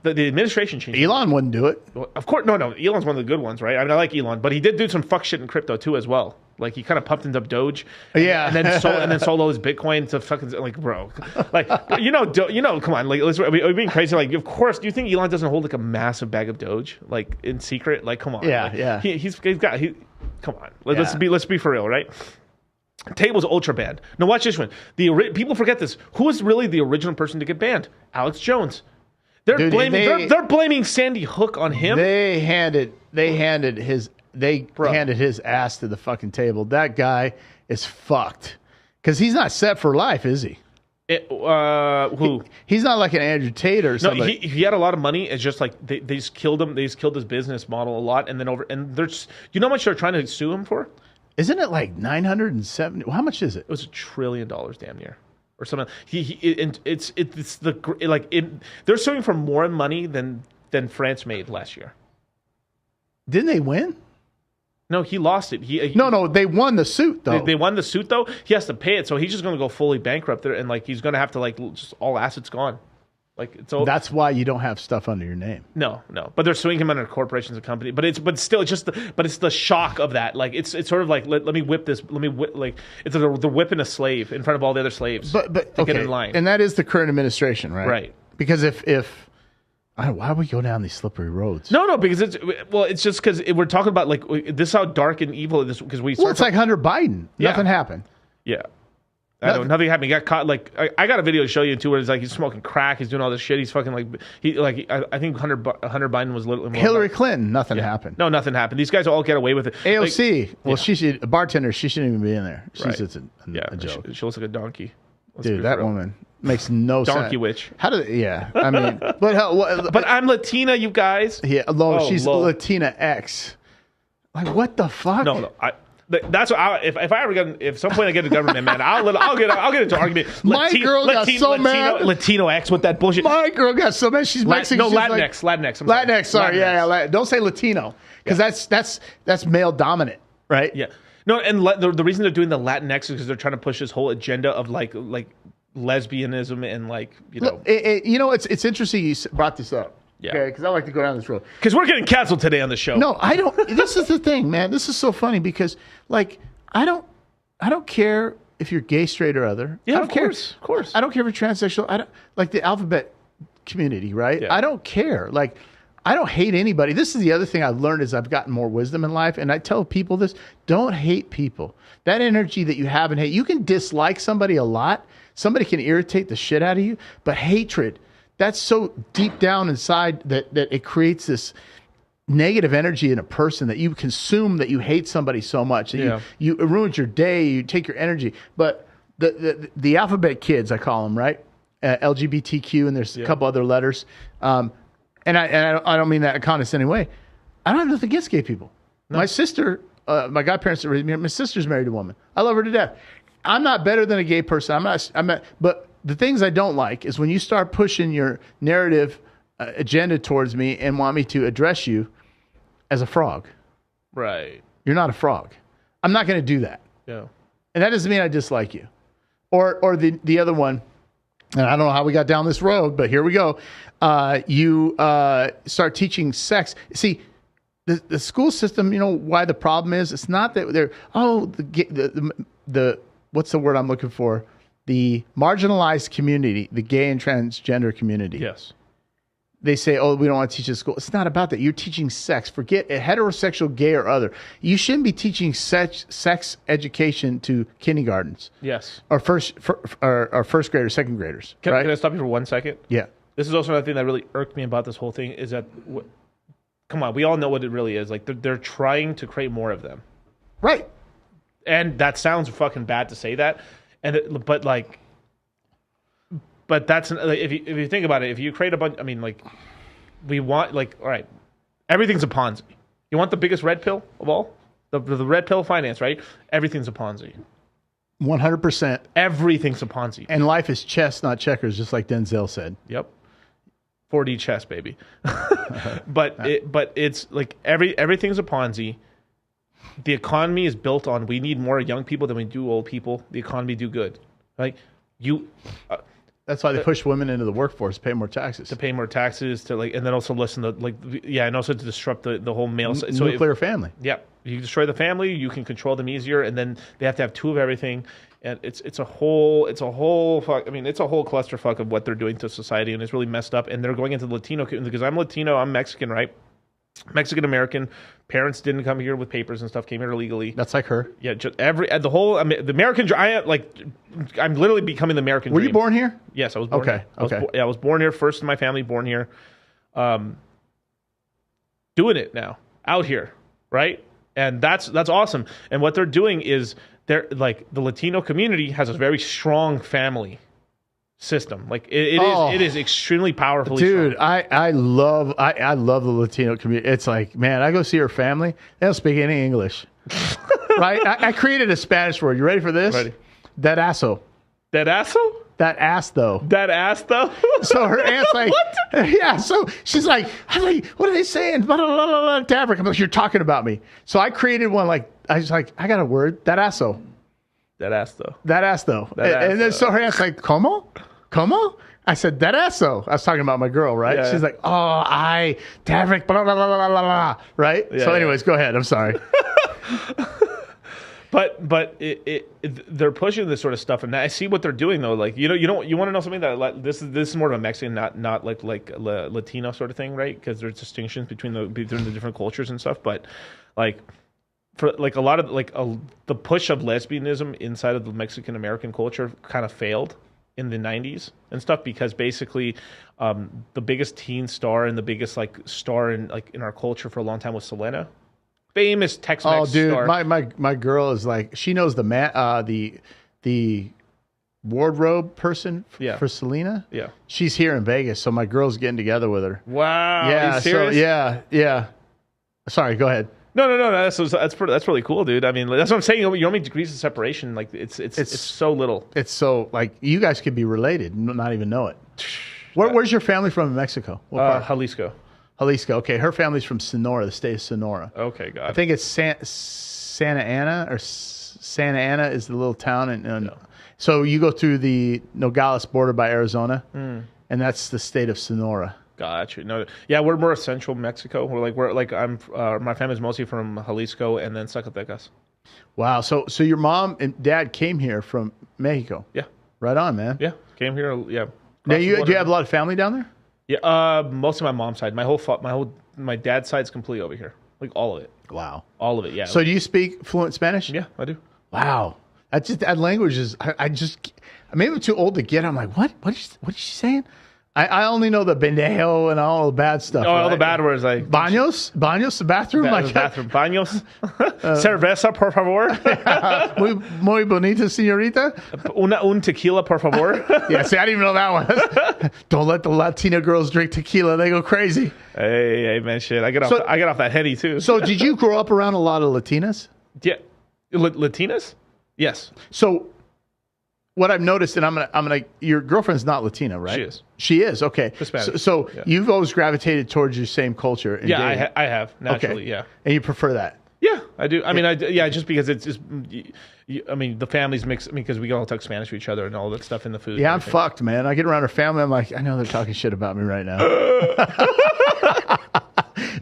administration changed. Elon wouldn't do it. Well, of course, no. Elon's one of the good ones, right? I mean, I like Elon, but he did do some fuck shit in crypto too, as well. Like he kind of pumped into Doge, yeah, and then solo his Bitcoin to fucking like, bro, like come on, like are we being crazy? Like, of course, do you think Elon doesn't hold like a massive bag of Doge like in secret? Like, come on, yeah, like, yeah. He's got come on, let's be for real, right? Table's ultra banned. Now watch this one. People forget this. Who is really the original person to get banned? Alex Jones. They're blaming Sandy Hook on him. They handed his ass to the fucking table. That guy is fucked because he's not set for life, is he? Who? He's not like an Andrew Tate or something. No, he had a lot of money. It's just like they just killed him. They just killed his business model a lot, and then there's you know how much they're trying to sue him for? Isn't it like 970? How much is it? It was $1 trillion damn near, or something. They're suing for more money than France made last year. Didn't they win? No, he lost it. No, they won the suit though. They won the suit though. He has to pay it, so he's just going to go fully bankrupt there, and like he's going to have to like just all assets gone. Like that's why you don't have stuff under your name. No, but they're suing him under corporations and company. But it's the shock of that. Like it's sort of like let me whip this. Like it's the whipping a slave in front of all the other slaves. But to get in line. And that is the current administration, right? Right. Because if why would we go down these slippery roads? No, because it's just because we're talking about like this is how dark and evil it is because we. Well, it's like Hunter Biden. Yeah. Nothing happened. Yeah. Nothing happened. He got caught. Like I got a video to show you too, where it's like he's smoking crack, he's doing all this shit. He's fucking I think Hunter Biden was literally Hillary Clinton. Nothing happened. No, nothing happened. These guys all get away with it. AOC. A bartender. She shouldn't even be in there. She's just a joke. She looks like a donkey. Dude, that woman makes no sense. Donkey witch. How did? Yeah, I mean, but I'm Latina, you guys. Yeah, she's Latina X. Like what the fuck? No. That's what if some point I get to government, man, I'll get into argument. My girl got so mad. Latino X with that bullshit. My girl got so mad. She's Mexican. Latinx. Latinx. Sorry, yeah. Don't say Latino because that's male dominant, right? Yeah. No, and the reason they're doing the Latinx is because they're trying to push this whole agenda of like lesbianism and like it's interesting you brought this up. Yeah. Okay, because I like to go down this road. Because we're getting canceled today on the show. No, I don't. This is the thing, man. This is so funny because, like, I don't care if you're gay, straight, or other. Yeah, I don't care. Of course. I don't care if you're transsexual. I don't like the alphabet community, right? Yeah. I don't care. Like, I don't hate anybody. This is the other thing I've learned as I've gotten more wisdom in life, and I tell people this: don't hate people. That energy that you have in hate, you can dislike somebody a lot. Somebody can irritate the shit out of you, but hatred. That's so deep down inside that it creates this negative energy in a person that you consume, that you hate somebody so much that you it ruins your day, you take your energy. But the alphabet kids, I call them, right? LGBTQ, and there's a couple other letters. And I don't mean that in a condescending way. I don't have nothing against gay people. No. My sister, my godparents, my sister's married a woman. I love her to death. I'm not better than a gay person. I'm not. But the things I don't like is when you start pushing your narrative agenda towards me and want me to address you as a frog. Right. You're not a frog. I'm not going to do that. Yeah. And that doesn't mean I dislike you. Or the other one, and I don't know how we got down this road, but here we go. You start teaching sex. See, the school system, you know why the problem is? It's not that they're, the what's the word I'm looking for? The marginalized community, the gay and transgender community. Yes. They say, oh, we don't want to teach in school. It's not about that. You're teaching sex. Forget a heterosexual, gay, or other. You shouldn't be teaching sex education to kindergartens. Yes. Or first graders, second graders. Can right? I stop you for 1 second? Yeah. This is also another thing that really irked me about this whole thing is that, come on, we all know what it really is. Like, they're trying to create more of them. Right. And that sounds fucking bad to say that. But that's if you think about it, if you create a bunch, I mean, like we want, like, all right, everything's a Ponzi. You want the biggest red pill of all? The red pill finance, right? Everything's a Ponzi. 100%. Everything's a Ponzi. And life is chess, not checkers, just like Denzel said. Yep. 4D chess, baby. but it's like everything's a Ponzi. The economy is built on we need more young people than we do old people. The economy do good. Like that's why they push women into the workforce, pay more taxes. To pay more taxes, to like, and then also listen to like, yeah, and also to disrupt the whole male. So nuclear family. Yeah, you destroy the family, you can control them easier, and then they have to have two of everything, and it's a whole fuck. I mean, it's a whole clusterfuck of what they're doing to society, and it's really messed up. And they're going into the Latino because I'm Latino, I'm Mexican, right? Mexican American. Parents didn't come here with papers and stuff. Came here illegally. That's like her. Yeah, just the whole the American. I'm literally becoming the American. Were dream. you born here? Yes, I was born. Okay. Here. I was born here. First in my family, born here. Doing it now, out here, right? And that's awesome. And what they're doing is they're like the Latino community has a very strong family system. Like it is extremely powerful. Dude, I love the Latino community. It's like, man, I go see her family. They don't speak any English. Right? I created a Spanish word. You ready for this? Ready. That asso. That asso? That ass though. That ass though. So her aunt's like, yeah. So she's like, what are they saying? Blah, blah, blah, blah, blah. Daverick, I'm like, you're talking about me. So I created one like, I was like, I got a word. That asso. That ass though. That ass though. And then so her aunt's like, ¿Cómo? I said, that asso. I was talking about my girl, right? Yeah, she's like, Daverick, blah, blah, blah, blah, blah, blah. Right? Yeah, so anyways, go ahead. I'm sorry. But they're pushing this sort of stuff, and I see what they're doing though. Like you want to know something that like, this is more of a Mexican, not like Latino sort of thing, right? Because there's distinctions between the different cultures and stuff. But like for like a lot of like the push of lesbianism inside of the Mexican American culture kind of failed in the 90s and stuff because basically the biggest teen star and the biggest like star in our culture for a long time was Selena. Famous Tex-Mex star. My girl is like, she knows the wardrobe person for Selena. Yeah. She's here in Vegas, so my girl's getting together with her. Wow. Yeah. Are you serious? Yeah. Sorry, go ahead. No. That's really cool, dude. I mean, that's what I'm saying. You only degrees of separation. Like it's so little. It's so like you guys could be related, and not even know it. Where's your family from in Mexico? What part? Jalisco. Jalisco. Okay, her family's from Sonora, the state of Sonora. Okay, got it. I think it's Santa Ana is the little town, and so you go through the Nogales border by Arizona, and that's the state of Sonora. Gotcha. No, yeah, we're more central Mexico. My family's mostly from Jalisco and then Zacatecas. Wow. So your mom and dad came here from Mexico. Yeah. Right on, man. Yeah, came here. Yeah. Now do you have a lot of family down there? Yeah. Most of my mom's side. My dad's side's completely over here. Like all of it. Wow. All of it. Yeah. So do you speak fluent Spanish? Yeah, I do. Wow. That language is. Maybe I'm too old to get. I'm like, what? What is she saying? I only know the pendejo and all the bad stuff. All the bad words like baños, the bathroom, bathroom, baños, cerveza, por favor. muy bonita, señorita. Un tequila, por favor. Yeah, see, I didn't even know that one. Don't let the Latina girls drink tequila; they go crazy. Hey, man, shit. I get off that heady too. So, did you grow up around a lot of Latinas? Yeah, Latinas. Yes. So, what I've noticed, and I'm gonna. Your girlfriend's not Latina, right? She is. She is. Okay. Hispanic. So yeah. You've always gravitated towards your same culture. Yeah, I have naturally. Okay. Yeah. And you prefer that? Yeah, I do. I mean, just because it's just. I mean, the families mix. I mean, because we all talk Spanish to each other and all that stuff in the food. Yeah, I'm fucked, man. I get around her family. I'm like, I know they're talking shit about me right now.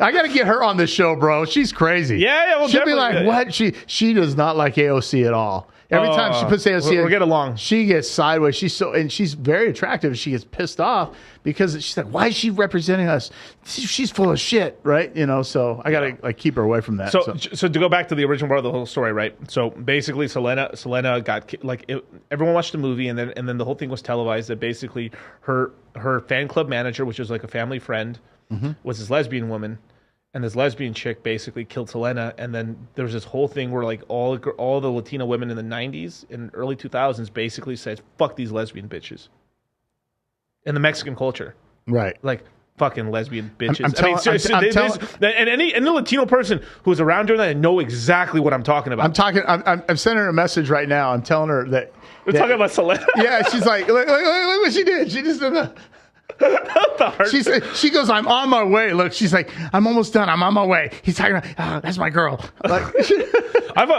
I got to get her on the show, bro. She's crazy. Yeah. Well, she'll be like, what? She does not like AOC at all. Every time she puts AOC we'll get along. She gets sideways. She's very attractive. She gets pissed off because she's like, why is she representing us? She's full of shit, right? So I got to keep her away from that. So to go back to the original part of the whole story, right? So basically, Selena got everyone watched the movie, and then the whole thing was televised. That basically her fan club manager, which was like a family friend, was this lesbian woman. And this lesbian chick basically killed Selena, and then there was this whole thing where like all the Latina women in the 90s and early 2000s basically said, "Fuck these lesbian bitches." In the Mexican culture, right? Like, fucking lesbian bitches. I'm seriously, and any Latino person who's around doing that, know exactly what I'm talking about. I'm sending her a message right now. I'm telling her that we're talking about Celeste. Yeah, she's like, look what she did. She just did she goes, I'm on my way. Look, she's like, I'm almost done. I'm on my way. He's talking about, that's my girl. Like, and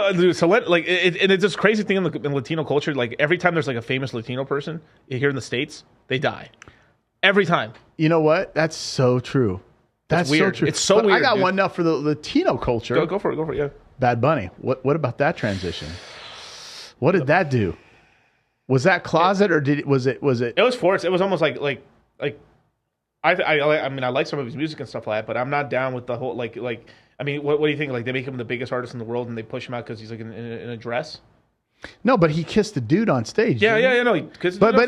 it's this crazy thing in Latino culture. Like every time there's like a famous Latino person here in the States, they die. Every time. You know what? That's so true. That's weird. So true. It's so weird. I got one now for the Latino culture. Go for it. Yeah. Bad Bunny. What about that transition? What did that do? Was that closet or was it? It was forced. It was almost like I mean I like some of his music and stuff like that, but I'm not down with the whole like I mean what do you think? Like they make him the biggest artist in the world and they push him out because he's like in a dress. No, but he kissed the dude on stage. Yeah. No, but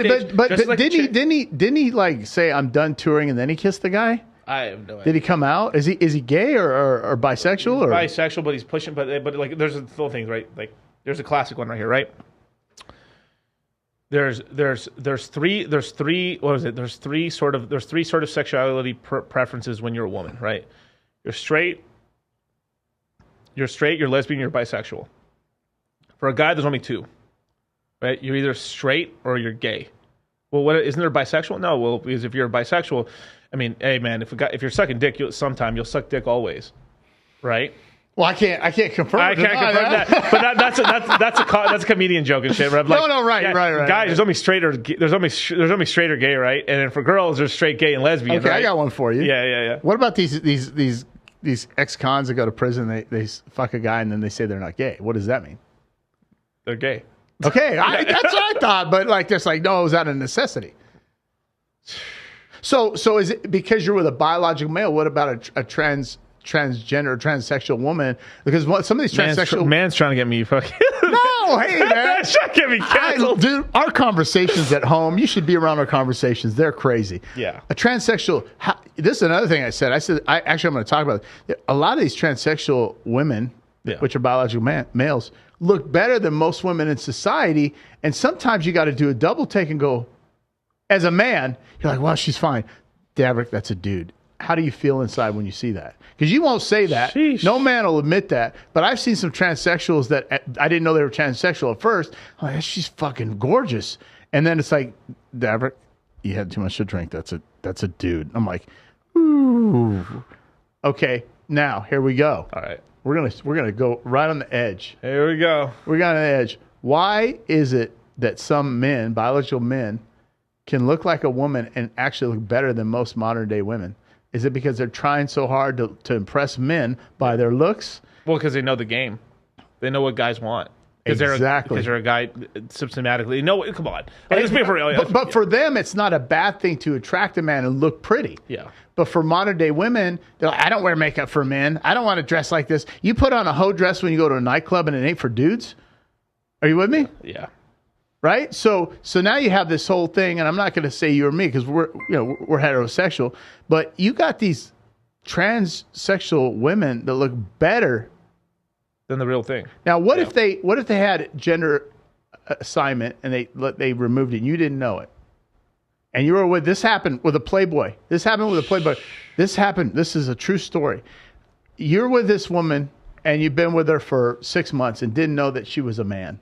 didn't he like say I'm done touring and then he kissed the guy? I have no idea. Did he come out? Is he gay or bisexual? Or bisexual, but he's pushing. But like there's a little things, right? Like there's a classic one right here, right? There's three sort of sexuality preferences when you're a woman, right? You're straight, you're lesbian, you're bisexual. For a guy, there's only two, right? You're either straight or you're gay. Well, isn't there bisexual? No, well, because if you're a bisexual, I mean, hey man, if you're sucking dick, you'll suck dick always, right? Well, I can't confirm. I can't confirm that, but that's a comedian joke and shit. Right? Like, right. Guys, there's only straight or gay, right? And then for girls, there's straight, gay, and lesbian. Okay, right? I got one for you. Yeah. What about these ex-cons that go to prison? They fuck a guy and then they say they're not gay. What does that mean? They're gay. Okay, that's what I thought. But like, just like, no, it was out of necessity. So is it because you're with a biological male? What about a transgender, transsexual woman? Because some of these transsexual man's trying to get me fucking. No, hey man, man's trying to get me canceled. Dude, our conversations at home. You should be around our conversations. They're crazy. Yeah. A transsexual. This is another thing I said. I'm going to talk about it. A lot of these transsexual women, which are biological males, look better than most women in society. And sometimes you got to do a double take and go, as a man, you're like, well, she's fine. Davrick, that's a dude. How do you feel inside when you see that? Because you won't say that. Sheesh. No man will admit that. But I've seen some transsexuals that I didn't know they were transsexual at first. I'm like, she's fucking gorgeous. And then it's like, Davrick, you had too much to drink. That's a dude. I'm like, ooh. Okay, now here we go. All right. We're gonna go right on the edge. Here we go. We're on the edge. Why is it that some men, biological men, can look like a woman and actually look better than most modern day women? Is it because they're trying so hard to impress men by their looks? Well, because they know the game. They know what guys want. Exactly. Because they're a guy systematically. No, come on. Let's be for real. But for them, it's not a bad thing to attract a man and look pretty. Yeah. But for modern day women, they're like, I don't wear makeup for men. I don't want to dress like this. You put on a hoe dress when you go to a nightclub and it ain't for dudes? Are you with me? Yeah. Right? So now you have this whole thing, and I'm not going to say you or me because we're heterosexual, but you got these transsexual women that look better than the real thing. Now, what if they had gender assignment and they removed it and you didn't know it? And you were with, this happened with a Playboy. This is a true story. You're with this woman and you've been with her for 6 months and didn't know that she was a man.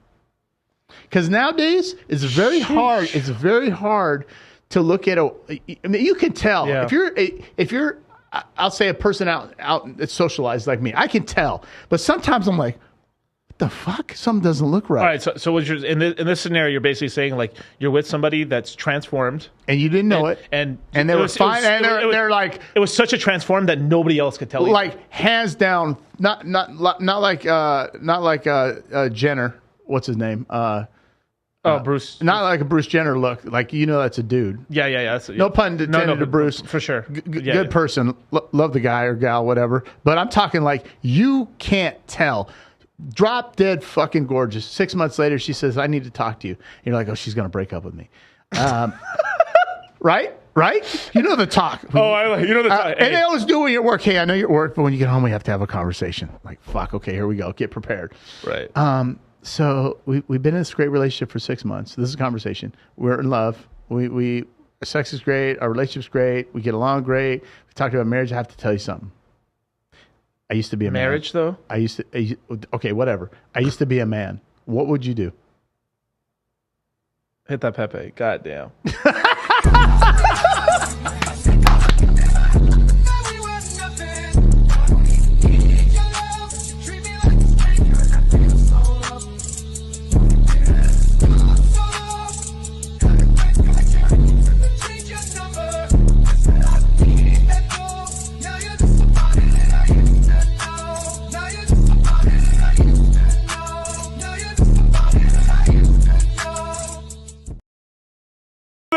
Because nowadays it's very hard. It's very hard to look at I mean, you can tell if you're I'll say a person out that's socialized like me. I can tell, but sometimes I'm like, what the fuck? Something doesn't look right. All right, so what you're, in this scenario, you're basically saying like you're with somebody that's transformed, and you didn't know it, and they were fine, and they're like, it was such a transform that nobody else could tell you. Like hands down, not like Jenner. What's his name? Bruce. Not like a Bruce Jenner look. Like, that's a dude. Yeah. No pun intended to Bruce. For sure. Good person. Love the guy or gal, whatever. But I'm talking like you can't tell. Drop dead fucking gorgeous. 6 months later, she says, I need to talk to you. And you're like, oh, she's going to break up with me. Right? You know the talk. You know the talk. And they always do when you're at work. Hey, I know you're at work, but when you get home, we have to have a conversation. Like, fuck, okay, here we go. Get prepared. Right. So we've been in this great relationship for 6 months. This is a conversation. We're in love. We Our sex is great. Our relationship's great. We get along great. We talked about marriage. I have to tell you something. I used to be a man. Marriage, though? Okay, whatever. I used to be a man. What would you do? Hit that Pepe. God damn.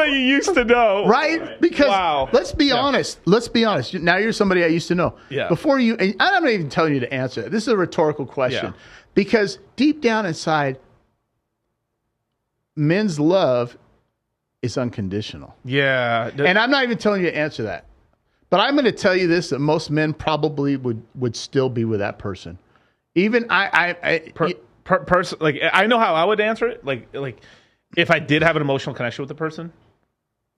You used to know, right? Because let's be honest. Let's be honest. Now you're somebody I used to know. Yeah. Before you, and I'm not even telling you to answer it. This is a rhetorical question, because deep down inside, men's love is unconditional. Yeah. And I'm not even telling you to answer that, but I'm going to tell you this: that most men probably would still be with that person. Even I know how I would answer it. Like if I did have an emotional connection with the person.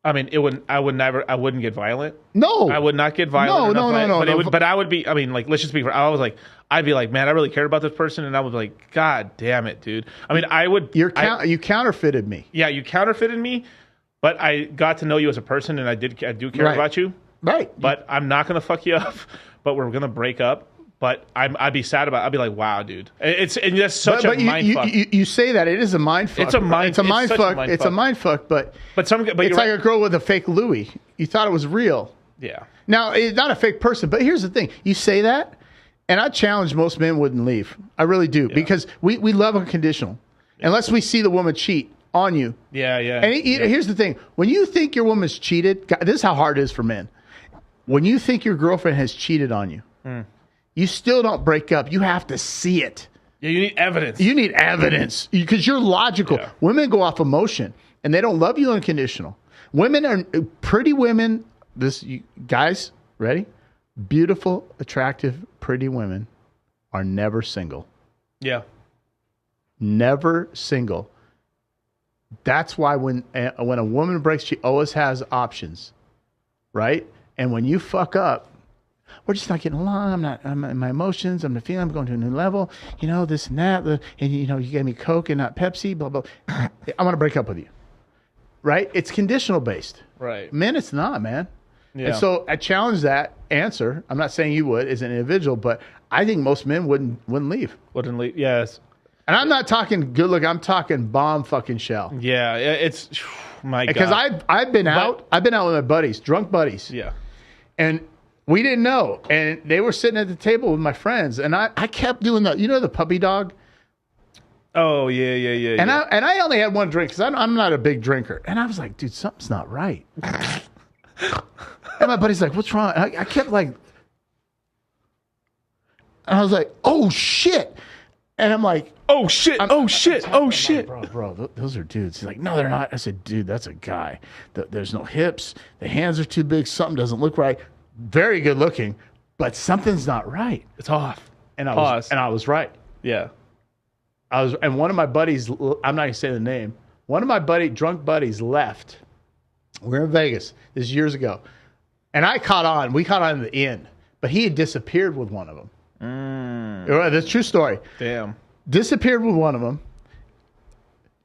I mean, I wouldn't get violent. No, I would not get violent. No. But I would be. I mean, like, let's just be. I'd be like, man, I really cared about this person, and I would be like, God damn it, dude. I mean, I would. You counterfeited me. Yeah, you counterfeited me, but I got to know you as a person, and I do care about you. Right. But I'm not gonna fuck you up. But we're gonna break up. But I'd be sad about it. I'd be like, wow, dude. And that's such a mind fuck. You say that. It is a mind fuck. It's a mind fuck. It's a mind fuck, but it's like a girl with a fake Louis. You thought it was real. Yeah. Now, it's not a fake person, but here's the thing. You say that, and I challenge most men wouldn't leave. I really do. Because we love unconditional. Unless we see the woman cheat on you. Yeah. And here's the thing. When you think your woman's cheated, this is how hard it is for men. When you think your girlfriend has cheated on you, you still don't break up. You have to see it. Yeah, you need evidence. You need evidence because you're logical. Yeah. Women go off emotion, and they don't love you unconditional. Women are pretty women. Guys, ready? Beautiful, attractive, pretty women are never single. Yeah. Never single. That's why when a woman breaks, she always has options, right? And when you fuck up, we're just not getting along. I'm in my emotions. I'm feeling I'm going to a new level. You know, this and that. And, you know, you gave me Coke and not Pepsi, blah, blah. I want to break up with you. Right? It's conditional based. Right. Men, it's not, man. Yeah. And so I challenge that answer. I'm not saying you would as an individual, but I think most men wouldn't leave. Wouldn't leave, yes. And I'm not talking good look. I'm talking bomb fucking shell. Yeah, it's, my God. Because I've been out with my buddies, drunk buddies. Yeah. And we didn't know. And they were sitting at the table with my friends. And I kept doing the puppy dog? Oh, yeah. And I only had one drink because I'm not a big drinker. And I was like, dude, something's not right. And my buddy's like, what's wrong? I kept like, and I was like, oh, shit. And I'm like, oh, shit. Bro, those are dudes. He's like, no, they're not. I said, dude, that's a guy. There's no hips. The hands are too big. Something doesn't look right. Very good looking, but something's not right. It's off. And I was right. Yeah. And one of my buddies, I'm not going to say the name, one of my drunk buddies left. We're in Vegas. This is years ago. And we caught on in the inn, but he had disappeared with one of them. That's a true story. Damn. Disappeared with one of them.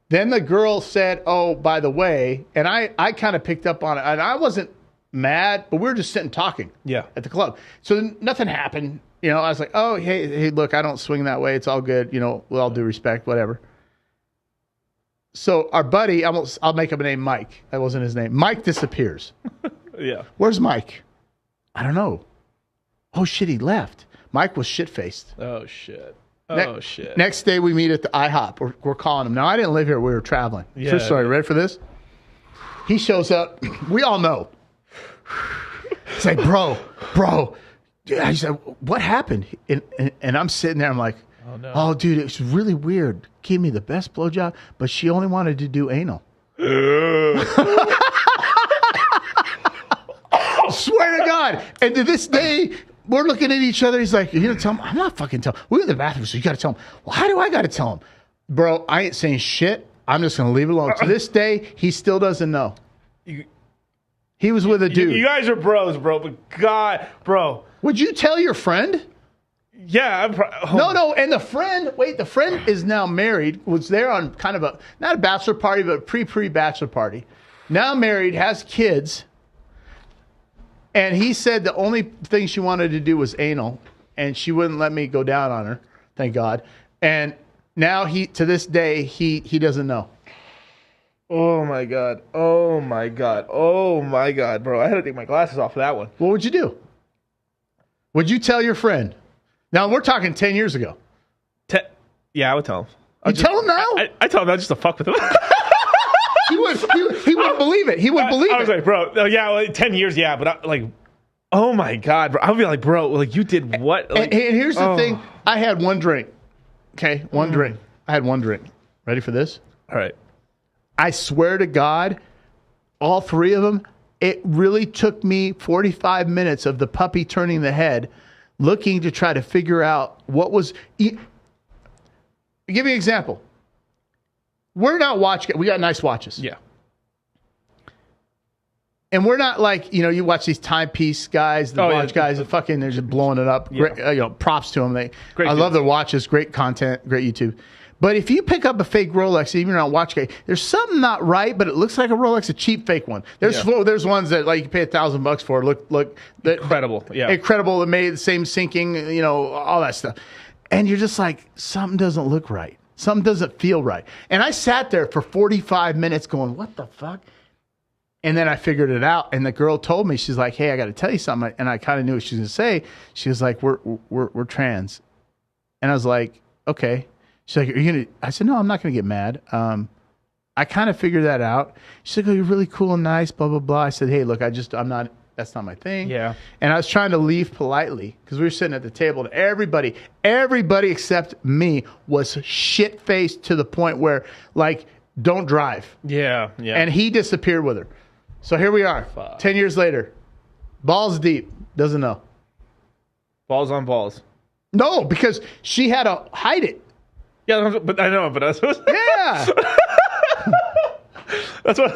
Then the girl said, oh, by the way, and I kind of picked up on it. And I wasn't mad, but we were just sitting talking at the club. So nothing happened. You know, I was like, oh, hey, look, I don't swing that way. It's all good. You know, with all due respect, whatever. So our buddy, I'll make up a name, Mike. That wasn't his name. Mike disappears. Yeah. Where's Mike? I don't know. Oh, shit, he left. Mike was shit-faced. Oh, shit. Shit. Next day, we meet at the IHOP. We're calling him. Now, I didn't live here. We were traveling. Yeah. True story. Ready for this? He shows up. We all know. He's like, bro. I said, what happened? And I'm sitting there. I'm like, oh, no. Oh, dude, it's really weird. Gave me the best blowjob, but she only wanted to do anal. Swear to God. And to this day, we're looking at each other. He's like, you gonna tell him? I'm not fucking telling him. We're in the bathroom, so you got to tell him. Well, how do I got to tell him? Bro, I ain't saying shit. I'm just going to leave it alone. To this day, he still doesn't know. He was with a dude. You guys are bros, bro. But God, bro. Would you tell your friend? Yeah. No. And the friend is now married, was there on kind of not a bachelor party, but a pre-bachelor party. Now married, has kids. And he said the only thing she wanted to do was anal. And she wouldn't let me go down on her. Thank God. And now to this day, he doesn't know. Oh my God, bro. I had to take my glasses off for that one. What would you do? Would you tell your friend? Now, we're talking 10 years ago. Yeah, I would tell him. You tell him now? I tell him that just to fuck with him. He wouldn't believe it. He wouldn't believe it. I was like, bro, yeah, well, 10 years, yeah. But oh my God, bro. I would be like, bro, like you did what? Like, and here's the thing. I had one drink. Okay, one drink. I had one drink. Ready for this? All right. I swear to God, all three of them, it really took me 45 minutes of the puppy turning the head, looking to try to figure out what was... Give me an example. We're not watching... We got nice watches. Yeah. And we're not like, you watch these timepiece guys, the watch guys, they're just blowing it up. Yeah. Great, props to them. I love their watches, great content, great YouTube. But if you pick up a fake Rolex, even on a watch guy, there's something not right, but it looks like a Rolex, a cheap fake one. There's ones that like you pay $1,000 for, look incredible. Yeah. Incredible. That made the same syncing, all that stuff. And you're just like, something doesn't look right. Something doesn't feel right. And I sat there for 45 minutes going, what the fuck? And then I figured it out. And the girl told me, she's like, hey, I got to tell you something. And I kind of knew what she was going to say. She was like, we're trans. And I was like, okay. She's like, are you going to, I said, no, I'm not going to get mad. I kind of figured that out. She's like, oh, you're really cool and nice, blah, blah, blah. I said, hey, look, that's not my thing. Yeah. And I was trying to leave politely because we were sitting at the table and everybody except me was shit-faced to the point where, like, don't drive. Yeah. And he disappeared with her. So here we are, 10 years later. Balls deep. Doesn't know. Balls on balls. No, because she had to hide it. Yeah, but I know, but that's what... Yeah. That's what...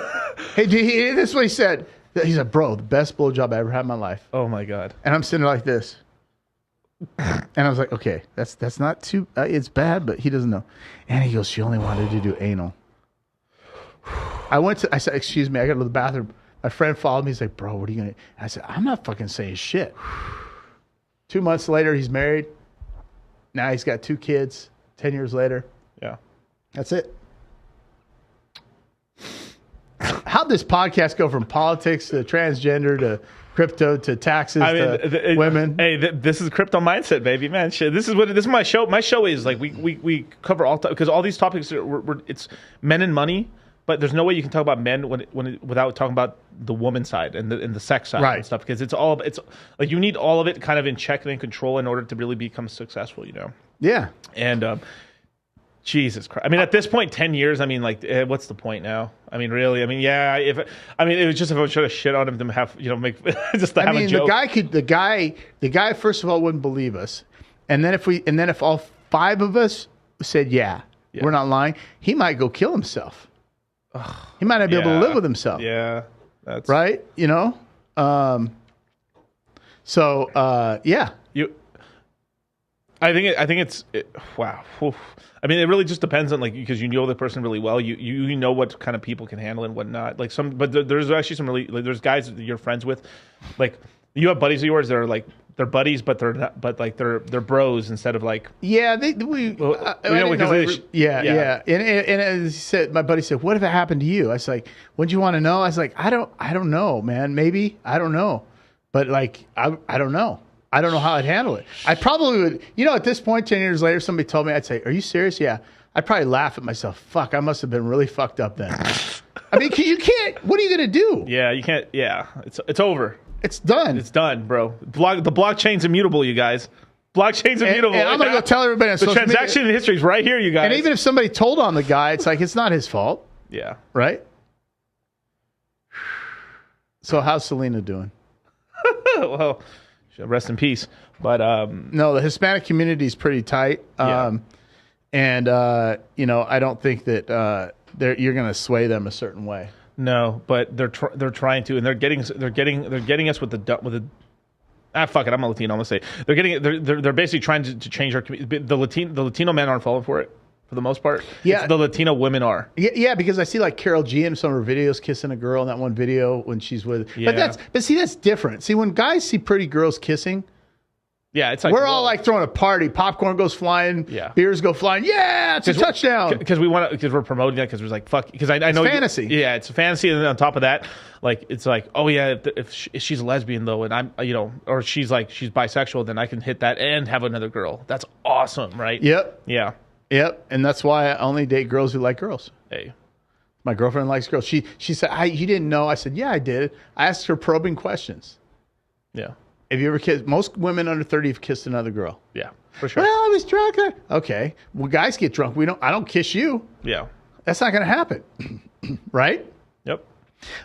Hey, this is what he said. He said, bro, the best blowjob I ever had in my life. Oh, my God. And I'm sitting there like this. And I was like, okay, that's not too... it's bad, but he doesn't know. And he goes, she only wanted to do anal. I said, excuse me, I got to go to the bathroom. My friend followed me. He's like, bro, what are you going to... I said, I'm not fucking saying shit. 2 months later, he's married. Now he's got 2 kids. 10 years later. Yeah. That's it. How'd this podcast go from politics to transgender to crypto to taxes to women? Hey, this is crypto mindset, baby, man. Shit, this is my show. My show is like we cover all because all these topics it's men and money, but there's no way you can talk about men without talking about the woman side and the sex side and stuff because it's like you need all of it kind of in check and in control in order to really become successful, Yeah. And Jesus Christ. I mean, at this point, 10 years, I mean, like, what's the point now? I mean, really? I mean, yeah, it was just if I was trying to shit on him to have, make, just to have a joke. The guy, first of all, wouldn't believe us. And then if all 5 of us said, yeah, we're not lying, he might go kill himself. He might not be able to live with himself. Yeah. That's right. Yeah. I think it's wow. Oof. I mean, it really just depends on because you know the person really well. You know what kind of people can handle and what not. But there's actually some really there's guys that you're friends with, like you have buddies of yours that are they're buddies, but they're not, but they're bros instead of yeah. Yeah. And as he said, my buddy said, "What if it happened to you?" I was like, "Wouldn't you want to know?" I was like, "I don't know, man. Maybe I don't know, but I don't know." I don't know how I'd handle it. I probably would, at this point, 10 years later, somebody told me, I'd say, are you serious? Yeah. I'd probably laugh at myself. Fuck, I must have been really fucked up then. I mean, you can't, what are you going to do? Yeah, you can't, it's over. It's done. It's done, bro. The blockchain's immutable, you guys. Blockchain's immutable. And I'm going to go tell everybody. The transaction history is right here, you guys. And even if somebody told on the guy, it's like, it's not his fault. Yeah. Right? So how's Selena doing? Well... Rest in peace. But no, the Hispanic community is pretty tight. And I don't think that you're going to sway them a certain way. No, but they're trying to, and they're getting us with the. Fuck it, I'm a Latino. I'm gonna say they're basically trying to change our community. The Latino men aren't falling for it for the most part. Yeah, it's the Latino women are. Yeah, because I see like Carol G in some of her videos kissing a girl in that one video when she's with. Yeah. But see, that's different. See, when guys see pretty girls kissing. Yeah, it's like we're all like throwing a party. Popcorn goes flying. Yeah, beers go flying. Yeah, it's a touchdown. Because we're promoting that because we're like fuck. Because I know it's fantasy. Yeah, it's a fantasy, and then on top of that, like it's like oh yeah, if she's a lesbian though, and I'm or she's bisexual, then I can hit that and have another girl. That's awesome, right? Yep. Yeah. Yep. And that's why I only date girls who like girls. Hey. My girlfriend likes girls. She said, you didn't know. I said, yeah, I did. I asked her probing questions. Yeah. Have you ever kissed? Most women under 30 have kissed another girl. Yeah, for sure. Well, I was drunk. Okay. Well, guys get drunk. I don't kiss you. Yeah. That's not going to happen. Right? Yep.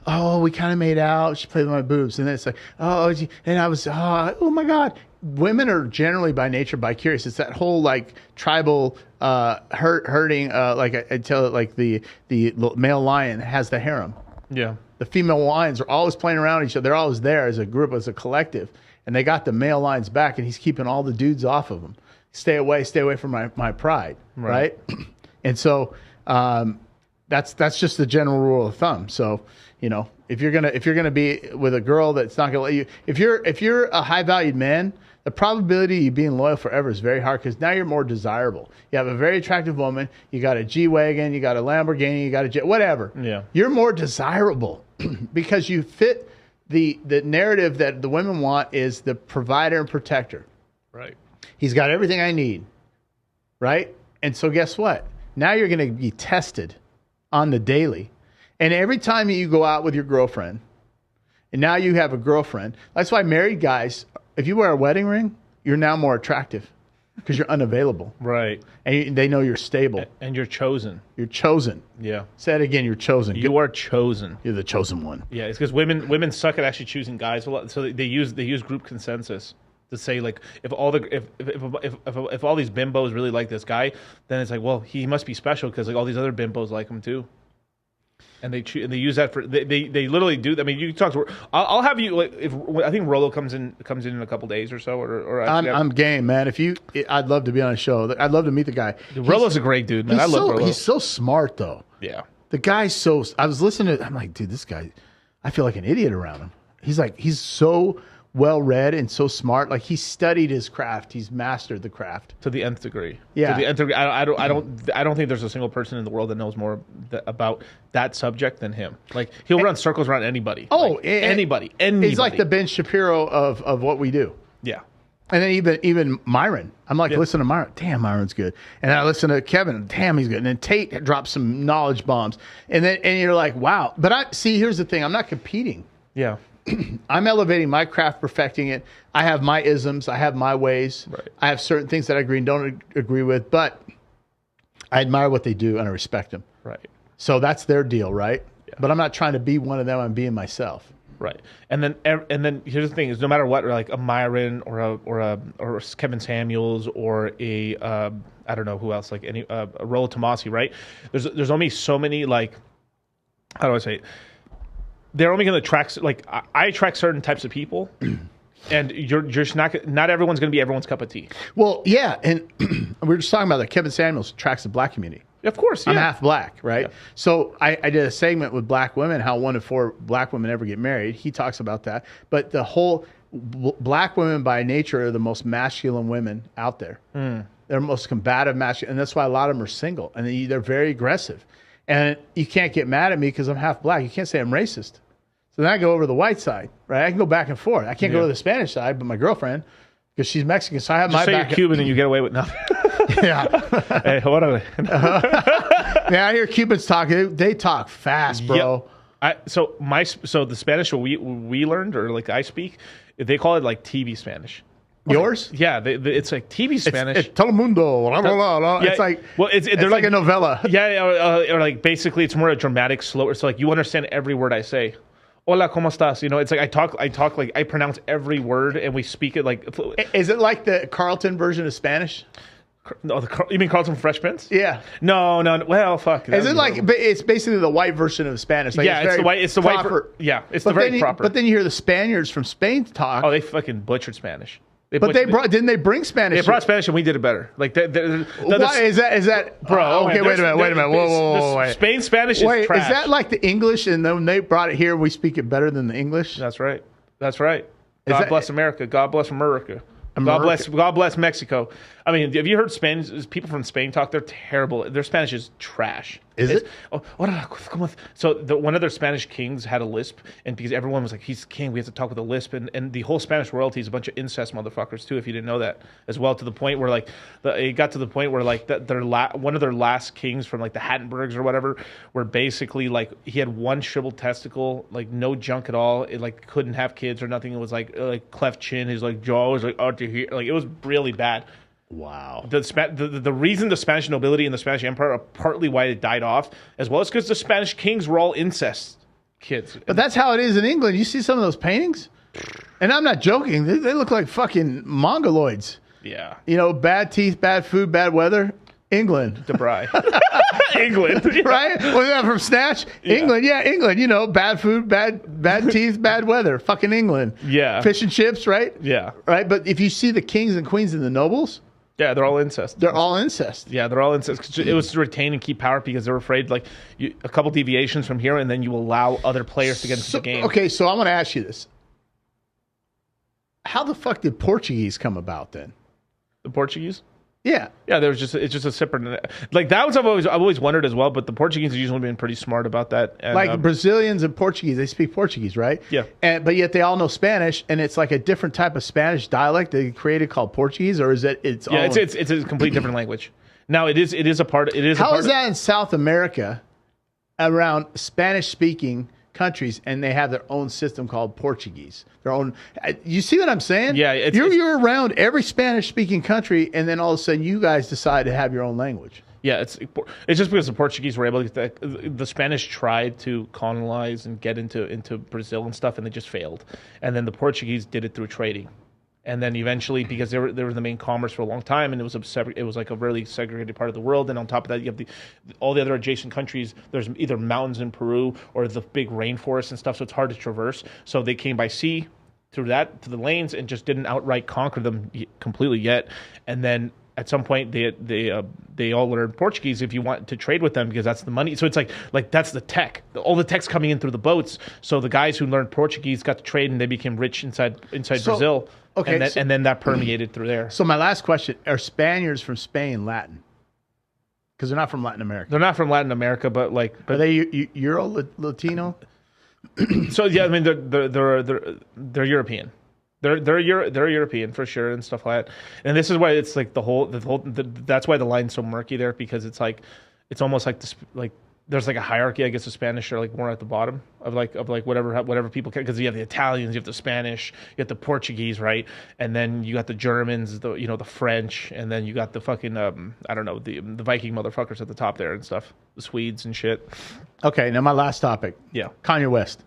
Oh, we kind of made out. She played with my boobs. And then it's like, and I was, oh my God. Women are generally by nature bi-curious. It's that whole like tribal herding. Like I tell it, like the male lion has the harem. Yeah. The female lions are always playing around each other. They're always there as a group, as a collective. And they got the male lions back, and he's keeping all the dudes off of them. Stay away from my pride, right? And so that's just the general rule of thumb. So if you're gonna be with a girl that's not gonna let you, if you're a high valued man, the probability of you being loyal forever is very hard because now you're more desirable. You have a very attractive woman. You got a G-Wagon. You got a Lamborghini. You got a jet. Whatever. Yeah. You're more desirable because you fit the narrative that the women want is the provider and protector. Right. He's got everything I need. Right. And so guess what? Now you're going to be tested on the daily. And every time you go out with your girlfriend, and now you have a girlfriend, that's why married guys, if you wear a wedding ring, you're now more attractive because you're unavailable. Right. And they know you're stable. And you're chosen. You're chosen. Yeah. Say it again, you're chosen. You are chosen. You're the chosen one. Yeah, it's because women suck at actually choosing guys a lot. So they use group consensus to say like if all these bimbos really like this guy, then it's like, well, he must be special because like all these other bimbos like him too. And they use that for they literally do. I mean, you talk to. I'll have you. Like, I think Rolo comes in a couple days or so. Or I'm game, man. I'd love to be on a show. I'd love to meet the guy. Rolo's a great dude, man. I love Rolo. He's so smart, though. Yeah. The guy's so. I was listening to. I'm like, dude, this guy. I feel like an idiot around him. He's so well read and so smart. Like he studied his craft. He's mastered the craft to the nth degree. Yeah. To the nth degree. I don't think there's a single person in the world that knows more about that subject than him. Like he'll run circles around anybody. Oh, like, anybody. He's like the Ben Shapiro of what we do. Yeah. And then even Myron. I'm like, listen to Myron. Damn, Myron's good. And I listen to Kevin. Damn, he's good. And then Tate drops some knowledge bombs. And you're like, wow. But here's the thing. I'm not competing. Yeah. I'm elevating my craft, perfecting it. I have my isms. I have my ways. Right. I have certain things that I agree and don't agree with, but I admire what they do and I respect them. Right. So that's their deal, right? Yeah. But I'm not trying to be one of them. I'm being myself. Right. And then here's the thing: is no matter what, like a Myron or Kevin Samuels or a I don't know who else, like a Rollo Tomasi, right? There's only so many, like, how do I say it? They're only going to attract, like, I attract certain types of people, and you're just not everyone's going to be everyone's cup of tea. Well, yeah, and we were just talking about that. Kevin Samuels attracts the black community. Of course, yeah. I'm half black, right? Yeah. So I did a segment with black women, how 1 in 4 black women ever get married. He talks about that. But the whole black women by nature are the most masculine women out there. They're the most combative masculine, and that's why a lot of them are single, and they're very aggressive. And you can't get mad at me because I'm half black. You can't say I'm racist. So then I go over to the white side, right? I can go back and forth. I can't go to the Spanish side, but my girlfriend, because she's Mexican, so I have my back. You're Cuban and you get away with nothing. Yeah. Hey, what are they? Yeah, I hear Cubans talk. They talk fast, bro. Yep. So the Spanish we learned, or like I speak, they call it like TV Spanish. Yours? Yeah, it's like TV Spanish. It's Telemundo. Blah, blah, blah. Yeah, it's like, well, they're like a novella. Yeah, or like basically it's more a dramatic, slower. So like you understand every word I say. Hola, ¿cómo estás? You know, it's like I talk like I pronounce every word and we speak it like. Is it like the Carlton version of Spanish? No, you mean Carlton from Fresh Prince? Yeah. No. Well, fuck. Is it like it's basically the white version of Spanish? Like yeah, it's the white. It's the proper. white. Yeah, it's the very proper. But then you hear the Spaniards from Spain talk. Oh, they fucking butchered Spanish. Didn't they bring Spanish? They brought Spanish and we did it better. Like why is that? Bro, okay, wait a minute. Whoa, wait. Spain Spanish is trash. Is that like the English? And then they brought it here, we speak it better than the English. That's right. God bless America. God bless America. God bless Mexico. I mean, have you heard people from Spain talk? They're terrible. Their Spanish is trash. Is it? So one of their Spanish kings had a lisp, and because everyone was like, he's king, we have to talk with a lisp, and the whole Spanish royalty is a bunch of incest motherfuckers too, if you didn't know that as well, to the point where like it got to the point where like one of their last kings from like the Hattenbergs or whatever were basically like he had one shriveled testicle, like no junk at all, it like couldn't have kids or nothing. It was like cleft chin, his like jaw was like out to here, like it was really bad. Wow. The reason the Spanish nobility and the Spanish Empire are partly why it died off, as well as because the Spanish kings were all incest kids. But that's how it is in England. You see some of those paintings? And I'm not joking. They look like fucking mongoloids. Yeah. You know, bad teeth, bad food, bad weather. England. DeBry. England. Yeah. Right? Was that from Snatch? Yeah. England. Yeah, England. You know, bad food, bad teeth, bad weather. Fucking England. Yeah. Fish and chips, right? Yeah. Right? But if you see the kings and queens and the nobles... Yeah, they're all incest. They're all incest. Yeah, they're all incest. It was to retain and keep power because they were afraid, like, a couple deviations from here, and then you allow other players to get into the game. Okay, so I want to ask you this. How the fuck did Portuguese come about then? The Portuguese? Yeah. Yeah, it's just a separate, like that was I've always wondered as well, but the Portuguese have usually been pretty smart about that. And, like Brazilians and Portuguese, they speak Portuguese, right? Yeah. But yet they all know Spanish, and it's like a different type of Spanish dialect they created called Portuguese, or is it? It's a complete different language. Now it is a part. How is that in South America, around Spanish speaking countries, and they have their own system called Portuguese? Their own. You see what I'm saying? Yeah, you're around every Spanish-speaking country, and then all of a sudden you guys decide to have your own language. Yeah, it's just because the Portuguese were able to. The Spanish tried to colonize and get into Brazil and stuff, and they just failed. And then the Portuguese did it through trading. And then eventually, because they were the main commerce for a long time, and it was like a really segregated part of the world. And on top of that, you have all the other adjacent countries. There's either mountains in Peru or the big rainforests and stuff, so it's hard to traverse. So they came by sea through that to the lanes and just didn't outright conquer them completely yet. And then at some point, they all learned Portuguese if you want to trade with them, because that's the money. So it's like that's the tech. All the tech's coming in through the boats. So the guys who learned Portuguese got to trade, and they became rich inside Brazil. Okay, and then that permeated through there. So my last question: are Spaniards from Spain Latin? Because they're not from Latin America. They're not from Latin America, but are they Euro Latino? So yeah, I mean they're European. They're European for sure and stuff like that. And this is why it's like that's why the line's so murky there, because it's like it's almost like this like. There's like a hierarchy, I guess. The Spanish are like more at the bottom of whatever people can, because you have the Italians, you have the Spanish, you have the Portuguese, right? And then you got the Germans, the French, and then you got the fucking I don't know, the Viking motherfuckers at the top there and stuff, the Swedes and shit. Okay, now my last topic. Yeah, Kanye West.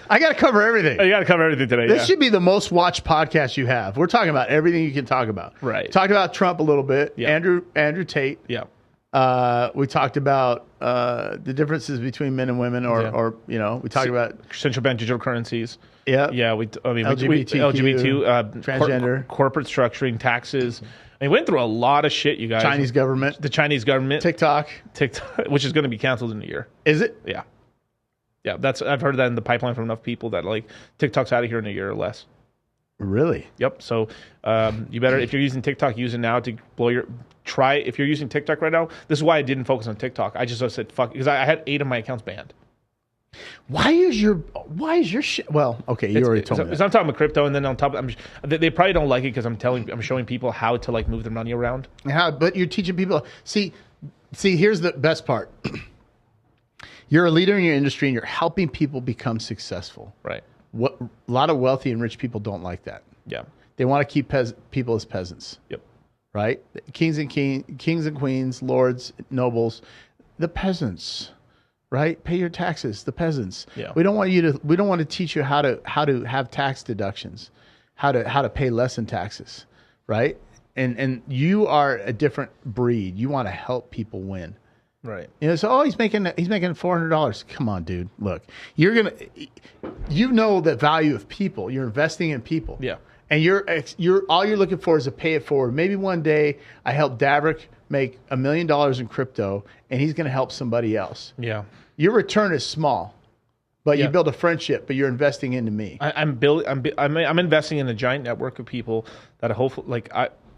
I got to cover everything. You got to cover everything today. This should be the most watched podcast you have. We're talking about everything you can talk about. Right. Talked about Trump a little bit. Yeah. Andrew Tate. Yeah. We talked about the differences between men and women, or we talked about central bank digital currencies. Yeah, yeah. LGBTQ, transgender, corporate structuring, taxes. We went through a lot of shit, you guys. The Chinese government, TikTok, which is going to be canceled in a year. Is it? Yeah, yeah. I've heard that in the pipeline from enough people that like TikTok's out of here in a year or less. Really? Yep. So you better, if you're using TikTok, use it now to try. If you're using TikTok right now, this is why I didn't focus on TikTok. I just said fuck, because I had 8 of my accounts banned. Why is your shit? Well, okay, you already told me that. So I'm talking about crypto, and then on top of they probably don't like it because I'm showing people how to like move their money around. But you're teaching people. See, here's the best part. You're a leader in your industry, and you're helping people become successful. Right. A lot of wealthy and rich people don't like that. Yeah. They want to keep people as peasants. Yep. Right? Kings and queens, lords, nobles, the peasants. Right? Pay your taxes, the peasants. Yeah. We don't want to teach you how to have tax deductions, how to pay less in taxes. Right? and you are a different breed. You want to help people win. Right. So he's making $400. Come on, dude. Look, you know the value of people. You're investing in people. Yeah. And you're all you're looking for is to pay it forward. Maybe one day I help Davrick make $1 million in crypto, and he's going to help somebody else. Yeah. Your return is small, but you build a friendship. But you're investing into me. I'm investing in a giant network of people that hopefully,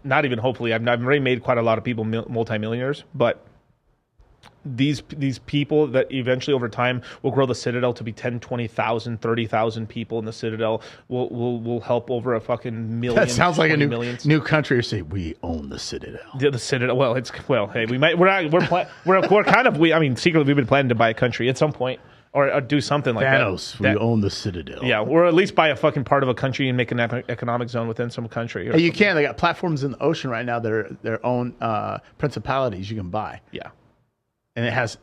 not even hopefully, I've already made quite a lot of people multimillionaires, but these people that eventually over time will grow the Citadel to be 10, 20,000, 30,000 people in the Citadel will help over a fucking million. That sounds like a new country to say we own the Citadel. Yeah, the Citadel. Hey, secretly we've been planning to buy a country at some point or do something like Thanos, that. We own the Citadel. Yeah, or at least buy a fucking part of a country and make an economic zone within some country. Hey, you can. They got platforms in the ocean right now that are their own principalities you can buy. Yeah. And it has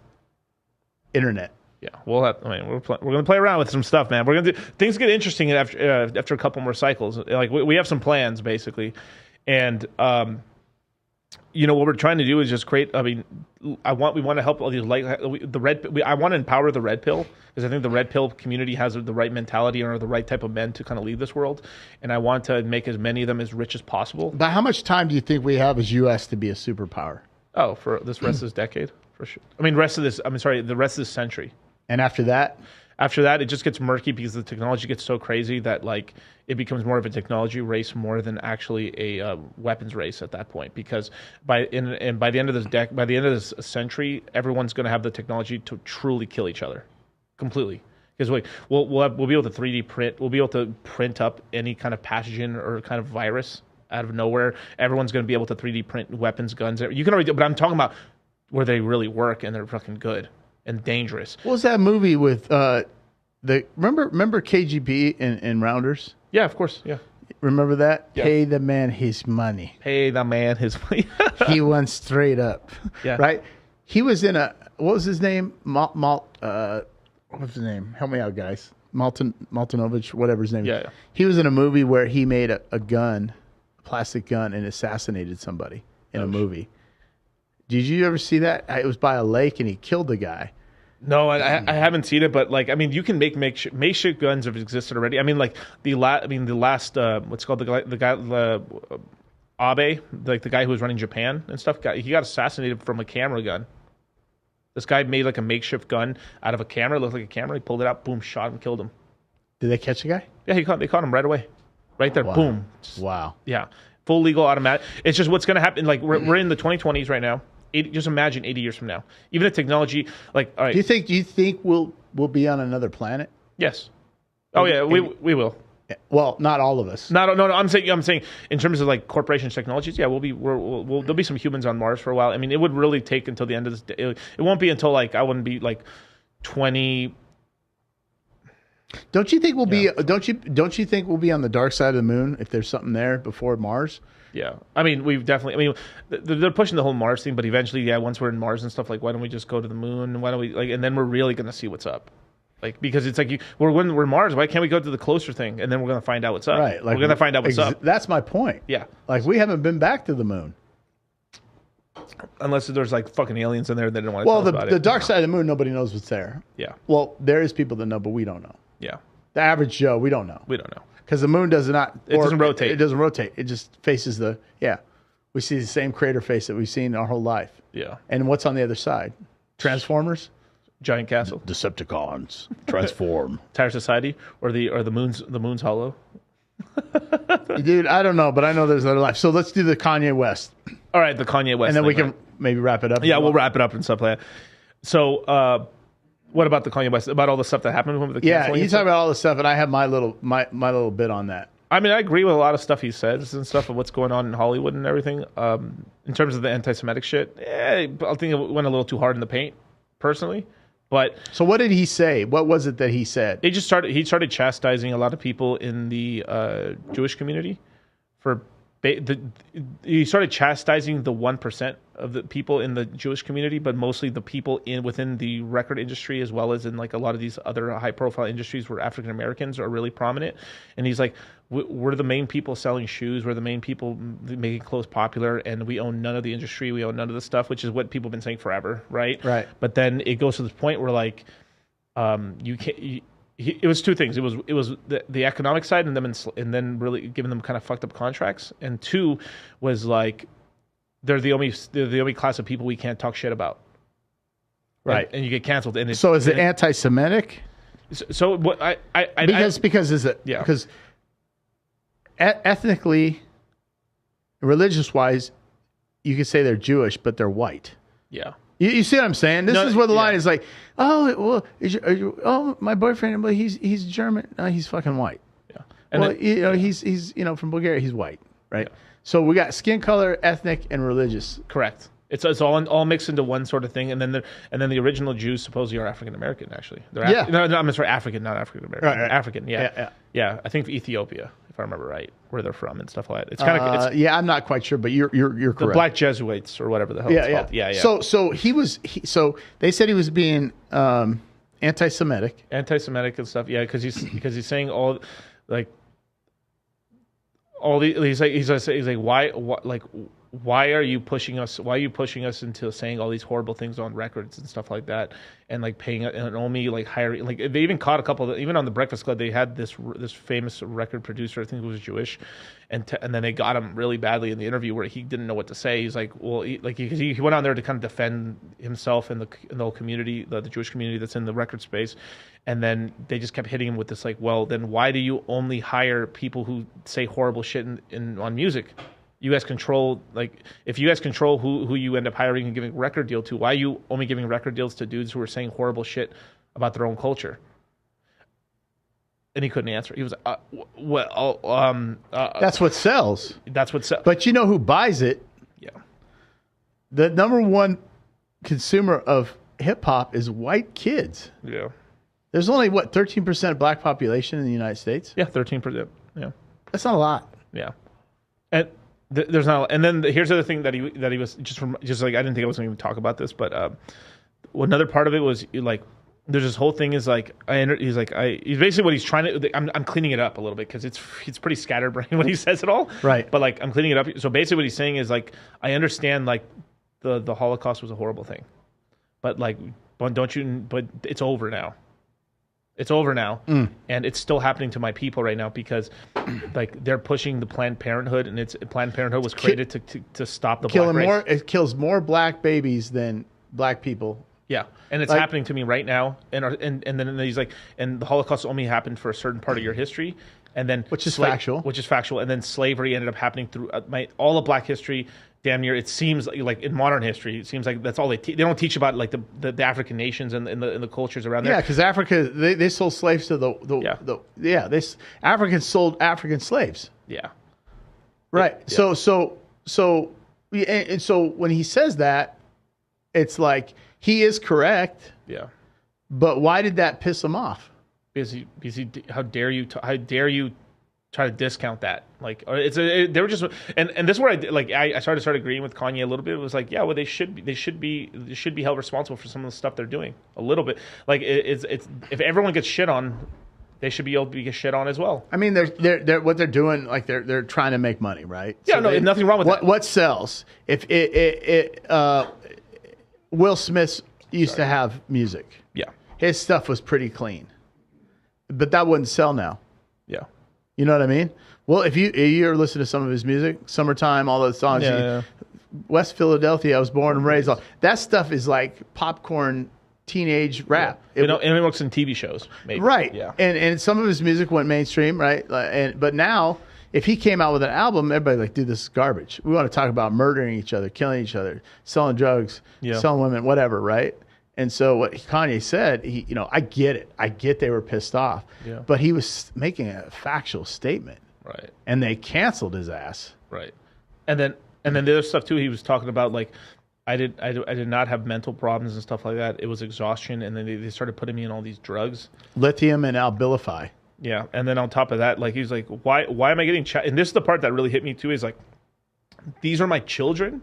internet. Yeah, we're going to play around with some stuff, man. We're going to do things get interesting after a couple more cycles. Like we have some plans basically, and what we're trying to do is just create. I mean, we want to help all these I want to empower the red pill because I think the red pill community has the right mentality or the right type of men to kind of lead this world, and I want to make as many of them as rich as possible. But how much time do you think we have as U.S. to be a superpower? Oh, for this rest of this decade. For sure. the rest of this century. And after that? After that, it just gets murky because the technology gets so crazy that it becomes more of a technology race more than actually a weapons race at that point. Because by the end of this century, everyone's going to have the technology to truly kill each other, completely. Because we'll be able to 3D print. We'll be able to print up any kind of pathogen or kind of virus out of nowhere. Everyone's going to be able to 3D print weapons, guns. You can already do, but I'm talking about where they really work and they're fucking good and dangerous. What was that movie with remember KGB in Rounders? Yeah, of course. Yeah. Remember that? Yeah. Pay the man his money. Pay the man his money. He went straight up. Yeah. Right? He was in what was his name? What was his name? Help me out, guys. Maltinovich, whatever his name is. Yeah. He was in a movie where he made a gun, a plastic gun, and assassinated somebody in a movie. Did you ever see that? It was by a lake, and he killed the guy. No, I haven't seen it, but you can make makeshift guns have existed already. I mean, the last what's called the guy Abe, the guy who was running Japan and stuff. He got assassinated from a camera gun. This guy made a makeshift gun out of a camera. It looked like a camera. He pulled it out, boom, shot him, killed him. Did they catch the guy? Yeah, they caught him right away, right there, boom. Wow. Yeah, full legal automatic. It's just what's going to happen. We're in the 2020s right now. Just imagine 80 years from now. Even the technology, all right. Do you think we'll be on another planet? Yes. Oh yeah, we will. Well, not all of us. No. I'm saying in terms of corporations, technologies. Yeah, there'll be some humans on Mars for a while. I mean, it would really take until the end of this day. It won't be until I wouldn't be 20. Don't you think we'll be? Don't you think we'll be on the dark side of the moon if there's something there before Mars? Yeah, I mean, we've definitely. I mean, they're pushing the whole Mars thing, but eventually, yeah, once we're in Mars and stuff, why don't we just go to the moon? Why don't we and then we're really gonna see what's up, because it's we're Mars. Why can't we go to the closer thing and then we're gonna find out what's up? Right, we're gonna find out what's up. That's my point. Yeah, we haven't been back to the moon, unless there's fucking aliens in there that don't want to. Well, tell us about the it. dark side of the moon, nobody knows what's there. Yeah. Well, there is people that know, but we don't know. Yeah. The average Joe, we don't know. We don't know because the moon does not. It doesn't rotate. It doesn't rotate. It just faces the. Yeah. We see the same crater face that we've seen our whole life. Yeah. And what's on the other side? Transformers? Giant castle. Decepticons. Transform. Tire Society or the moon's hollow. Dude, I don't know, but I know there's another life. So let's do the Kanye West. All right, the Kanye West. And then we can maybe wrap it up. Yeah, we'll wrap it up and stuff like that. So, what about the Kanye West? About all the stuff that happened with the canceling? Yeah, you talk about all the stuff, and I have my little bit on that. I mean, I agree with a lot of stuff he says and stuff of what's going on in Hollywood and everything. In terms of the anti-Semitic shit, I think it went a little too hard in the paint, personally. But so, what did he say? What was it that he said? He started chastising a lot of people in the Jewish community for. He started chastising the 1% of the people in the Jewish community, but mostly the people within the record industry, as well as in a lot of these other high-profile industries where African Americans are really prominent. And he's like, we're the main people selling shoes. We're the main people making clothes popular, and we own none of the industry. We own none of the stuff, which is what people have been saying forever, right? Right. But then it goes to the point where like, you can't. It was two things. It was the economic side, and then really giving them kind of fucked up contracts. And two was like, they're the only class of people we can't talk shit about. Right. And you get canceled. And so is it anti-Semitic? So what because is it because ethnically, religious wise, you could say they're Jewish, but they're white. Yeah. You see what I'm saying? This is where the line is like, oh, well, my boyfriend, but he's German. No, he's fucking white. Yeah. And well, he's from Bulgaria. He's white, right? Yeah. So we got skin color, ethnic, and religious. Correct. It's all mixed into one sort of thing, and then the original Jews supposedly are African American. Actually, I'm sorry, African, not African American. Right. African, yeah. I think Ethiopia, if I remember right, where they're from and stuff like that. It's kind of I'm not quite sure, but you're correct. The Black Jesuits or whatever the hell it's called. Yeah. So they said he was being anti-Semitic and stuff. Yeah, because he's saying all like all the he's like why are you pushing us? Why are you pushing us into saying all these horrible things on records and stuff like that, and like paying and only like hiring? Like they even caught a couple of, even on the Breakfast Club, they had this famous record producer, I think it was Jewish, and then they got him really badly in the interview where he didn't know what to say. He's like, well, he went on there to kind of defend himself and the whole community, the Jewish community that's in the record space, and then they just kept hitting him with this like, well, then why do you only hire people who say horrible shit on music? You guys control, like, if you guys control who you end up hiring and giving a record deal to, why are you only giving record deals to dudes who are saying horrible shit about their own culture? And he couldn't answer. He was that's what sells. That's what sells. But you know who buys it? Yeah. The number one consumer of hip hop is white kids. Yeah. There's only 13% black population in the United States. Yeah, 13%. Yeah. That's not a lot. Yeah. And there's not, and then here's the other thing that he was just like, I didn't think I was going to even talk about this, but another part of it was like, there's this whole thing is like, he's basically what he's trying to, I'm cleaning it up a little bit because it's pretty scatterbrained when he says it all. Right. But like, I'm cleaning it up. So basically what he's saying is like, I understand like the Holocaust was a horrible thing, but like, but it's over now. It's over now, and it's still happening to my people right now because, like, they're pushing the Planned Parenthood, and Planned Parenthood was created to stop the black race. It kills more black babies than black people. Yeah, and it's happening to me right now, and then he's like, and the Holocaust only happened for a certain part of your history, and then which is factual, and then slavery ended up happening through all of Black history. Damn near, it seems like in modern history, it seems like that's all they don't teach about like the African nations and the cultures around there. Yeah, because Africa they sold slaves to Africans sold African slaves. Yeah, right. Yeah. So when he says that, it's like he is correct. Yeah, but why did that piss him off? Because he how dare you try to discount that? Like, they were just, and this is where I started agreeing with Kanye a little bit. It was like, yeah, well, they should be held responsible for some of the stuff they're doing a little bit. Like it's if everyone gets shit on, they should be able to get shit on as well. I mean, they're what they're doing, like they're trying to make money, right? Yeah, so nothing wrong with that. What sells? If Will Smith used to have music. Yeah, his stuff was pretty clean, but that wouldn't sell now. Yeah. You know what I mean? Well, if you're listening to some of his music, Summertime, all those songs, West Philadelphia, I was born and raised on. That stuff is like popcorn teenage rap. Yeah. And it works in TV shows, maybe. Right. Yeah. And some of his music went mainstream, right? But now, if he came out with an album, everybody's like, dude, this is garbage. We want to talk about murdering each other, killing each other, selling drugs, selling women, whatever, right? And so what Kanye said, I get it. I get they were pissed off. Yeah. But he was making a factual statement. Right. And they canceled his ass. Right. And then the other stuff too, he was talking about like, I did not have mental problems and stuff like that. It was exhaustion, and then they started putting me in all these drugs. Lithium and Abilify. Yeah. And then on top of that, like he was like, why am I getting and this is the part that really hit me too, is like, these are my children,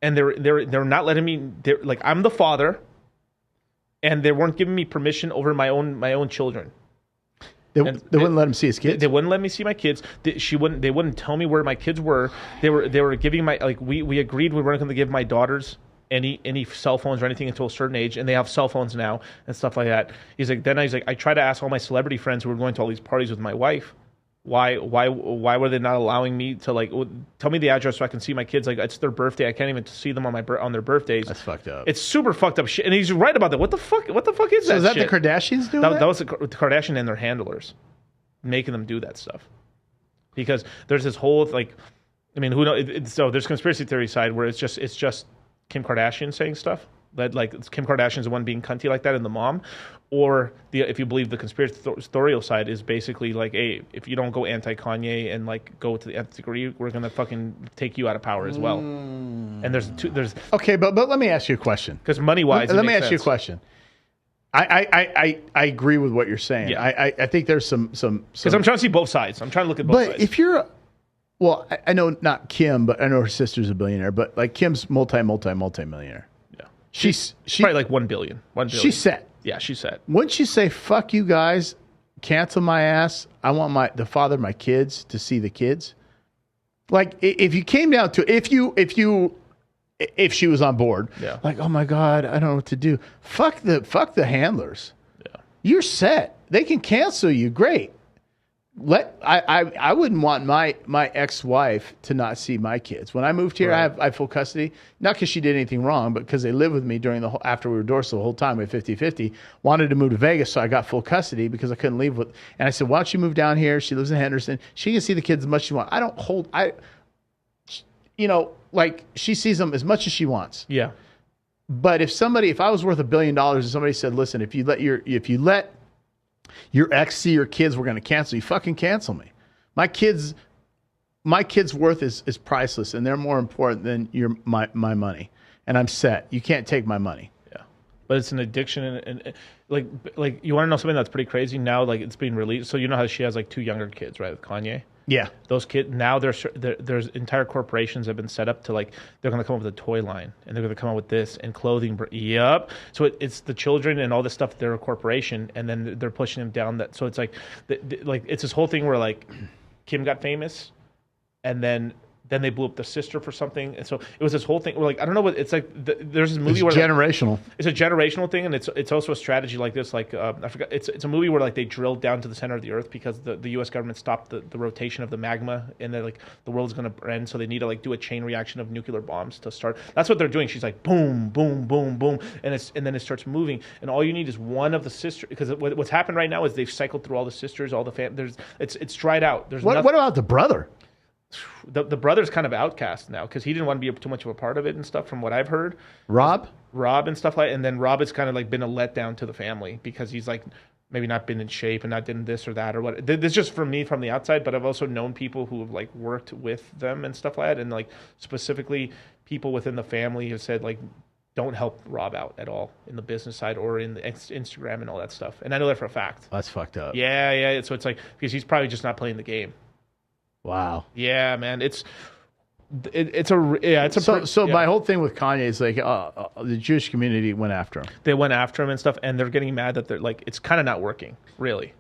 and they're not letting me, like, I'm the father, and they weren't giving me permission over my own children. They wouldn't let him see his kids. They wouldn't let me see my kids. They wouldn't tell me where my kids were. They were giving my, like, we agreed we weren't going to give my daughters any cell phones or anything until a certain age, and they have cell phones now and stuff like that. He's like, I try to ask all my celebrity friends who were going to all these parties with my wife, why were they not allowing me to, like, tell me the address so I can see my kids? Like, it's their birthday, I can't even see them on their birthdays. That's fucked up. It's super fucked up shit, and he's right about that. What the fuck is that? So is that shit? the Kardashians doing that? That was the Kardashian and their handlers making them do that stuff, because there's this whole, like, I mean, who knows? So there's conspiracy theory side where it's just Kim Kardashian saying stuff that, like, Kim Kardashian's the one being cunty like that and the mom, or if you believe the conspiratorial side is basically like, hey, if you don't go anti-Kanye and, like, go to the nth degree, we're gonna fucking take you out of power as well. And there's okay, but let me ask you a question, because money wise, let me ask you a question. I agree with what you're saying. Yeah. I think there's some because I'm trying to see both sides. I'm trying to look at both sides. But if you're, well, I know not Kim, but I know her sister's a billionaire. But, like, Kim's multi-millionaire. Yeah, She's probably like 1 billion. 1 billion. She's set. Yeah, she's set. Wouldn't you say, fuck you guys, cancel my ass? I want the father of my kids to see the kids. Like, if you came down to if she was on board, yeah, like, oh my God, I don't know what to do. Fuck the handlers. Yeah, you're set. They can cancel you. Great. I wouldn't want my ex-wife to not see my kids. When I moved here, right. I have full custody, not because she did anything wrong, but because they lived with me during after we were divorced the whole time. We had 50-50. Wanted to move to Vegas, so I got full custody because I couldn't leave with. And I said, why don't you move down here? She lives in Henderson. She can see the kids as much as she wants. Like, she sees them as much as she wants. Yeah. But if I was worth $1 billion and somebody said, listen, if you let your ex see your kids, we're going to cancel you. Fucking cancel me. My kids' worth is priceless, and they're more important than my money. And I'm set. You can't take my money. Yeah, but it's an addiction, and like you want to know something that's pretty crazy now? Like, it's being released. So you know how she has, like, 2 younger kids, right, with Kanye? Yeah. Those kids now, there's entire corporations have been set up to, like, they're going to come up with a toy line, and they're going to come up with this and clothing. Yep. So it's the children and all this stuff. They're a corporation, and then they're pushing them down that. So it's like, it's this whole thing where, like, Kim got famous, and then they blew up the sister for something, and so it was this whole thing. Where, like, I don't know what it's like. There's this movie where generational. It's a generational thing, and it's also a strategy like this. Like, I forgot. It's a movie where, like, they drilled down to the center of the earth because the U.S. government stopped the rotation of the magma, and they're like, the world's gonna end, so they need to, like, do a chain reaction of nuclear bombs to start. That's what they're doing. She's like, boom, boom, boom, boom, and then it starts moving, and all you need is one of the sisters, because what's happened right now is they've cycled through all the sisters, all the it's dried out. There's what about the brother? The brother's kind of outcast now because he didn't want to be too much of a part of it and stuff, from what I've heard. Rob and stuff like, and then Rob has kind of, like, been a letdown to the family because he's, like, maybe not been in shape and not done this or that or what. This is just from me from the outside, but I've also known people who have, like, worked with them and stuff like that, and, like, specifically people within the family have said, like, don't help Rob out at all in the business side or in the Instagram and all that stuff. And I know that for a fact. That's fucked up. Yeah. So it's like, because he's probably just not playing the game. Wow. Yeah, man. So my whole thing with Kanye is, like, the Jewish community went after him. They went after him and stuff, and they're getting mad that they're, like, it's kind of not working, really,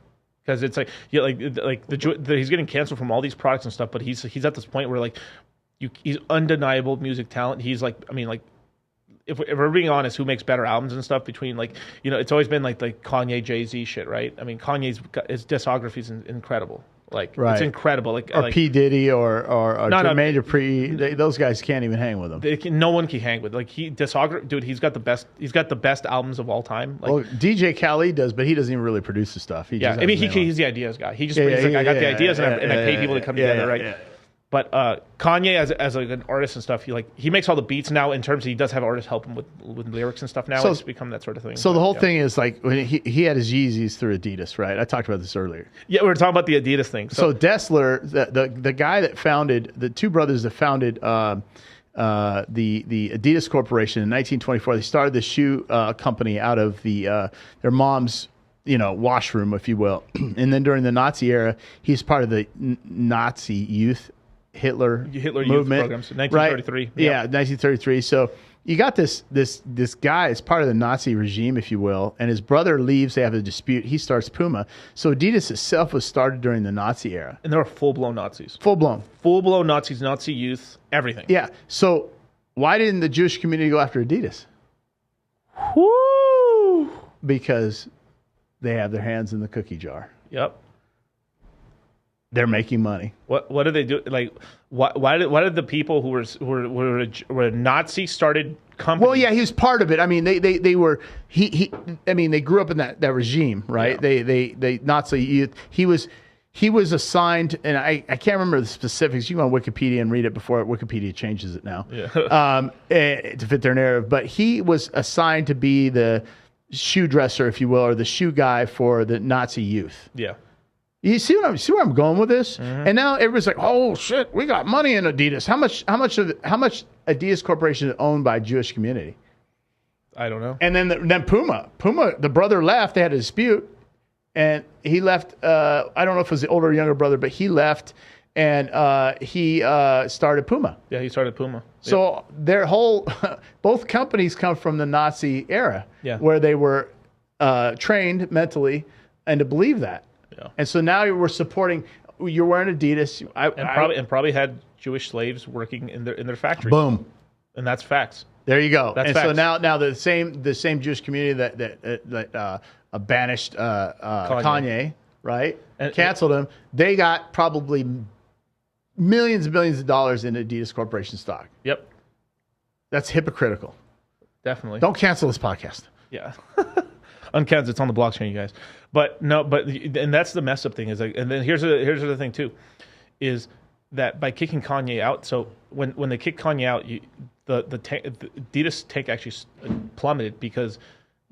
because it's like, yeah, he's getting canceled from all these products and stuff, but he's at this point where, like, he's undeniable music talent. He's, like, I mean, like, if we're being honest, who makes better albums and stuff between, like, it's always been like Kanye, Jay-Z shit, right? I mean, his discography is incredible. Like, right. It's incredible. Like, P. Diddy or Jermaine Dupri, those guys can't even hang with him. No one can hang with. Like, dude, he's got the best albums of all time. Like, well, DJ Khaled does, but he doesn't even really produce the stuff. He's the ideas guy. He just brings, like, I got the ideas and I pay people to come together, right? Yeah. But Kanye, as like an artist and stuff, he makes all the beats now. In terms of, he does have artists help him with lyrics and stuff now. So, it's become that sort of thing. So the whole thing is, like, when he had his Yeezys through Adidas, right? I talked about this earlier. Yeah, we were talking about the Adidas thing. So Dessler, the guy that founded, the two brothers that founded the Adidas Corporation in 1924, they started the shoe company out of their mom's, washroom, if you will. And then during the Nazi era, he's part of the Nazi youth Hitler movement, youth programs, 1933. Right? Yeah, 1933. So you got this guy as part of the Nazi regime, if you will, and his brother leaves. They have a dispute. He starts Puma. So Adidas itself was started during the Nazi era. And they were full-blown Nazis. Full-blown Nazis, Nazi youth, everything. Yeah. So why didn't the Jewish community go after Adidas? Woo! Because they have their hands in the cookie jar. Yep. They're making money. What did they do? Like, why did the people who were Nazi started companies? Well, yeah, he was part of it. I mean, they were I mean, they grew up in that regime, right? Yeah. They Nazi youth. He was assigned, and I can't remember the specifics. You can go on Wikipedia and read it before Wikipedia changes it now, to fit their narrative. But he was assigned to be the shoe dresser, if you will, or the shoe guy for the Nazi youth. Yeah. You see where I'm going with this? Mm-hmm. And now everybody's like, "Oh shit, we got money in Adidas." How much Adidas Corporation is owned by Jewish community? I don't know. And then Puma, the brother left. They had a dispute, and he left. I don't know if it was the older or younger brother, but he left, and he started Puma. Yeah, he started Puma. So their whole both companies come from the Nazi era, where they were trained mentally and to believe that. Yeah. And so now we're supporting. You're wearing Adidas, and probably had Jewish slaves working in their factories. Boom, and that's facts. There you go. That's and facts. So now the same Jewish community that banished Kanye, right, and canceled him. They got probably millions and billions of dollars in Adidas Corporation stock. Yep, that's hypocritical. Definitely. Don't cancel this podcast. Yeah. Uncancel. It's on the blockchain, you guys. And that's the mess up thing is like, and then here's the other thing too, is that by kicking Kanye out. So when they kicked Kanye out, the Adidas take actually plummeted because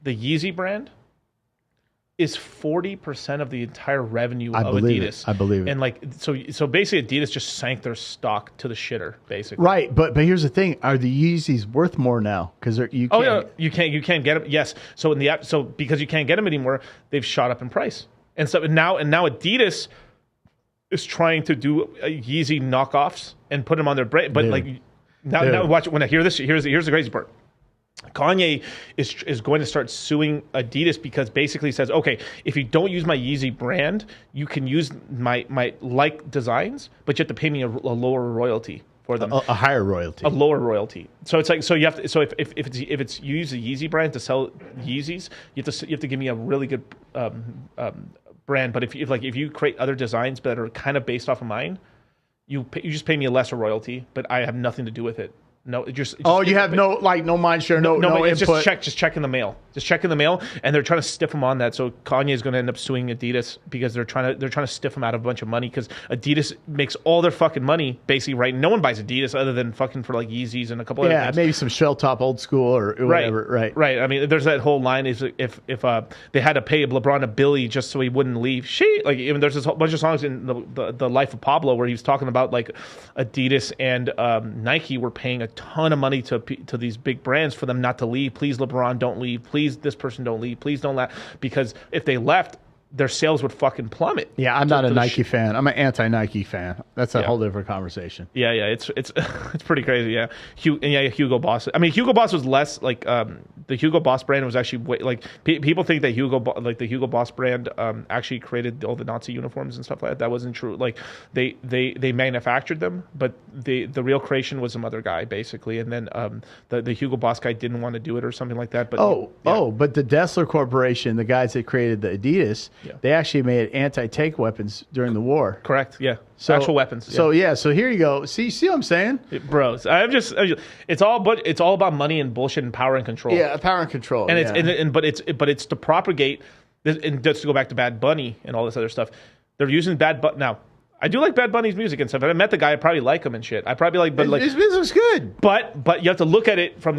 the Yeezy brand is 40% of the entire revenue of Adidas. I believe it. And like so basically Adidas just sank their stock to the shitter, basically. Right, but here's the thing: are the Yeezys worth more now? Because you can't get them. Yes, so because you can't get them anymore, they've shot up in price. And so now Adidas is trying to do Yeezy knockoffs and put them on their brand. But now watch when I hear this. Here's the crazy part. Kanye is going to start suing Adidas because basically says, okay, if you don't use my Yeezy brand, you can use my like designs, but you have to pay me a lower royalty for them. A higher royalty. A lower royalty. So it's like you have to. So if you use the Yeezy brand to sell Yeezys, you have to give me a really good brand. But if you create other designs that are kind of based off of mine, you just pay me a lesser royalty, but I have nothing to do with it. No, you have no mind share, no it's input. Just check in the mail. Just check in the mail, and they're trying to stiff him on that. So Kanye is going to end up suing Adidas because they're trying to stiff him out of a bunch of money because Adidas makes all their fucking money basically right. No one buys Adidas other than fucking for like Yeezys and a couple. Yeah, other things. Maybe some shell top old school or whatever. Right. I mean, there's that whole line is if they had to pay LeBron $1 billion just so he wouldn't leave. Even there's this whole bunch of songs in the Life of Pablo where he was talking about like Adidas and Nike were paying a ton of money to these big brands for them not to leave. Please, LeBron, don't leave. Please, this person don't leave. Please don't let, because if they left, their sales would fucking plummet. Yeah, I'm not a Nike fan. I'm an anti-Nike fan. That's a whole different conversation. Yeah, it's it's pretty crazy. Yeah, Hugo Boss. I mean, Hugo Boss was less like the Hugo Boss brand was actually like people think that the Hugo Boss brand actually created all the Nazi uniforms and stuff like that. That wasn't true. Like they manufactured them, but the real creation was some other guy basically, and then the Hugo Boss guy didn't want to do it or something like that. But but the Dessler Corporation, the guys that created the Adidas. Yeah. They actually made anti-tank weapons during the war. Correct. Yeah. So, actual weapons. Yeah. So here you go. See what I'm saying, bros? It's all about money and bullshit and power and control. Yeah, power and control. And but it's to propagate this, and just to go back to Bad Bunny and all this other stuff. They're using Bad Bunny now. I do like Bad Bunny's music and stuff. If I met the guy, I'd probably like him and shit. I probably like, but like his music's good. But you have to look at it from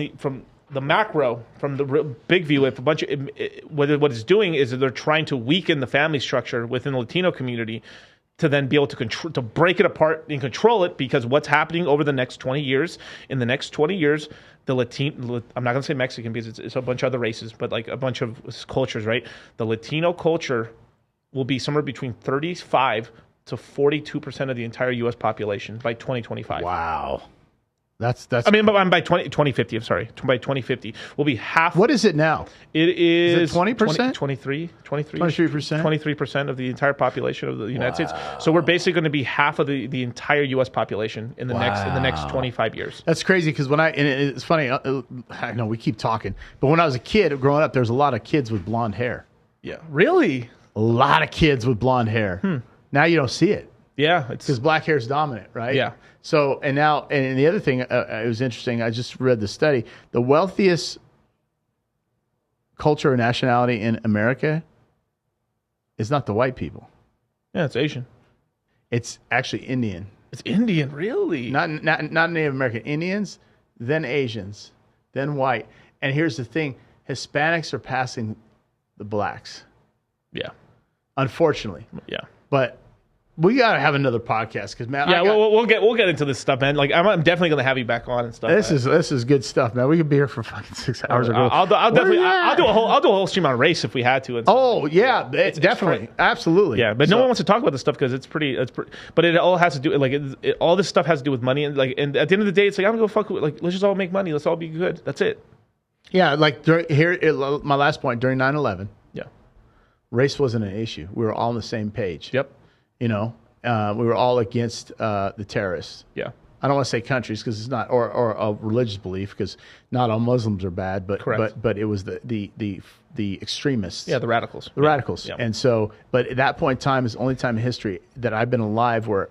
the macro, from the big view. If what it's doing is that they're trying to weaken the family structure within the Latino community to then be able to break it apart and control it, because what's happening over the next 20 years, the Latino, I'm not going to say Mexican because it's a bunch of other races, but like a bunch of cultures, right? The Latino culture will be somewhere between 35 to 42% of the entire U.S. population by 2025. Wow. That's. I mean, but by 2050, I'm sorry. By 2050, we'll be half. What is it now? It is 20%? 23%. 23% of the entire population of the United States. So we're basically going to be half of the entire U.S. population in the next 25 years. That's crazy because it's funny. I know we keep talking, but when I was a kid growing up, there was a lot of kids with blonde hair. Yeah, really. A lot of kids with blonde hair. Now you don't see it. Yeah, because black hair is dominant, right? Yeah. So and the other thing, it was interesting. I just read the study. The wealthiest culture or nationality in America is not the white people. Yeah, it's Asian. It's actually Indian. It's Indian, really? Not Native American. Indians, then Asians, then white. And here's the thing: Hispanics are passing the blacks. Yeah. Unfortunately. Yeah. But we gotta have another podcast because man. Yeah, we'll get into this stuff, man. Like I'm definitely gonna have you back on and stuff. This is good stuff, man. We could be here for fucking 6 hours. I'll do a whole stream on race if we had to. Oh yeah, definitely, absolutely. Yeah, but no one wants to talk about this stuff because it's pretty. But it all has to do all this stuff has to do with money and and at the end of the day, it's like I'm gonna go fuck with let's just all make money. Let's all be good. That's it. Yeah, my last point during 9/11. Yeah, race wasn't an issue. We were all on the same page. Yep. We were all against the terrorists. Yeah. I don't want to say countries because it's not, or a religious belief because not all Muslims are bad, but it was the extremists. Yeah, the radicals. The radicals. Yeah. And so, but at that point in time is the only time in history that I've been alive where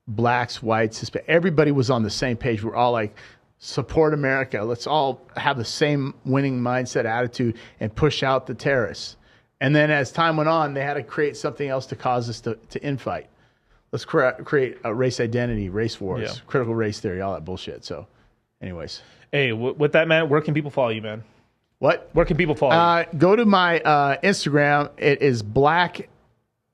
blacks, whites, Hispanics, everybody was on the same page. We're all like, support America. Let's all have the same winning mindset attitude and push out the terrorists. And then as time went on, they had to create something else to cause us to infight. Let's create a race identity, race wars, critical race theory, all that bullshit. So anyways. Hey, with that, man, where can people follow you, man? What? Where can people follow you? Go to my Instagram. It is Black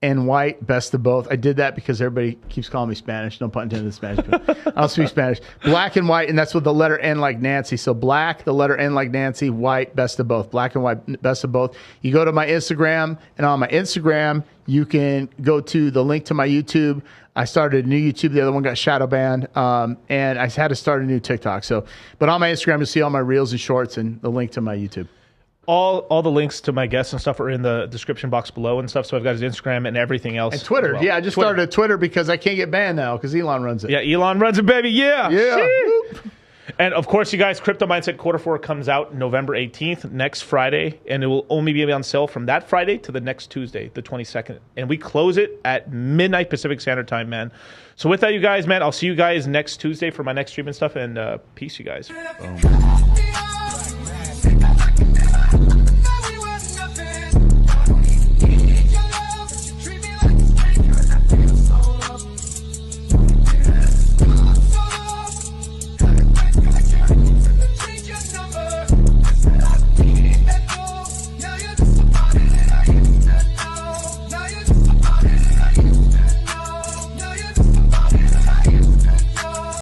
and White, best of both. I did that because everybody keeps calling me Spanish. No pun intended, Spanish. I don't speak Spanish. Black and White, and that's with the letter N like Nancy. So Black, the letter N like Nancy, White, best of both. Black and White, best of both. You go to my Instagram, and on my Instagram, you can go to the link to my YouTube. I started a new YouTube. The other one got shadow banned, and I had to start a new TikTok. But on my Instagram, you'll see all my reels and shorts and the link to my YouTube. All the links to my guests and stuff are in the description box below and stuff. So I've got his Instagram and everything else. And Twitter. Well. Yeah, I just started a Twitter because I can't get banned now because Elon runs it. Yeah, Elon runs it, baby. Yeah. Yeah. And of course, you guys, Crypto Mindset Quarter 4 comes out November 18th, next Friday. And it will only be on sale from that Friday to the next Tuesday, the 22nd. And we close it at midnight Pacific Standard Time, man. So with that, you guys, man, I'll see you guys next Tuesday for my next stream and stuff. And peace, you guys. Boom.